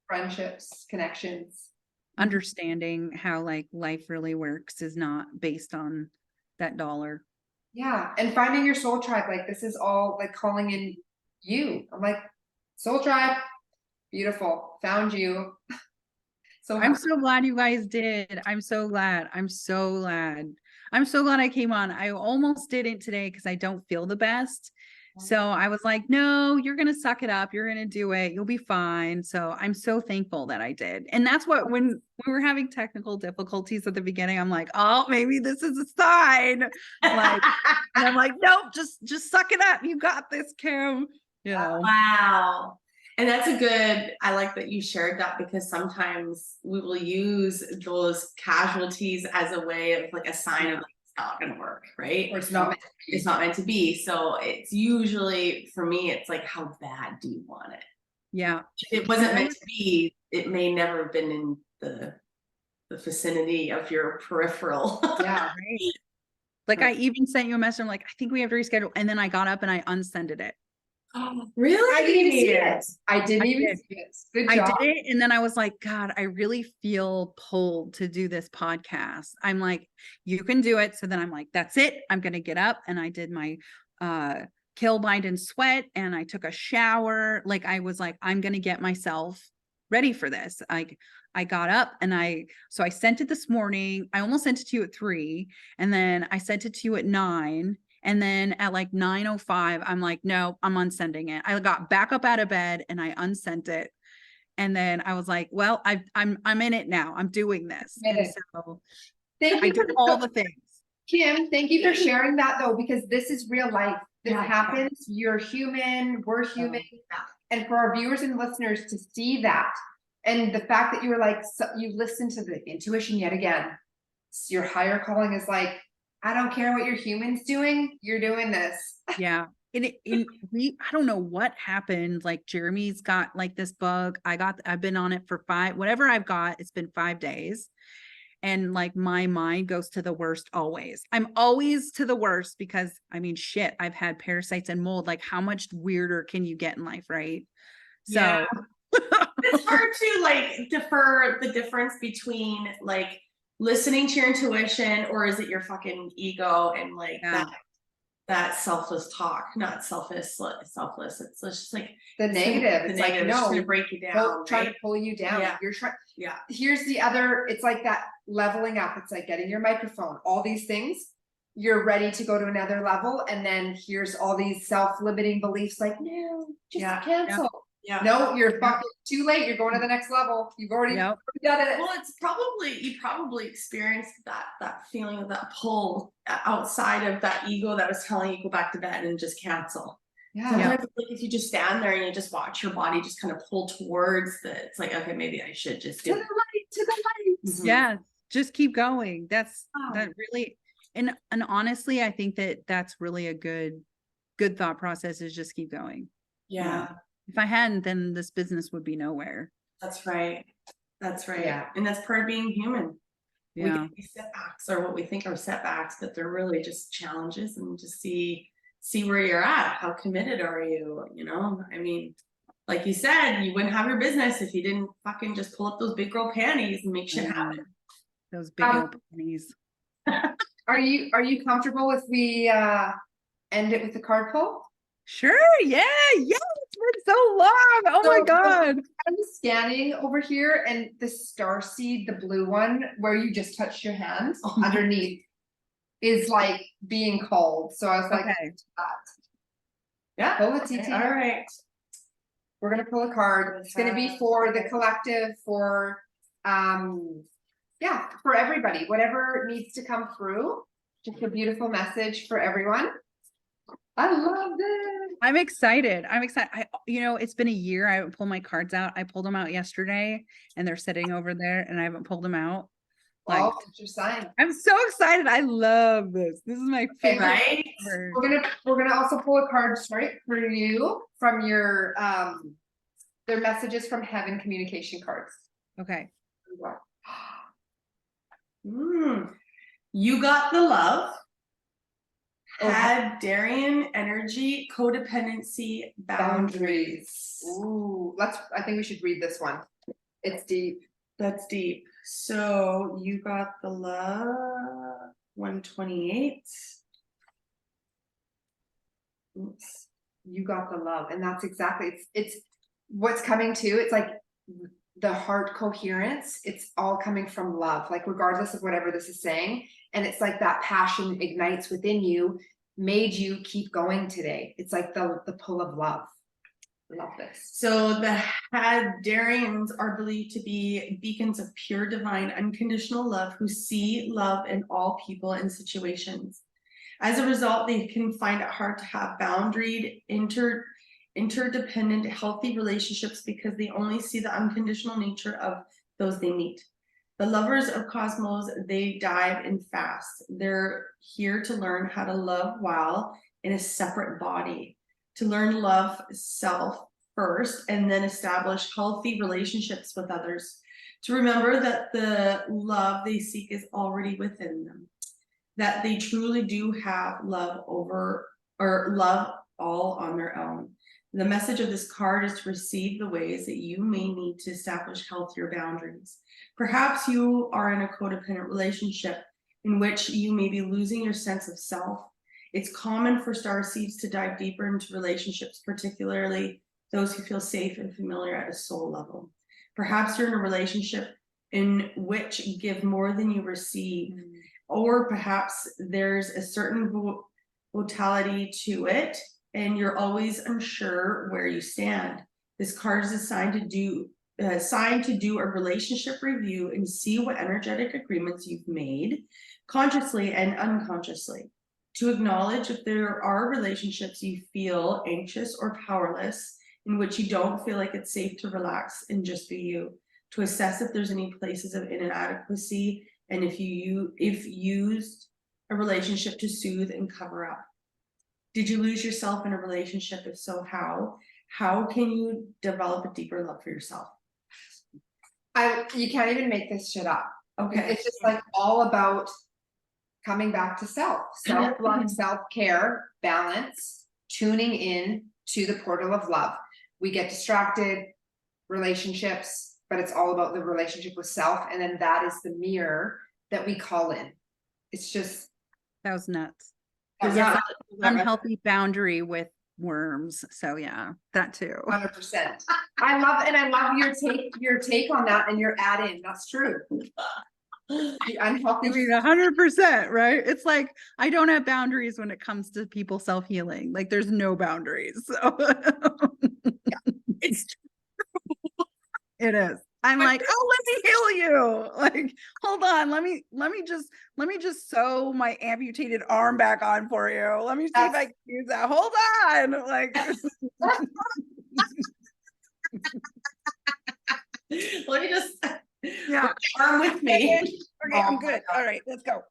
friendships, connections. Understanding how like life really works is not based on that dollar. Yeah, and finding your soul tribe, like this is all like calling in you. I'm like, soul tribe, beautiful, found you. So I'm so glad you guys did. I'm so glad. I'm so glad. I'm so glad I came on. I almost didn't today because I don't feel the best. So I was like, no, you're going to suck it up. You're going to do it. You'll be fine. So I'm so thankful that I did. And that's what, when we were having technical difficulties at the beginning, I'm like, oh, maybe this is a sign. Like, and I'm like, nope, just suck it up. You got this, Kim. You know. Wow. And that's a good, I like that you shared that, because sometimes we will use those casualties as a way of like a sign of like, it's not going to work, right? or it's not meant to be. It's not meant to be. So it's usually, for me, it's like, how bad do you want it? Yeah. If it wasn't meant to be, it may never have been in the vicinity of your peripheral. Yeah, Right. Like I even sent you a message. I'm like, I think we have to reschedule. And then I got up and I unsended it. Oh, really? I didn't even see it. I didn't I even did. see it. Good I job. did it. And then I was like, God, I really feel pulled to do this podcast. I'm like, you can do it. So then I'm like, that's it. I'm going to get up. And I did my kill, bind, and sweat. And I took a shower. Like I was like, I'm going to get myself ready for this. I got up and so I sent it this morning. I almost sent it to you at 3. And then I sent it to you at 9. And then at like 9:05, I'm like, no, I'm unsending it. I got back up out of bed and I unsent it. And then I was like, well, I'm in it now. I'm doing this. In And it. so Thank I you did for all the things. Kim, thank you for sharing that though, because this is real life. This Yeah. happens. You're human, we're human. And for our viewers and listeners to see that, and the fact that you were like, so you listen to the intuition yet again, your higher calling is like, I don't care what your human's doing, you're doing this. Yeah. I don't know what happened. Like Jeremy's got like this bug. I've been on it for 5, whatever I've got, it's been 5 days. And like my mind goes to the worst always. I'm always to the worst because I mean, shit, I've had parasites and mold. Like how much weirder can you get in life? Right. So Yeah. It's hard to like defer the difference between like listening to your intuition, or is it your fucking ego and like that selfless talk, not selfless. It's just like The negative, the it's negative. like, It's just no, gonna break you down, trying right? to pull you down. Yeah. You're trying. Yeah. Here's the other, it's like that leveling up. It's like getting your microphone, all these things. You're ready to go to another level. And then here's all these self-limiting beliefs like, no, just cancel. Yeah. No, you're fucking too late. You're going to the next level. You've already done it. Well, you probably experienced that feeling of that pull outside of that ego that was telling you go back to bed and just cancel. Yeah. Sometimes like if you just stand there and you just watch your body just kind of pull towards it's like, okay, maybe I should just To the do light, to the light. Mhm. yeah, just keep going. That Wow. really, and honestly, I think that's really a good thought process, is just keep going. Yeah, If I hadn't, then this business would be nowhere. that's right. That's right. Yeah. And that's part of being human. We Yeah. get these setbacks, or what we think are setbacks, but they're really just challenges, and just see where you're at. How committed are you? You know, I mean, like you said, you wouldn't have your business if you didn't fucking just pull up those big girl panties and make shit happen. Those big old panties. Are you comfortable if we end it with the card pull? Sure. Yeah. It's been so long. Oh my God. I'm scanning over here, and the star seed, the blue one, where you just touched your hand underneath, is like being called. So I was like, Okay. Yeah. pull the Okay, TT. all right. We're gonna pull a card. It's gonna be for the collective, for yeah, for everybody, whatever needs to come through. Just a beautiful message for everyone. I love this. I'm excited. It's been a year. I haven't pulled my cards out. I pulled them out yesterday and they're sitting over there and I haven't pulled them out. Like, All future signs. I'm so excited. I love this. This is my favorite. Right? ever. We're gonna also pull a card straight for you from your their messages from heaven communication cards. Okay. You got the love. Oh, Had Darian energy, codependency, boundaries. Ooh, I think we should read this one. It's deep. That's deep. So you got the love, 128. Oops. You got the love, and that's exactly it's what's coming to. It's like the heart coherence. It's all coming from love, like regardless of whatever this is saying. And it's like that passion ignites within you, made you keep going today. It's like the pull of love. Love this. So the Hadarians are believed to be beacons of pure, divine, unconditional love who see love in all people and situations. As a result, they can find it hard to have boundaried, interdependent, healthy relationships because they only see the unconditional nature of those they meet. The lovers of cosmos, they dive in fast. They're here to learn how to love while in a separate body, to learn love self first, and then establish healthy relationships with others, to remember that the love they seek is already within them, that they truly do have love over, or love all on their own. The message of this card is to receive the ways that you may need to establish healthier boundaries. Perhaps you are in a codependent relationship in which you may be losing your sense of self. It's common for starseeds to dive deeper into relationships, particularly those who feel safe and familiar at a soul level. Perhaps you're in a relationship in which you give more than you receive, or perhaps there's a certain volatility to it, and you're always unsure where you stand. This card is assigned to do a relationship review and see what energetic agreements you've made, consciously and unconsciously. To acknowledge if there are relationships you feel anxious or powerless, in which you don't feel like it's safe to relax and just be you. To assess if there's any places of inadequacy, and if used a relationship to soothe and cover up. Did you lose yourself in a relationship? If so, how? How can you develop a deeper love for yourself? You can't even make this shit up. Okay. It's just like all about coming back to self-love, self-care, balance, tuning in to the portal of love. We get distracted, relationships, but it's all about the relationship with self. And then that is the mirror that we call in. It's just. That was nuts. Yeah. Unhealthy boundary with worms. So yeah, that too. 100%. I love your take on that and your add in. That's true. The unhealthy. I mean, 100%, right? It's like, I don't have boundaries when it comes to people self-healing. Like there's no boundaries. So It's it is. I'm like, oh, let me heal you. Like, hold on. Let me just sew my amputated arm back on for you. Let me see if I can use that. Hold on. Like, let me just yeah. arm with me. Okay, I'm good. All right, let's go.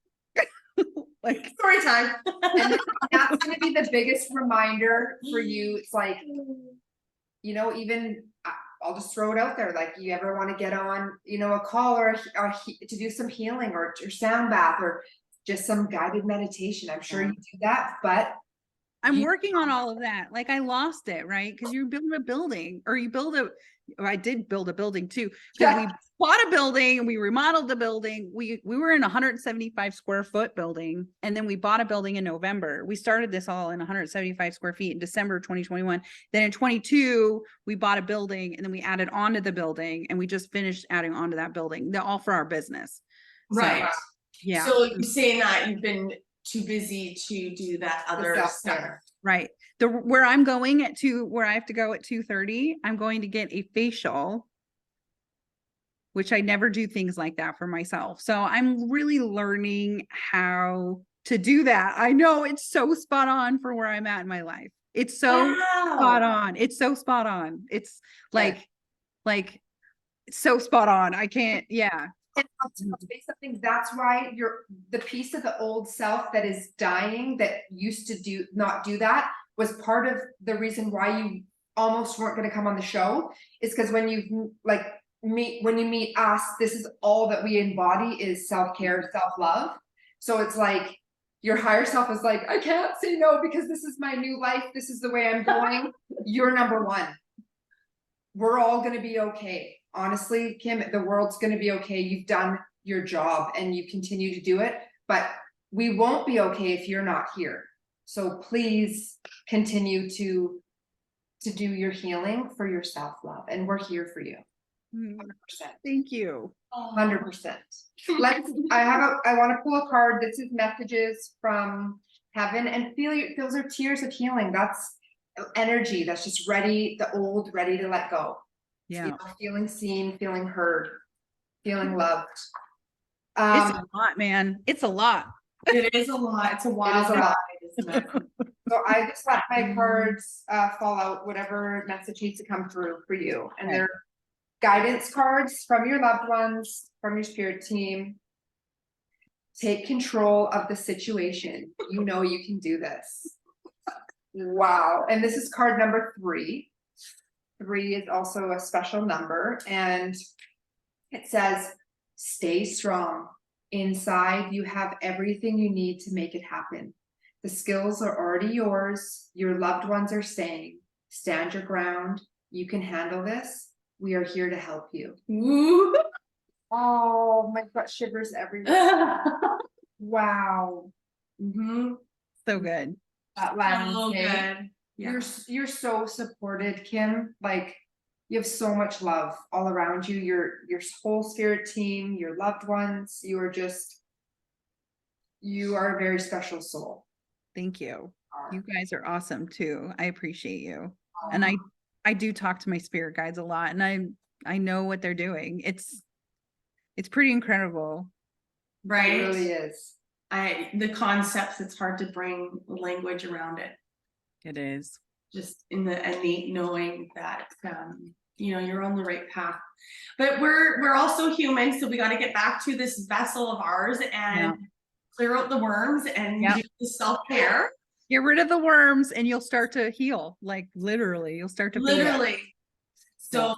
Like Story time. And that's going to be the biggest reminder for you. It's like, even I'll just throw it out there. Like, you ever want to get on, a call or to do some healing or sound bath or just some guided meditation. I'm sure you do that, but I'm working on all of that. Like I lost it, right? Because you build a building or I did build a building too. Because we bought a building and we remodeled the building. We were in a 175 square foot building. And then we bought a building in November. We started this all in 175 square feet in December 2021. Then in 22, we bought a building and then we added onto the building and we just finished adding onto that building. They're all for our business. Right. So, yeah. So you're saying that you've been too busy to do that other stuff. Right. Where I'm going where I have to go at 2:30, I'm going to get a facial, which I never do things like that for myself. So I'm really learning how to do that. I know it's so spot on for where I'm at in my life. It's so spot on. It's so spot on. It's like, it's so spot on. I can't, yeah. And I'll say something, that's why the piece of the old self that is dying, that used to not do that, was part of the reason why you almost weren't gonna come on the show, is because when you meet us, this is all that we embody is self-care, self-love. So it's like, your higher self is like, I can't say no because this is my new life, this is the way I'm going. You're number one. We're all gonna be okay. Honestly, Kim, the world's gonna be okay. You've done your job and you continue to do it, but we won't be okay if you're not here. So please continue to do your healing for your self-love, and we're here for you. 100%. Thank you. 100%. I want to pull a card. This is messages from heaven, and those are tears of healing. That's energy that's just ready, the old, ready to let go. Yeah. You know, feeling seen, feeling heard, feeling loved. It's a lot, man. It's a lot. It is a lot. It's a wild ride, isn't it? So I just let my cards fall out, whatever message needs to come through for you. And Okay. they're guidance cards from your loved ones, from your spirit team. Take control of the situation. You know you can do this. Wow. And this is card number 3. 3 is also a special number, and it says, stay strong. Inside, you have everything you need to make it happen. The skills are already yours. Your loved ones are saying, stand your ground. You can handle this. We are here to help you. Ooh. Oh, my butt shivers everywhere. Wow. So good. That lands, So hey? good. Yeah. You're so supported, Kim. Like, you have so much love all around you. Your whole spirit team, your loved ones. You are a very special soul. Thank you. You guys are awesome too. I appreciate you. And I do talk to my spirit guides a lot, and I know what they're doing. It's pretty incredible. Right. It really is. The concepts, it's hard to bring language around it. It is. Just in the innate knowing that you know, you're on the right path. But we're also human, so we got to get back to this vessel of ours and clear out the worms and do the self-care. Get rid of the worms and you'll start to heal. Like literally, you'll start to feel Literally. So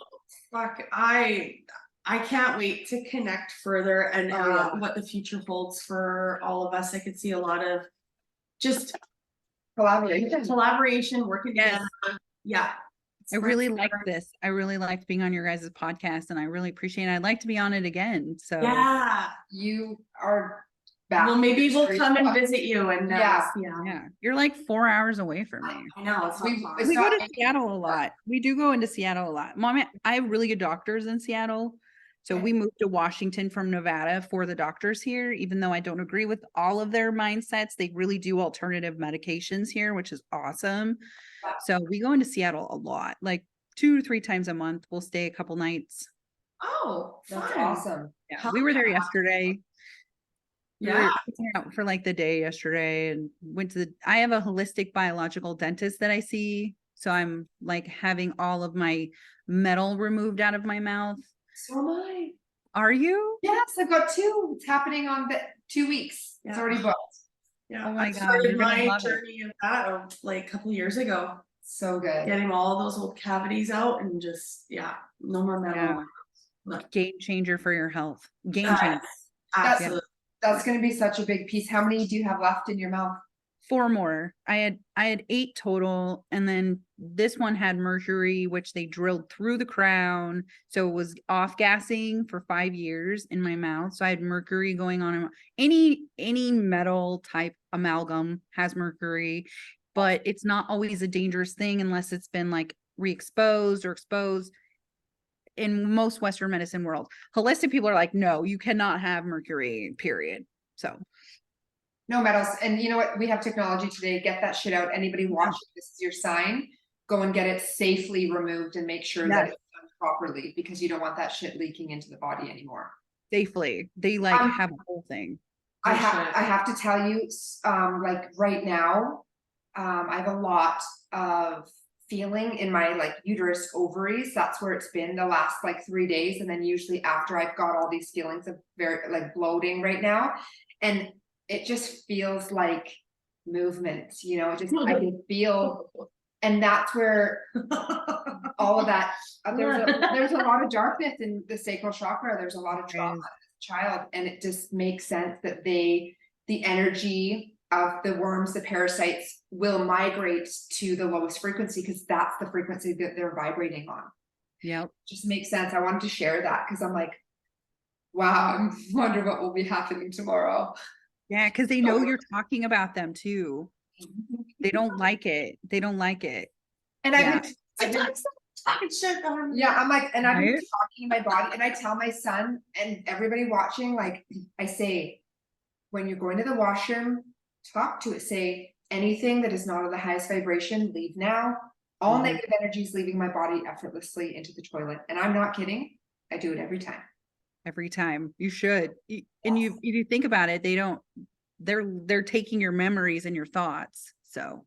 fuck, I can't wait to connect further and what the future holds for all of us. I could see a lot of just collaboration, working together. Yeah. I really like this. I really liked being on your guys' podcast, and I really appreciate it. I'd like to be on it again. So yeah, you are back. Well, maybe we'll come and visit you and yeah. You're like 4 hours away from me. I know it's We go to Seattle a lot. We do go into Seattle a lot. Mom, I have really good doctors in Seattle. So we moved to Washington from Nevada for the doctors here, even though I don't agree with all of their mindsets. They really do alternative medications here, which is awesome. So we go into Seattle a lot, like 2 to 3 times a month. We'll stay a couple nights. Oh, That's fun. awesome. Yeah, we were there yesterday. We Yeah. were out for like the day yesterday and went to I have a holistic biological dentist that I see. So I'm like having all of my metal removed out of my mouth. So am I. Are you? Yes, I've got 2. It's happening on the 2 weeks. It's already booked. Yeah. Oh my I God, started you're gonna my love it. journey of that like a couple years ago. So good. Getting all those old cavities out and just no more metal. Yeah. Game changer for your health. Game changer. Absolutely. That's going to be such a big piece. How many do you have left in your mouth? 4 more. I had 8 total, and then this one had mercury, which they drilled through the crown, so it was off gassing for 5 years in my mouth. So I had mercury going on. Any metal type amalgam has mercury, but it's not always a dangerous thing unless it's been like re-exposed or exposed. In most Western medicine world, holistic people are like, no, you cannot have mercury, period. So no metals. And you know what? We have technology today. Get that shit out. Anybody watching, this is your sign. Go and get it safely removed and make sure that it's done properly, because you don't want that shit leaking into the body anymore. Safely. They like have a whole thing. I have to tell you, like right now, I have a lot of feeling in my like uterus ovaries. That's where it's been the last like 3 days. And then usually after I've got all these feelings of very like bloating right now. And it just feels like movement, you know, it just, I can feel, and that's where all of that, there's a lot of darkness in the sacral chakra. There's a lot of trauma as a child, and it just makes sense that the energy of the worms, the parasites, will migrate to the lowest frequency because that's the frequency that they're vibrating on. Yep. Just makes sense. I wanted to share that because I'm like, wow, I wonder what will be happening tomorrow. Yeah, because they know you're talking about them too. They don't like it. They don't like it. And Yeah. I've been talking shit on yeah, I'm like, and I've been Right? talking my body, and I tell my son and everybody watching, like, I say, when you're going to the washroom, talk to it. Say, anything that is not of the highest vibration, leave now. All Mhm. negative energy is leaving my body effortlessly into the toilet. And I'm not kidding. I do it every time. Every time you should. And you, if you think about it, they're taking your memories and your thoughts. So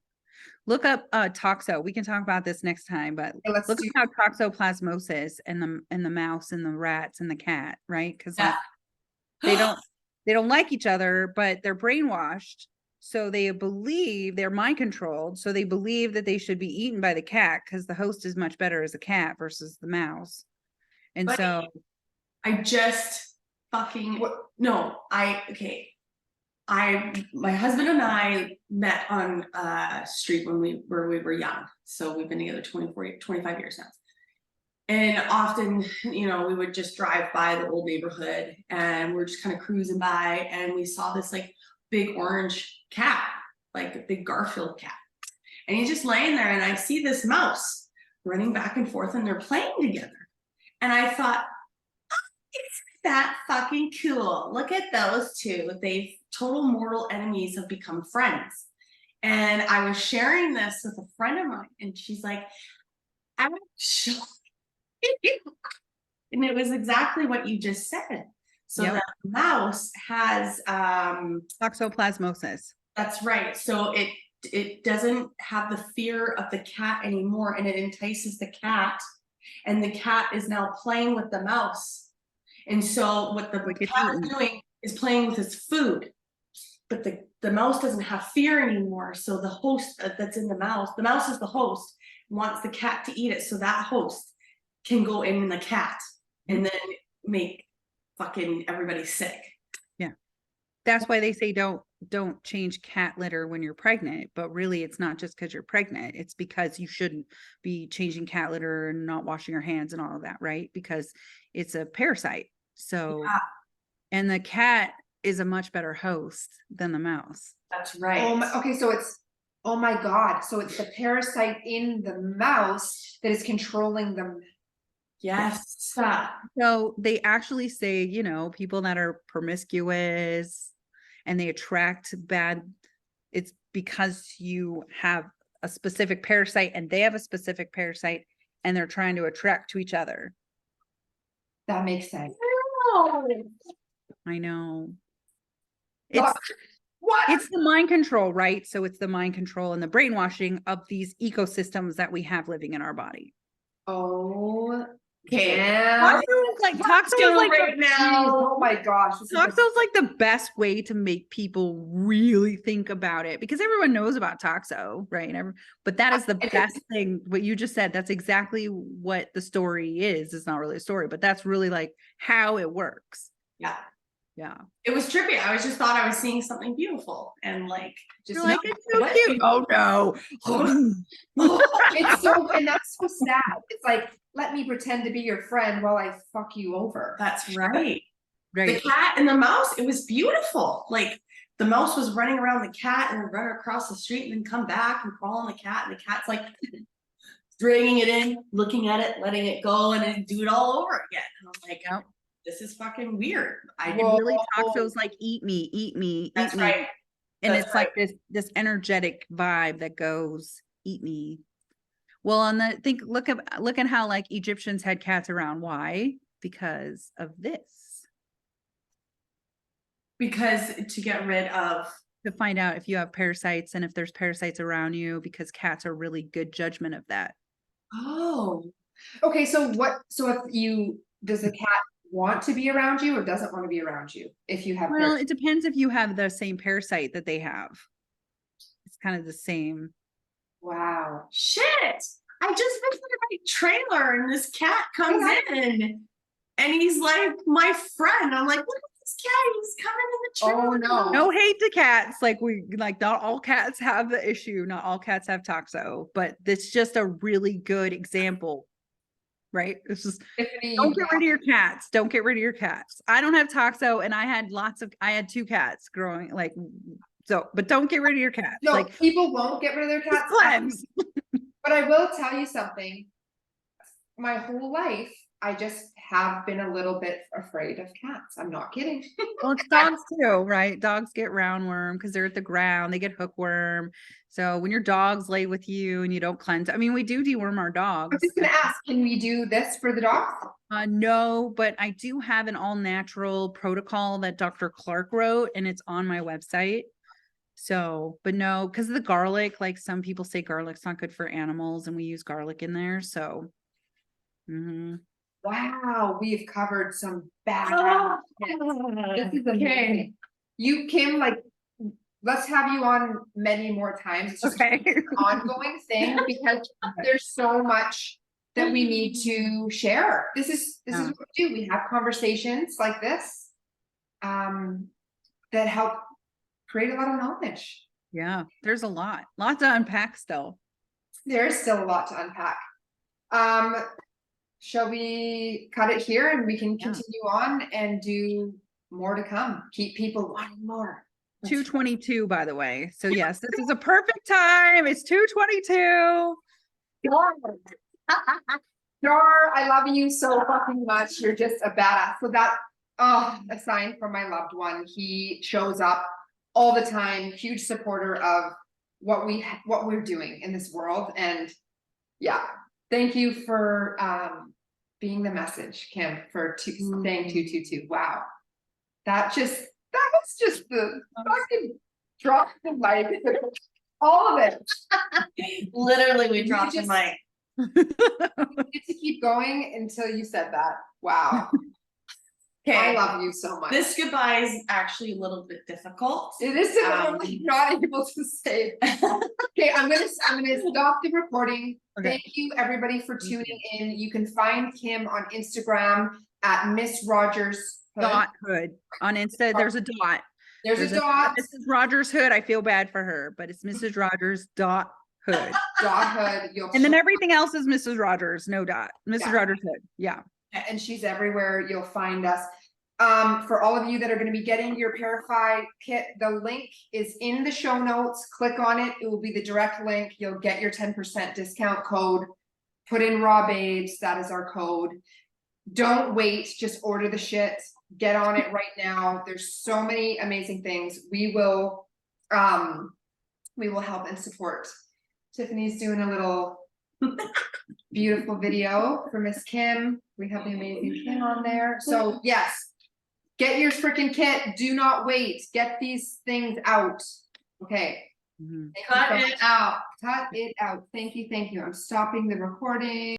look up toxo. We can talk about this next time, but Okay, let's look do- up how toxoplasmosis and the mouse and the rats and the cat, right? Because like they don't like each other, but they're brainwashed. So they believe they're mind controlled. So they believe that they should be eaten by the cat because the host is much better as a cat versus the mouse. And But so I just fucking no, my husband and I met on a street when we were young. So we've been together 25 years now. And often, you know, we would just drive by the old neighborhood and we're just kind of cruising by and we saw this like big orange cat, like a big Garfield cat. And he's just laying there and I see this mouse running back and forth and they're playing together. And I thought, isn't that fucking cool? Look at those two. They've total mortal enemies have become friends. And I was sharing this with a friend of mine and she's like, actually, and it was exactly what you just said. So Yep. that mouse has toxoplasmosis. that's right. So it doesn't have the fear of the cat anymore and it entices the cat and the cat is now playing with the mouse. And so what the cat is doing is playing with his food, but the mouse doesn't have fear anymore. So the host that's in the mouse is the host, wants the cat to eat it. So that host can go in the cat and then make fucking everybody sick. Yeah. That's why they say don't change cat litter when you're pregnant, but really it's not just because you're pregnant. It's because you shouldn't be changing cat litter and not washing your hands and all of that, right? Because it's a parasite. So, Yeah. And the cat is a much better host than the mouse. That's right. okay, so it's, oh my God. So it's the parasite in the mouse that is controlling them. Yes. So they actually say, you know, people that are promiscuous and they attract bad, it's because you have a specific parasite and they have a specific parasite and they're trying to attract to each other. That makes sense. I know. What? It's the mind control, right? So it's the mind control and the brainwashing of these ecosystems that we have living in our body. Oh, Okay. yeah. Toxo is like right now. Oh my gosh. Toxo is like the best way to make people really think about it because everyone knows about Toxo, right? But that is the best thing. What you just said, that's exactly what the story is. It's not really a story, but that's really like how it works. Yeah. Yeah. It was trippy. I was just thought I was seeing something beautiful and like just You're like, it's so cute. Oh no. It's so, and that's so sad. It's like, let me pretend to be your friend while I fuck you over. That's right. Right. The cat and the mouse, it was beautiful. Like the mouse was running around the cat and then run across the street and then come back and crawl on the cat. And the cat's like dragging it in, looking at it, letting it go, and then do it all over again. And I'm like, Yep. this is fucking weird. And really Toxo's like, eat me, eat me, That's eat me. right. And That's it's like this energetic vibe that goes, eat me. Well, look at how like Egyptians had cats around. Why? Because of this. Because to get rid of to find out if you have parasites and if there's parasites around you, because cats are really good judgment of that. Oh, Okay, so does the cat want to be around you or doesn't want to be around you if you have Well, parasites? it depends if you have the same parasite that they have. It's kind of the same. Wow. shit. I just visited my trailer and this cat comes in and he's like my friend. I'm like, look at this cat. He's coming in the trailer. Oh, no. No hate to cats. Like not all cats have the issue. Not all cats have toxo, but it's just a really good example, right? It's just Tiffany, don't get rid of your cats. Don't get rid of your cats. I don't have toxo, and I had 2 cats growing but don't get rid of your cats. No, Like people won't get rid of their just cats. cleanse. But I will tell you something. My whole life, I just have been a little bit afraid of cats. I'm not kidding. Well, it's dogs too, right? Dogs get roundworm because they're at the ground. They get hookworm. So when your dogs lay with you and you don't cleanse, I mean, we do deworm our I dogs. was just gonna ask, can we do this for the dogs? No, but I do have an all natural protocol that Dr. Clark wrote, and it's on my website. So, but no, because of the garlic, like some people say garlic's not good for animals, and we use garlic in there. So, Wow, we've covered some bad. Oh, This is amazing. You, Kim, like, let's have you on many more times. It's just okay. an ongoing thing because there's so much that we need to share. This is what we do. We have conversations like this that help create a lot of knowledge. Yeah, there's a lot to unpack still. There's still a lot to unpack. Shall we cut it here and we can continue on and do more to come? Keep people wanting more. 2:22, by the way. So yes, this is a perfect time. It's 2:22. Jar, I love you so fucking much. You're just a badass. So that, a sign from my loved one. He shows up all the time, huge supporter of what we're doing in this world. And yeah, thank you for being the message, Kim, for saying 222. Wow. That was just the fucking drop the mic. All of it. literally, we dropped the mic. Get to keep going until you said that. Wow. I Okay, love you so much. this goodbye is actually a little bit difficult. It is not able to say. Okay, I'm gonna stop the recording. Okay. Thank you everybody for tuning in. You can find Kim on Instagram at Miss Rogers Hood. .hood on Insta. There's a dot. There's a dot. Mrs. Rogers Hood. I feel bad for her, but it's Mrs. Rogers .hood. Hood. And then everything else is Mrs. Rogers, no dot. Mrs. Yeah. Rogers Hood. Yeah. And she's everywhere. You'll find us. For all of you that are going to be getting your Parafy kit, the link is in the show notes. Click on it. It will be the direct link. You'll get your 10% discount code. Put in Raw Babes. That is our code. Don't wait. Just order the shit. Get on it right now. There's so many amazing things. We will help and support. Tiffany's doing a little beautiful video for Miss Kim. We have the amazing Kim on there. So yes, get your freaking kit. Do not wait. Get these things out. Okay. Cut it out. Cut it out. Thank you. Thank you. I'm stopping the recording.